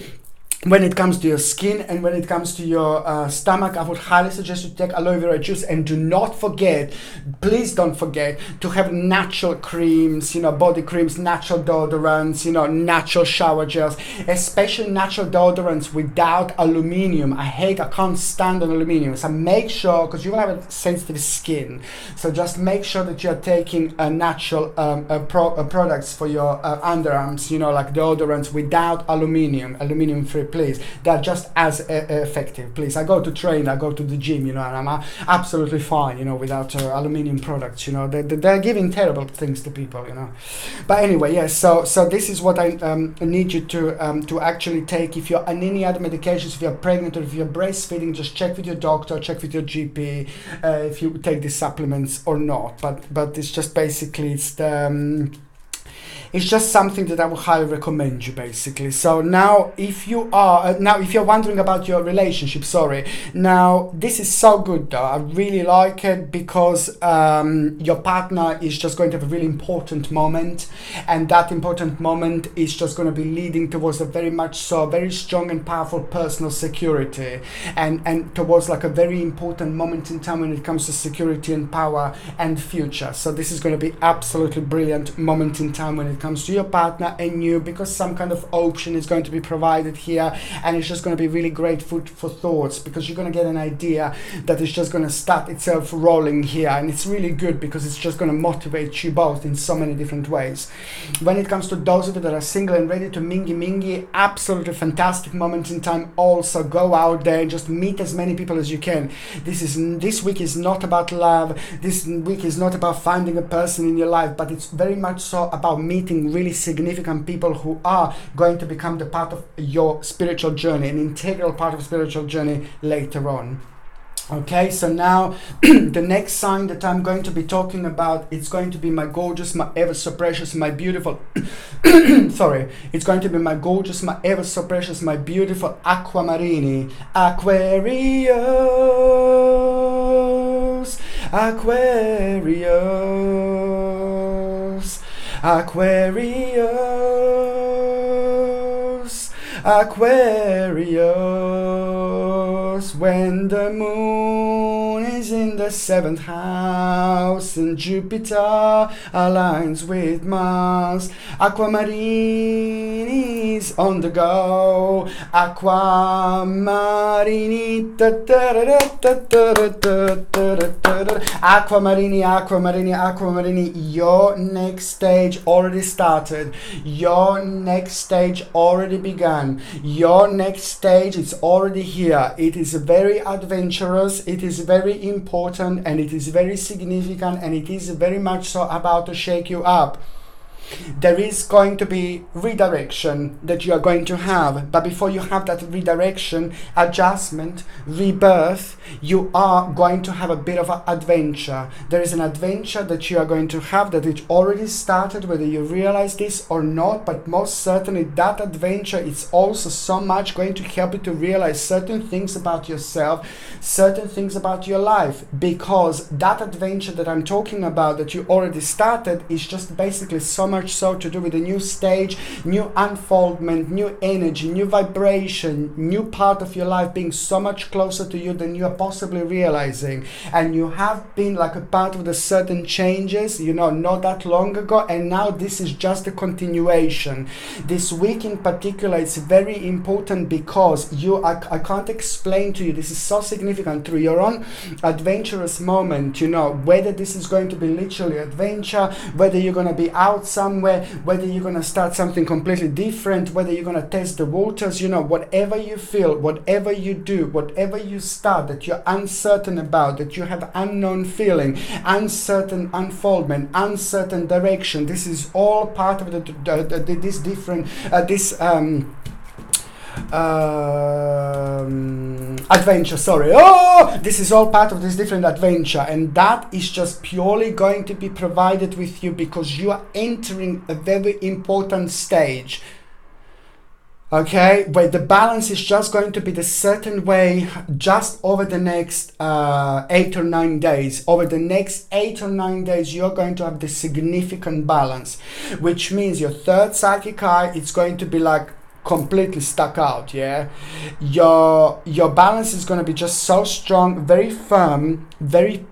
when it comes to your skin and when it comes to your stomach, I would highly suggest you take aloe vera juice. And do not forget, please don't forget to have natural creams, you know, body creams, natural deodorants, you know, natural shower gels, especially natural deodorants without aluminium. I can't stand on aluminium. So make sure, because you will have a sensitive skin, so just make sure that you're taking natural products for your underarms, you know, like deodorants without aluminium free. Please, they're just as effective. Please, I go to train, I go to the gym, you know, and I'm absolutely fine, you know, without aluminium products. You know, they're giving terrible things to people, you know. But anyway, yes. So this is what I need you to actually take. If you're on any other medications, if you're pregnant or if you're breastfeeding, just check with your doctor, check with your GP if you take these supplements or not. But it's just basically it's just something that I would highly recommend you, basically. So now, if you're wondering about your relationship, now this is so good though. I really like it, because your partner is just going to have a really important moment, and that important moment is just going to be leading towards a very strong and powerful personal security, and towards like a very important moment in time when it comes to security and power and future. So this is going to be absolutely brilliant moment in time when it comes to your partner and you, because some kind of option is going to be provided here, and it's just going to be really great food for thoughts, because you're going to get an idea that is just going to start itself rolling here, and it's really good because it's just going to motivate you both in so many different ways. When it comes to those of you that are single and ready to mingy, absolutely fantastic moment in time. Also go out there and just meet as many people as you can. This week is not about love, this week is not about finding a person in your life, but it's very much so about meeting really significant people who are going to become the part of your spiritual journey, an integral part of spiritual journey later on. Okay, so now the next sign that I'm going to be talking about, it's going to be my gorgeous, my ever so precious, my beautiful it's going to be my gorgeous, my ever so precious, my beautiful Aquamarini, Aquarius, Aquarius, when the moon is in the 7th house and Jupiter aligns with Mars, Aquamarine is on the go. Aquamarini, Aquamarini, your next stage already started. Your next stage already began. Your next stage is already here. It is very adventurous, it is very important, and it is very significant, and it is very much so about to shake you up. There is going to be redirection that you are going to have, but before you have that redirection, adjustment, rebirth, you are going to have a bit of an adventure. There is an adventure that you are going to have that it already started, whether you realize this or not, but most certainly that adventure is also so much going to help you to realize certain things about yourself, certain things about your life, because that adventure that I'm talking about that you already started is just basically so much so to do with a new stage, new unfoldment, new energy, new vibration, new part of your life being so much closer to you than you are possibly realizing. And you have been like a part of the certain changes, you know, not that long ago, and now this is just a continuation. This week in particular, it's very important because I can't explain to you, this is so significant through your own adventurous moment, you know, whether this is going to be literally adventure, whether you're going to be out somewhere, whether you're going to start something completely different, whether you're going to test the waters, you know, whatever you feel, whatever you do, whatever you start that you're uncertain about, that you have unknown feeling, uncertain unfoldment, uncertain direction, this is all part of this different adventure, sorry. Oh, this is all part of this different adventure, and that is just purely going to be provided with you because you are entering a very important stage, okay, where the balance is just going to be the certain way just over the next 8 or 9 days. Over the next 8 or 9 days, you're going to have the significant balance, which means your third psychic eye, it's going to be like completely stuck out. Yeah, your balance is going to be just so strong, very firm, very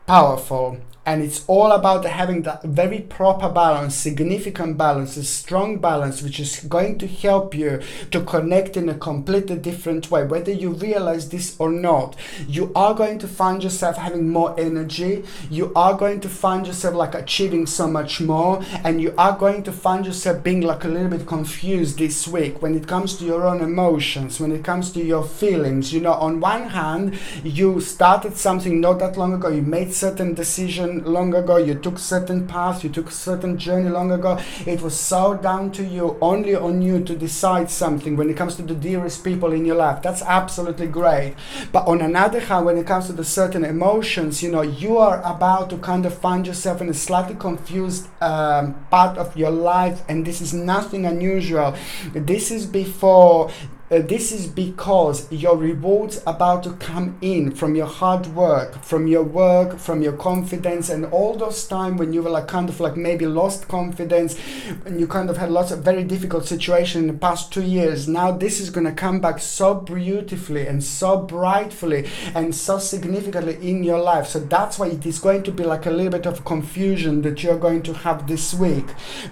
powerful, and it's all about having that very proper balance, significant balance, a strong balance, which is going to help you to connect in a completely different way. Whether you realize this or not, you are going to find yourself having more energy, you are going to find yourself like achieving so much more, and you are going to find yourself being like a little bit confused this week when it comes to your own emotions, when it comes to your feelings. You know, on one hand, you started something not that long ago, you made certain decisions long ago, you took certain paths, you took certain journey long ago. It was so down to you, only on you to decide something when it comes to the dearest people in your life. That's absolutely great. But on another hand, when it comes to the certain emotions, you know, you are about to kind of find yourself in a slightly confused part of your life, and this is nothing unusual. This is because your rewards about to come in from your hard work, from your confidence, and all those time when you were like kind of like maybe lost confidence and you kind of had lots of very difficult situations in the past 2 years. Now this is going to come back so beautifully and so brightfully and so significantly in your life. So that's why it is going to be like a little bit of confusion that you're going to have this week,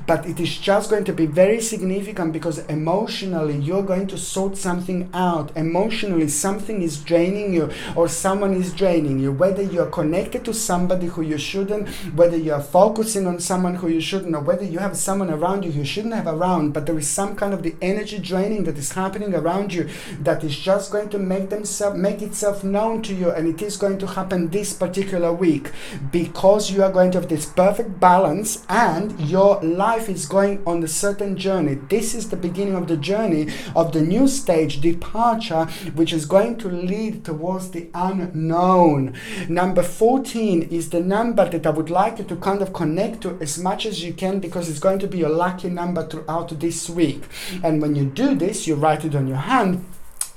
but it is just going to be very significant because emotionally you're going to sort something out. Emotionally something is draining you, or someone is draining you, whether you're connected to somebody who you shouldn't, whether you're focusing on someone who you shouldn't, or whether you have someone around you who you shouldn't have around, but there is some kind of the energy draining that is happening around you that is just going to make itself known to you, and it is going to happen this particular week because you are going to have this perfect balance and your life is going on a certain journey. This is the beginning of the journey of the new stage, departure, which is going to lead towards the unknown. Number 14 is the number that I would like you to kind of connect to as much as you can, because it's going to be your lucky number throughout this week. And when you do this, you write it on your hand.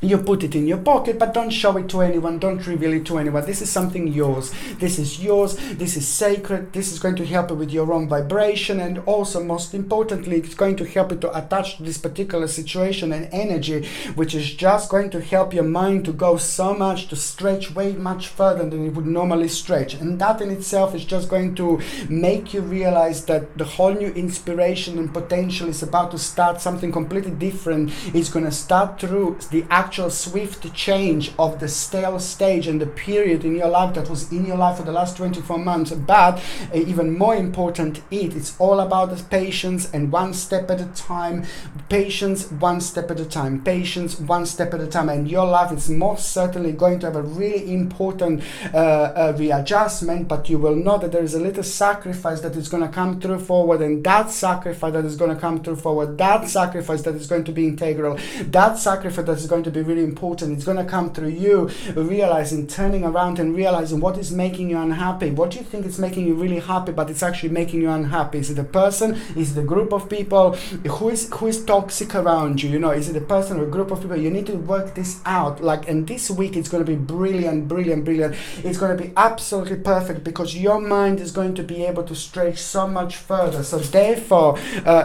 You put it in your pocket, but don't show it to anyone. Don't reveal it to anyone. This is something yours. This is yours. This is sacred. This is going to help you with your own vibration. And also, most importantly, it's going to help you to attach to this particular situation and energy, which is just going to help your mind to go so much, to stretch way much further than it would normally stretch. And that in itself is just going to make you realize that the whole new inspiration and potential is about to start. Something completely different is going to start through the actual swift change of the stale stage and the period in your life that was in your life for the last 24 months. But even more important, it's all about the patience and one step at a time. Patience, one step at a time. Patience, one step at a time. And your life is most certainly going to have a really important readjustment, but you will know that there is a little sacrifice that is going to come through forward, and that sacrifice that is going to come through forward, that sacrifice that is going to be integral, that sacrifice that is going to be really important. It's going to come through you realizing, turning around and realizing what is making you unhappy. What do you think is making you really happy, but it's actually making you unhappy? Is it a person? Is it a group of people? Who is toxic around you? You know, is it a person or a group of people? You need to work this out. And this week it's going to be brilliant. It's going to be absolutely perfect, because your mind is going to be able to stretch so much further. So therefore,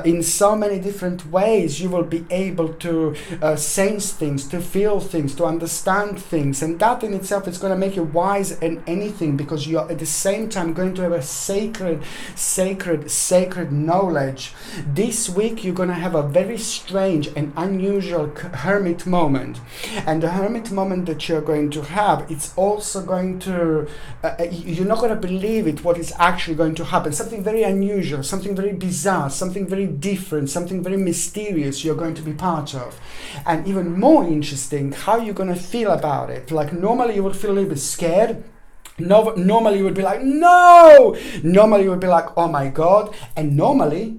in so many different ways, you will be able to sense things, to feel things, to understand things, and that in itself is going to make you wise in anything, because you're at the same time going to have a sacred knowledge. This week you're going to have a very strange and unusual hermit moment, and the hermit moment that you're going to have, it's also going to you're not going to believe it, what is actually going to happen. Something very unusual, something very bizarre, something very different, something very mysterious you're going to be part of. And even more interesting, how you're going to feel about it. Like normally you would feel a little bit scared. Normally you would be like, no! Normally you would be like, oh my God. And normally,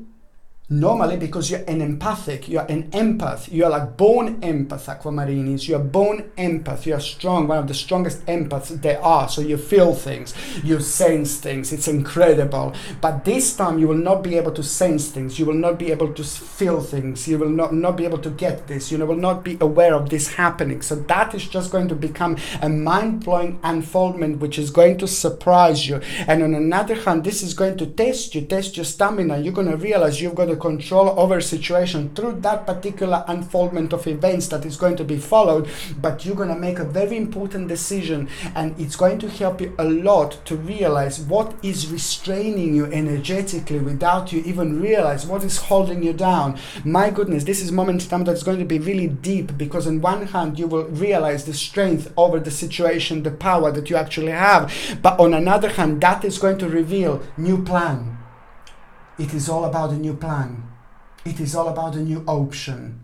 because you're an empathic, you're an empath, you're like born empath, Aquamarinis, you're born empath, you're strong, one of the strongest empaths there are. So you feel things, you sense things, it's incredible. But this time you will not be able to sense things, you will not be able to feel things, you will not be able to get this, you will not be aware of this happening. So that is just going to become a mind-blowing unfoldment, which is going to surprise you. And on another hand, this is going to test your stamina. You're going to realize you've got to control over a situation through that particular unfoldment of events that is going to be followed, but you're going to make a very important decision, and it's going to help you a lot to realize what is restraining you energetically without you even realize what is holding you down. My goodness, this is a moment in time that's going to be really deep, because on one hand you will realize the strength over the situation, the power that you actually have, but on another hand that is going to reveal new plan. It is all about a new plan. It is all about a new option.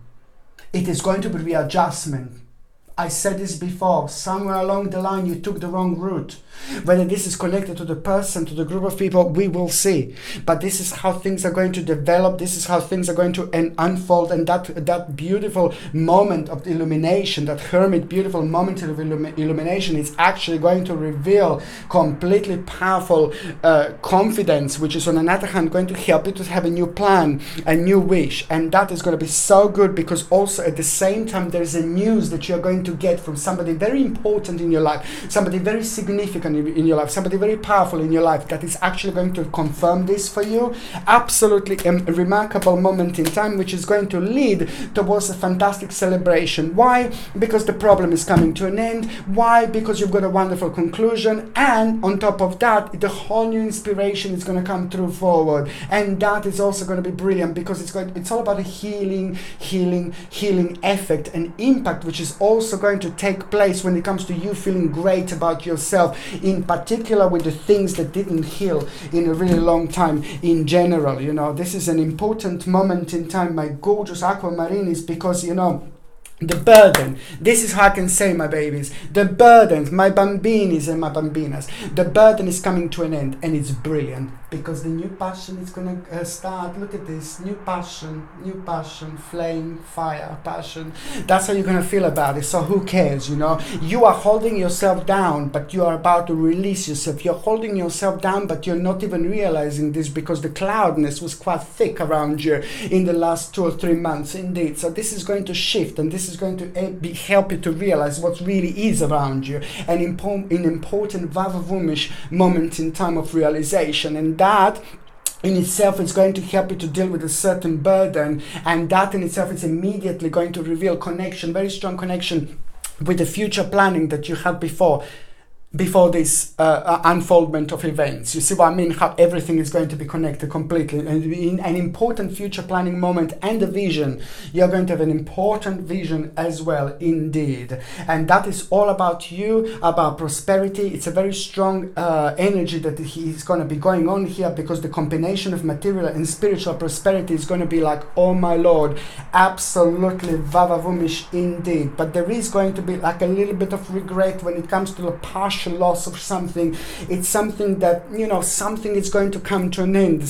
It is going to be readjustment. I said this before, somewhere along the line you took the wrong route. Whether this is connected to the person, to the group of people, we will see. But this is how things are going to develop. This is how things are going to unfold. And that beautiful moment of illumination, that hermit beautiful moment of illumination, is actually going to reveal completely powerful confidence, which is on another hand going to help you to have a new plan, a new wish. And that is going to be so good, because also at the same time there is a news that you're going to get from somebody very important in your life, somebody very significant in your life, somebody very powerful in your life, that is actually going to confirm this for you. Absolutely a remarkable moment in time, which is going to lead towards a fantastic celebration. Why? Because the problem is coming to an end. Why? Because you've got a wonderful conclusion, and on top of that, the whole new inspiration is going to come through forward, and that is also going to be brilliant, because it's all about a healing effect and impact, which is also going to take place when it comes to you feeling great about yourself, in particular with the things that didn't heal in a really long time in general. You know, this is an important moment in time, my gorgeous Aquamarinis, because, you know, the burden, this is how I can say, my babies, the burden, my bambinis and my bambinas, the burden is coming to an end, and it's brilliant, because the new passion is going to start. Look at this, new passion, flame, fire, passion. That's how you're going to feel about it. So who cares, you know? You are holding yourself down, but you are about to release yourself. You're holding yourself down, but you're not even realizing this, because the cloudness was quite thick around you in the last 2 or 3 months, indeed. So this is going to shift, and this is going to help you to realize what really is around you, an important Vavavumish moment in time of realization. And that in itself is going to help you to deal with a certain burden, and that in itself is immediately going to reveal connection, very strong connection with the future planning that you had before this unfoldment of events. You see what I mean? How everything is going to be connected completely. And in an important future planning moment and a vision, you're going to have an important vision as well, indeed. And that is all about you, about prosperity. It's a very strong energy that is going to be going on here, because the combination of material and spiritual prosperity is going to be like, oh my Lord, absolutely vavavumish indeed. But there is going to be like a little bit of regret when it comes to the partial loss of something. It's something that, you know, something is going to come to an end.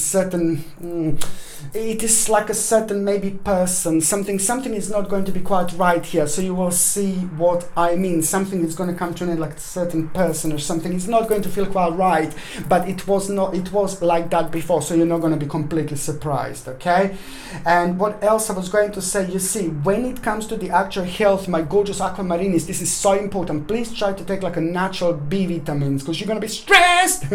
It is like a certain maybe person, something is not going to be quite right here. So you will see what I mean. Something is going to come to an end, like a certain person or something. It's not going to feel quite right, but it was like that before, so you're not going to be completely surprised, okay? And what else I was going to say, you see, when it comes to the actual health, my gorgeous aquamarinis, this is so important. Please try to take like a natural B vitamins, because you're going to be stressed.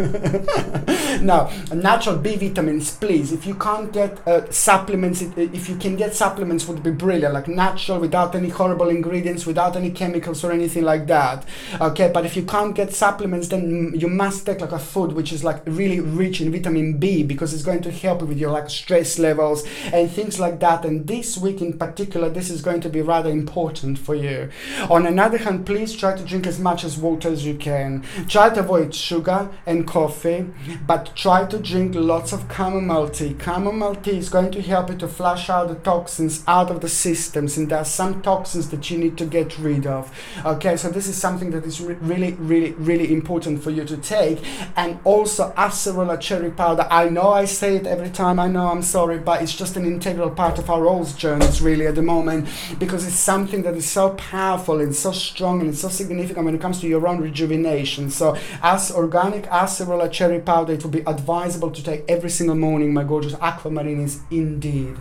Now, natural B vitamins, please. If you can't get supplements, if you can get supplements, would be brilliant, like natural, without any horrible ingredients, without any chemicals or anything like that, okay? But if you can't get supplements, then you must take like a food which is like really rich in vitamin B, because it's going to help you with your like stress levels and things like that. And this week in particular, this is going to be rather important for you. On another hand, please try to drink as much as water as you can. Try to avoid sugar and coffee, but try to drink lots of chamomile tea. Chamomile tea is going to help you to flush out the toxins out of the systems, and there are some toxins that you need to get rid of, okay? So this is something that is really important for you to take. And also acerola cherry powder. I know I say it every time, I know, I'm sorry, but it's just an integral part of our all's journeys really at the moment, because it's something that is so powerful and so strong and it's so significant when it comes to your own rejuvenation. So as organic acerola cherry powder, it will be advisable to take every single morning, my gorgeous aquamarinis, indeed.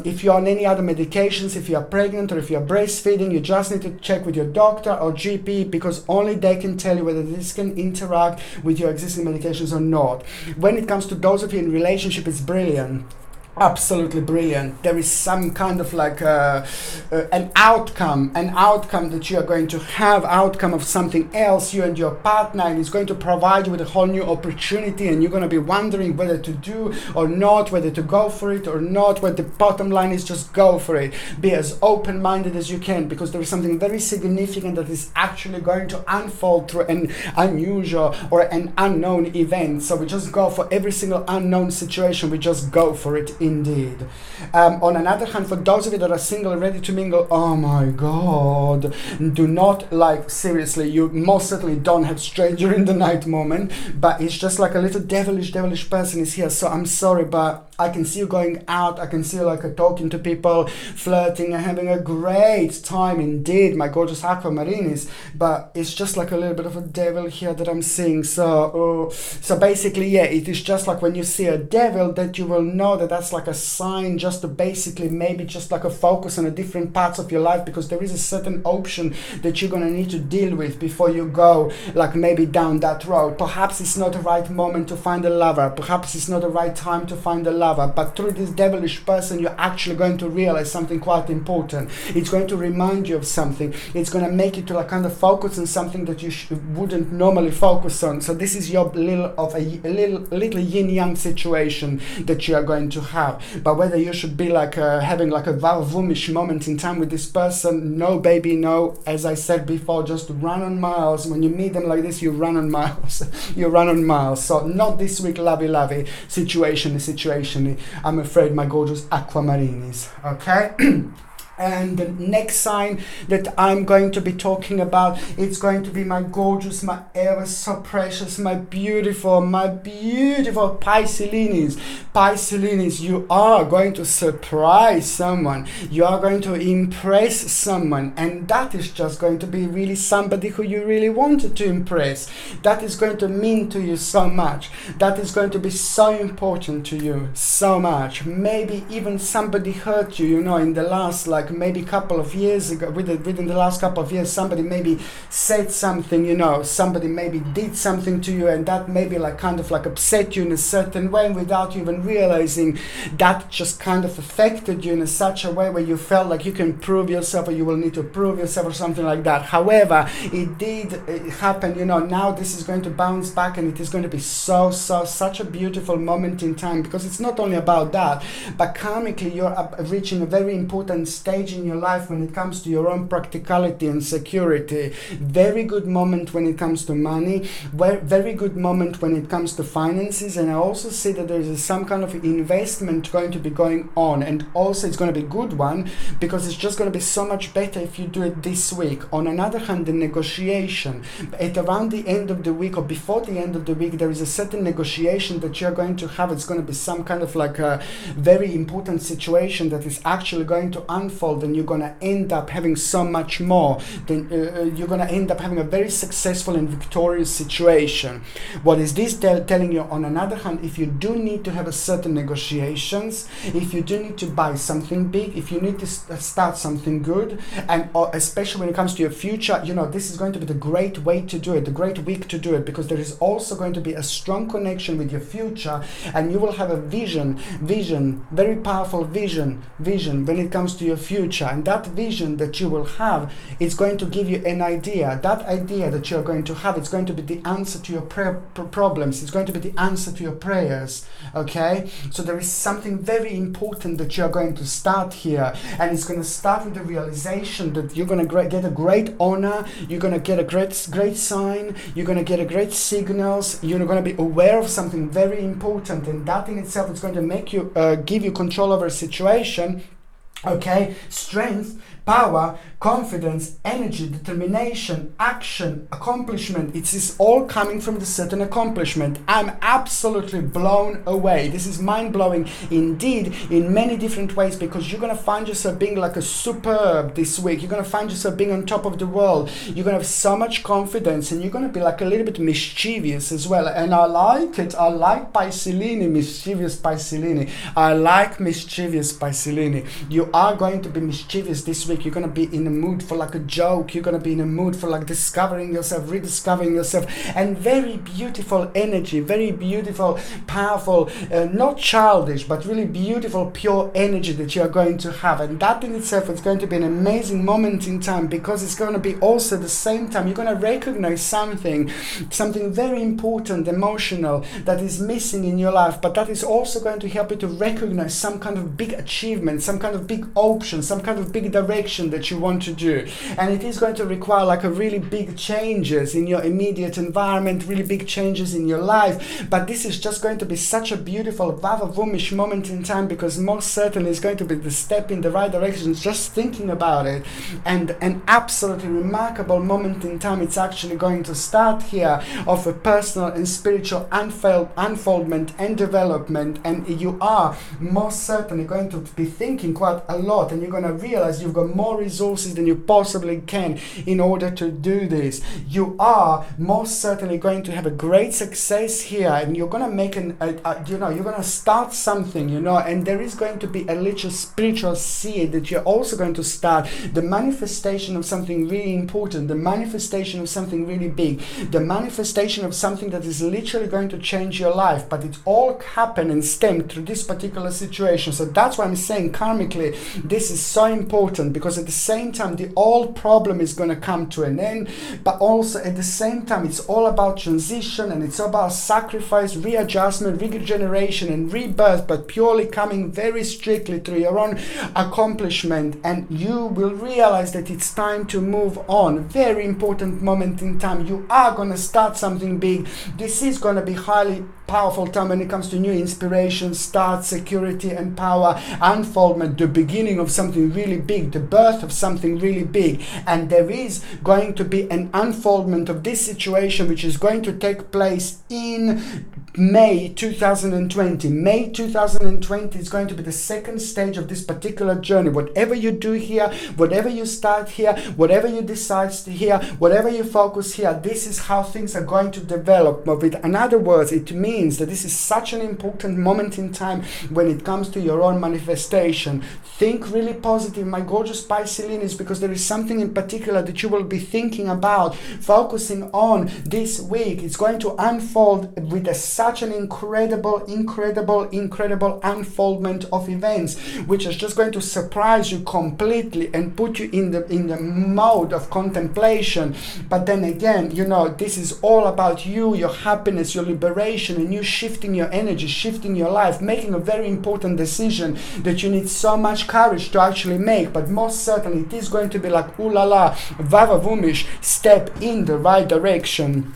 If you're on any other medications, if you are pregnant or if you are breastfeeding, you just need to check with your doctor or GP, because only they can tell you whether this can interact with your existing medications or not. When it comes to those of you in relationship, it's brilliant. Absolutely brilliant. There is some kind of like an outcome that you are going to have, outcome of something else, you and your partner, and it's going to provide you with a whole new opportunity, and you're going to be wondering whether to do or not, whether to go for it or not. But the bottom line is just go for it. Be as open-minded as you can, because there is something very significant that is actually going to unfold through an unusual or an unknown event. So we just go for every single unknown situation. We just go for it. Indeed. On another hand, for those of you that are single, ready to mingle, oh my God, do not, like, seriously, you most certainly don't have stranger in the night moment, but it's just like a little devilish person is here. So I'm sorry, but I can see you going out. I can see you like talking to people, flirting and having a great time indeed, my gorgeous aquamarinis. But it's just like a little bit of a devil here that I'm seeing. So basically, yeah, it is just like when you see a devil, that you will know that that's like a sign, just to basically maybe just like a focus on a different parts of your life, because there is a certain option that you're gonna need to deal with before you go like maybe down that road. Perhaps it's not the right moment to find a lover. Perhaps it's not the right time to find a lover. But through this devilish person, you're actually going to realize something quite important. It's going to remind you of something. It's going to make you to like kind of focus on something that you wouldn't normally focus on. So this is your little yin-yang situation that you are going to have. But whether you should be like having like a vavavumish moment in time with this person, no baby, no. As I said before, just run on miles. When you meet them like this, you run on miles. You run on miles. So not this week, lovey situation, I'm afraid, my gorgeous aquamarinis, okay? And the next sign that I'm going to be talking about, it's going to be my gorgeous, my ever so precious, my beautiful Pisces. Pisces, you are going to surprise someone. You are going to impress someone. And that is just going to be really somebody who you really wanted to impress. That is going to mean to you so much. That is going to be so important to you so much. Maybe even somebody hurt you, in the last, maybe couple of years ago, within the last couple of years, somebody maybe said something, somebody maybe did something to you, and that maybe kind of upset you in a certain way without you even realizing. That just kind of affected you in such a way where you felt like you can prove yourself, or you will need to prove yourself, or something like that. However, it did happen, now this is going to bounce back, and it is going to be such a beautiful moment in time, because it's not only about that, but karmically you're reaching a very important stage in your life when it comes to your own practicality and security. Very good moment when it comes to money, very good moment when it comes to finances. And I also see that there is some kind of investment going to be going on, and also it's going to be a good one, because it's just going to be so much better if you do it this week. On another hand, the negotiation at around the end of the week, or before the end of the week, there is a certain negotiation that you're going to have. It's going to be some kind of a very important situation that is actually going to unfold, and you're going to end up having so much more. Then you're going to end up having a very successful and victorious situation. What is this telling you? On another hand, if you do need to have a certain negotiations, if you do need to buy something big, if you need to start something good, and especially when it comes to your future, this is going to be the great way to do it, the great week to do it, because there is also going to be a strong connection with your future, and you will have a vision, very powerful vision when it comes to your future. And that vision that you will have is going to give you an idea. That idea that you're going to have, it's going to be the answer to your problems. It's going to be the answer to your prayers. Okay, so there is something very important that you're going to start here, and it's going to start with the realization that you're going to get a great honor, you're going to get a great sign, you're going to get a great signals, you're going to be aware of something very important, and that in itself is going to make you give you control over a situation. Okay, strength, power, confidence, energy, determination, action, accomplishment. It is all coming from the certain accomplishment. I'm absolutely blown away. This is mind-blowing indeed in many different ways, because you're going to find yourself being like a superb this week. You're going to find yourself being on top of the world. You're going to have so much confidence, and you're going to be like a little bit mischievous as well. And I like it. I like Pisces, mischievous Pisces. I like mischievous Pisces. You are going to be mischievous this week. You're going to be in a mood for like a joke. You're going to be in a mood for like discovering yourself, rediscovering yourself, and very beautiful energy, very beautiful, powerful, not childish, but really beautiful, pure energy that you're going to have. And that in itself is going to be an amazing moment in time, because it's going to be also at the same time, you're going to recognize something very important, emotional, that is missing in your life, but that is also going to help you to recognize some kind of big achievement, some kind of big option, some kind of big direction that you want to do. And it is going to require like a really big changes in your immediate environment, really big changes in your life. But this is just going to be such a beautiful vavavoom-ish moment in time, because most certainly it's going to be the step in the right direction, just thinking about it. And an absolutely remarkable moment in time, it's actually going to start here, of a personal and spiritual unfoldment and development. And you are most certainly going to be thinking quite a lot, and you're going to realize you've got more resources than you possibly can in order to do this. You are most certainly going to have a great success here, and you're going to make you're going to start something, and there is going to be a little spiritual seed that you're also going to start, the manifestation of something really important, the manifestation of something really big, the manifestation of something that is literally going to change your life. But it all happened and stemmed through this particular situation. So that's why I'm saying karmically this is so important, because at the same time the old problem is going to come to an end, but also at the same time it's all about transition, and it's about sacrifice, readjustment, regeneration and rebirth, but purely coming very strictly through your own accomplishment. And you will realize that it's time to move on. Very important moment in time. You are going to start something big. This is going to be highly powerful time when it comes to new inspiration, start, security and power, unfoldment, the beginning of something really big, the birth of something really big. And there is going to be an unfoldment of this situation which is going to take place in May 2020. May 2020 is going to be the second stage of this particular journey. Whatever you do here, whatever you start here, whatever you decide here, whatever you focus here, this is how things are going to develop. But in other words, it means that this is such an important moment in time when it comes to your own manifestation. Think really positive, my gorgeous Pisceans, because there is something in particular that you will be thinking about, focusing on this week. It's going to unfold with such an incredible unfoldment of events, which is just going to surprise you completely and put you in the mode of contemplation. But then again, you know, this is all about you, your happiness, your liberation, and you shifting your energy, shifting your life, making a very important decision that you need so much courage to actually make. But most certainly it is going to be like, ooh la la, vavavumish, step in the right direction.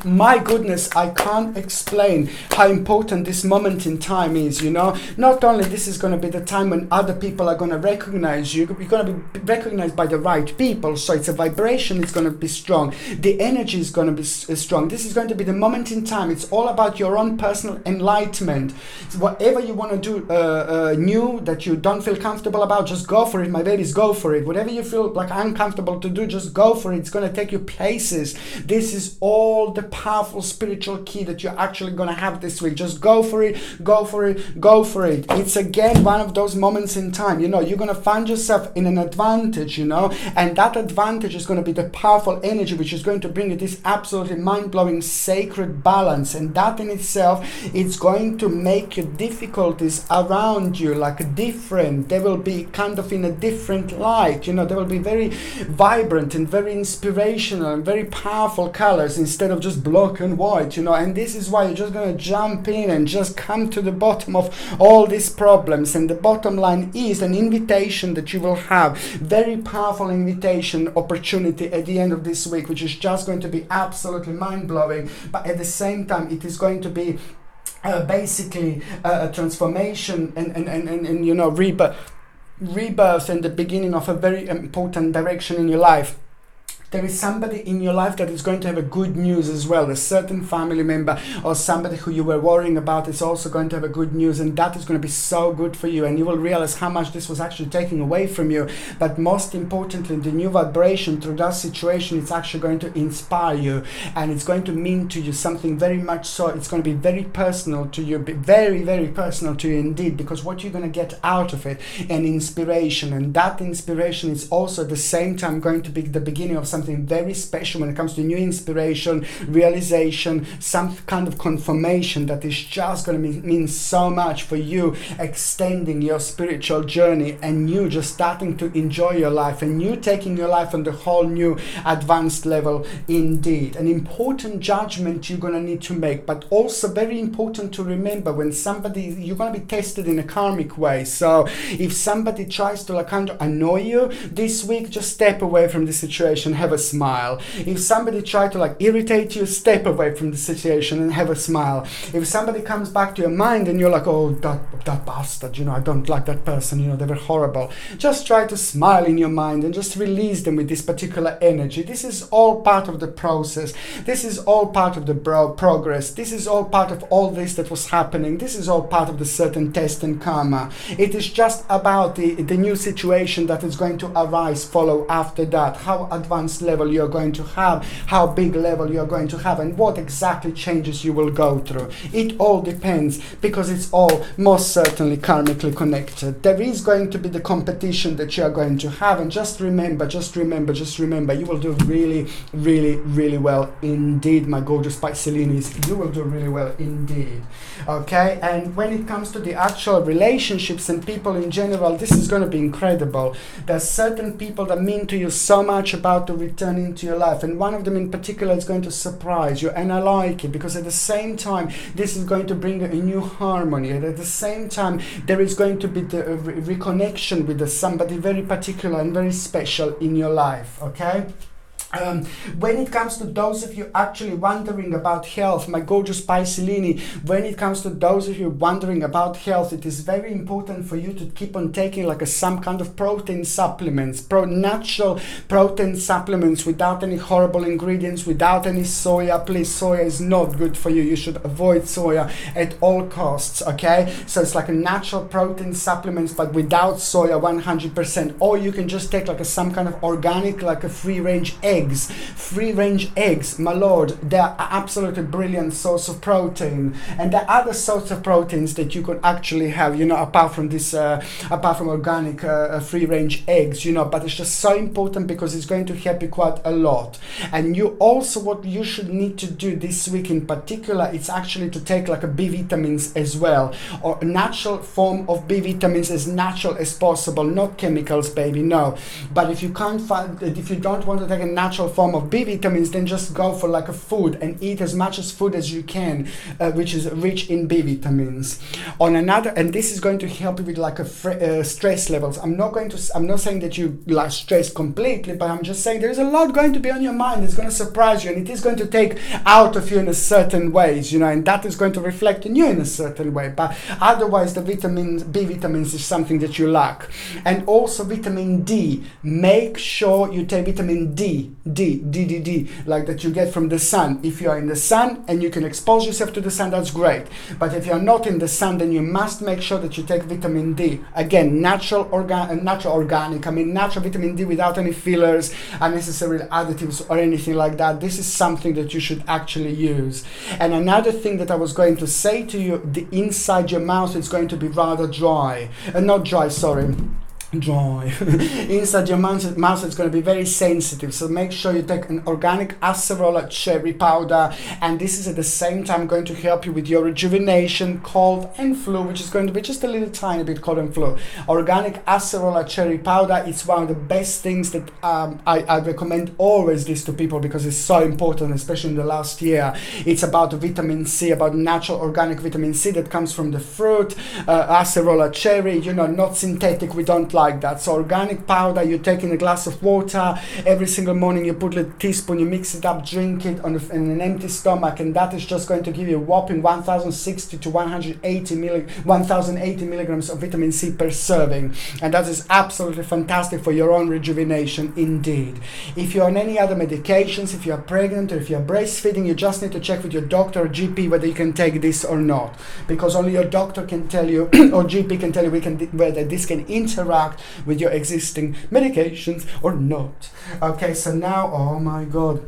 My goodness, I can't explain how important this moment in time is, you know. Not only this is going to be the time when other people are going to recognize you, you're going to be recognized by the right people, so it's a vibration, it's going to be strong, the energy is going to be strong. This is going to be the moment in time. It's all about your own personal enlightenment. So whatever you want to do new that you don't feel comfortable about, just go for it, my babies, go for it. Whatever you feel like uncomfortable to do, just go for it. It's going to take you places. This is all the powerful spiritual key that you're actually going to have this week. Just go for it, go for it, go for it. It's again one of those moments in time, you know, you're going to find yourself in an advantage, you know, and that advantage is going to be the powerful energy which is going to bring you this absolutely mind-blowing sacred balance. And that in itself, it's going to make your difficulties around you like different. They will be kind of in a different light, you know, they will be very vibrant and very inspirational and very powerful colors instead of just black and white, you know. And this is why you're just going to jump in and just come to the bottom of all these problems. And the bottom line is an invitation that you will have, very powerful invitation opportunity at the end of this week, which is just going to be absolutely mind-blowing. But at the same time, it is going to be basically a transformation and you know, rebirth and the beginning of a very important direction in your life. There is somebody in your life that is going to have a good news as well. A certain family member or somebody who you were worrying about is also going to have a good news, and that is going to be so good for you, and you will realize how much this was actually taken away from you. But most importantly, the new vibration through that situation, it's actually going to inspire you, and it's going to mean to you something very much so. It's going to be very personal to you, very personal to you indeed, because what you're going to get out of it, an inspiration, and that inspiration is also at the same time going to be the beginning of something very special when it comes to new inspiration, realization, some kind of confirmation that is just going to mean so much for you, extending your spiritual journey, and you just starting to enjoy your life, and you taking your life on the whole new advanced level indeed. An important judgment you're going to need to make, but also very important to remember when somebody, you're going to be tested in a karmic way. So if somebody tries to like kind of annoy you this week, just step away from the situation, have a smile. If somebody tries to like irritate you, step away from the situation and have a smile. If somebody comes back to your mind and you're like, oh, that bastard, you know, I don't like that person, you know, they were horrible, just try to smile in your mind and just release them with this particular energy. This is all part of the process. This is all part of the progress. This is all part of all this that was happening. This is all part of the certain test and karma. It is just about the new situation that is going to arise, follow after that, how advanced level you're going to have, how big level you're going to have, and what exactly changes you will go through. It all depends, because it's all most certainly karmically connected. There is going to be the competition that you're going to have, and just remember, you will do really well indeed, my gorgeous Pisceans. You will do really well indeed. Okay, and when it comes to the actual relationships and people in general, this is going to be incredible. There's certain people that mean to you so much about to return into your life, and one of them in particular is going to surprise you, and I like it because at the same time this is going to bring a new harmony, and at the same time there is going to be the reconnection with somebody very particular and very special in your life. Okay, When it comes to those of you actually wondering about health, my gorgeous Piscelini, when it comes to those of you wondering about health, it is very important for you to keep on taking like some kind of protein supplements, natural protein supplements without any horrible ingredients, without any soya. Please, soya is not good for you. You should avoid soya at all costs, okay? So it's like a natural protein supplements, but without soya 100%. Or you can just take like some kind of organic, like a free-range egg. Free-range eggs, my lord, they are absolutely brilliant source of protein. And there are other sorts of proteins that you could actually have, you know, apart from this, apart from organic free-range eggs, you know. But it's just so important because it's going to help you quite a lot. And you also, what you should need to do this week in particular, it's actually to take like a B vitamins as well, or a natural form of B vitamins, as natural as possible, not chemicals, baby, no. But if you can't find, if you don't want to take a natural form of B vitamins, then just go for like a food and eat as much as food as you can, which is rich in B vitamins. On another, and this is going to help you with like a stress levels. I'm not saying that you like stress completely, but I'm just saying there is a lot going to be on your mind. It's going to surprise you, and it is going to take out of you in a certain ways, you know, and that is going to reflect on you in a certain way. But otherwise, the B vitamins is something that you lack. And also vitamin D. Make sure you take vitamin D, like that you get from the sun. If you are in the sun and you can expose yourself to the sun, that's great. But if you are not in the sun, then you must make sure that you take vitamin D. Again, natural organic. I mean, natural vitamin D without any fillers, unnecessary additives or anything like that. This is something that you should actually use. And another thing that I was going to say to you, the inside your mouth is going to be rather dry. Not dry, sorry. Dry. Inside your mouth is going to be very sensitive, so make sure you take an organic acerola cherry powder, and this is at the same time going to help you with your rejuvenation, cold and flu, which is going to be just a little tiny bit cold and flu. Organic acerola cherry powder, it's one of the best things that I recommend always this to people, because it's so important, especially in the last year. It's about vitamin C, about natural organic vitamin C that comes from the fruit, acerola cherry, you know, not synthetic. We don't like that. So organic powder, you take in a glass of water every single morning, you put a teaspoon, you mix it up, drink it on an empty stomach, and that is just going to give you a whopping 1060 to 1080 milligrams of vitamin C per serving, and that is absolutely fantastic for your own rejuvenation indeed. If you're on any other medications, if you're pregnant or if you're breastfeeding, you just need to check with your doctor or GP whether you can take this or not, because only your doctor can tell you or GP can tell you whether this can interact with your existing medications or not. Okay, so now, oh my god,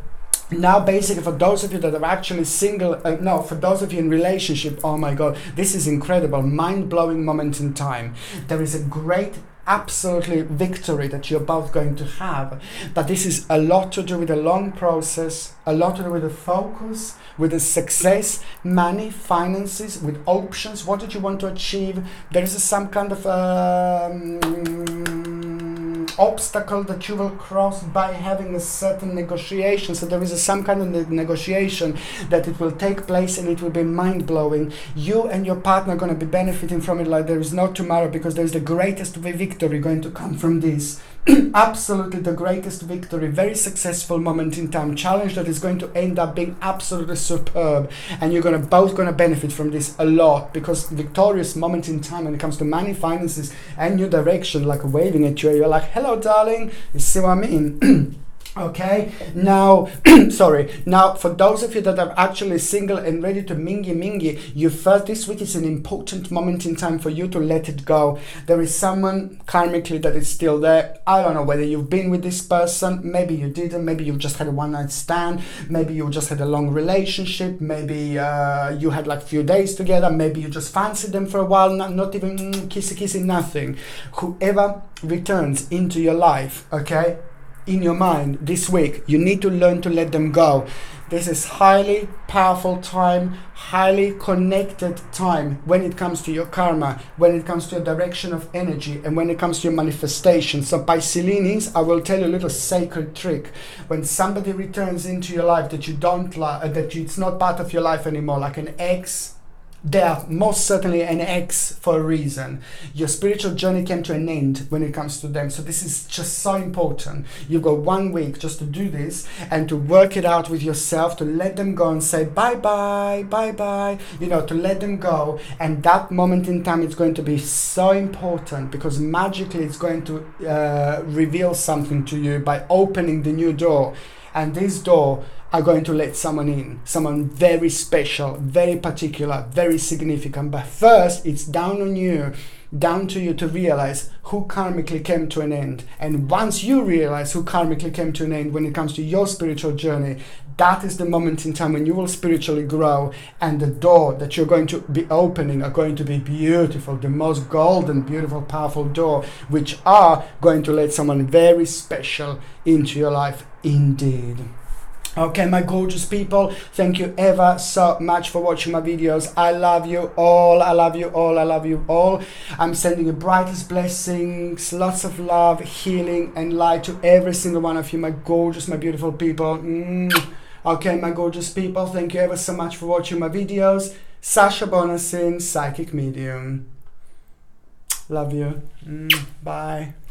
now basically for those of you that are actually single, for those of you in relationship, oh my god, this is incredible, mind-blowing moment in time. There is a great absolutely victory that you're both going to have, but this is a lot to do with a long process, a lot to do with the focus, with the success, money, finances, with options. What did you want to achieve? There is some kind of obstacle that you will cross by having a certain negotiation. So there is some kind of negotiation that it will take place, and it will be mind-blowing. You and your partner are going to be benefiting from it like there is no tomorrow, because there is the greatest victory going to come from this. Absolutely the greatest victory, very successful moment in time, challenge that is going to end up being absolutely superb, and you're both going to benefit from this a lot, because victorious moment in time when it comes to money, finances and new direction, like waving at you, you're like, hello darling, you see what I mean? Okay, now, now for those of you that are actually single and ready to mingy, you felt this week is an important moment in time for you to let it go. There is someone karmically that is still there. I don't know whether you've been with this person, maybe you didn't, maybe you just had a one-night stand, maybe you just had a long relationship, maybe you had like few days together, maybe you just fancied them for a while, not even kissy, nothing. Whoever returns into your life, okay, in your mind this week, you need to learn to let them go. This is highly powerful time, highly connected time when it comes to your karma, when it comes to your direction of energy, and when it comes to your manifestation. So Piscelinis, I will tell you a little sacred trick. When somebody returns into your life that you don't like, that it's not part of your life anymore, like an ex, they are most certainly an X for a reason. Your spiritual journey came to an end when it comes to them. So this is just so important. You've got 1 week just to do this and to work it out with yourself, to let them go and say bye-bye, bye-bye, you know, to let them go. And that moment in time is going to be so important, because magically it's going to reveal something to you by opening the new door. And this door are going to let someone in, someone very special, very particular, very significant. But first, it's down on you, down to you to realize who karmically came to an end. And once you realize who karmically came to an end when it comes to your spiritual journey, that is the moment in time when you will spiritually grow, and the door that you're going to be opening are going to be beautiful, the most golden, beautiful, powerful door, which are going to let someone very special into your life indeed. Okay, my gorgeous people, thank you ever so much for watching my videos. I love you all, I love you all, I love you all. I'm sending you brightest blessings, lots of love, healing and light to every single one of you, my gorgeous, my beautiful people. Okay, my gorgeous people, thank you ever so much for watching my videos. Sasha Bonasin, Psychic Medium. Love you. Bye.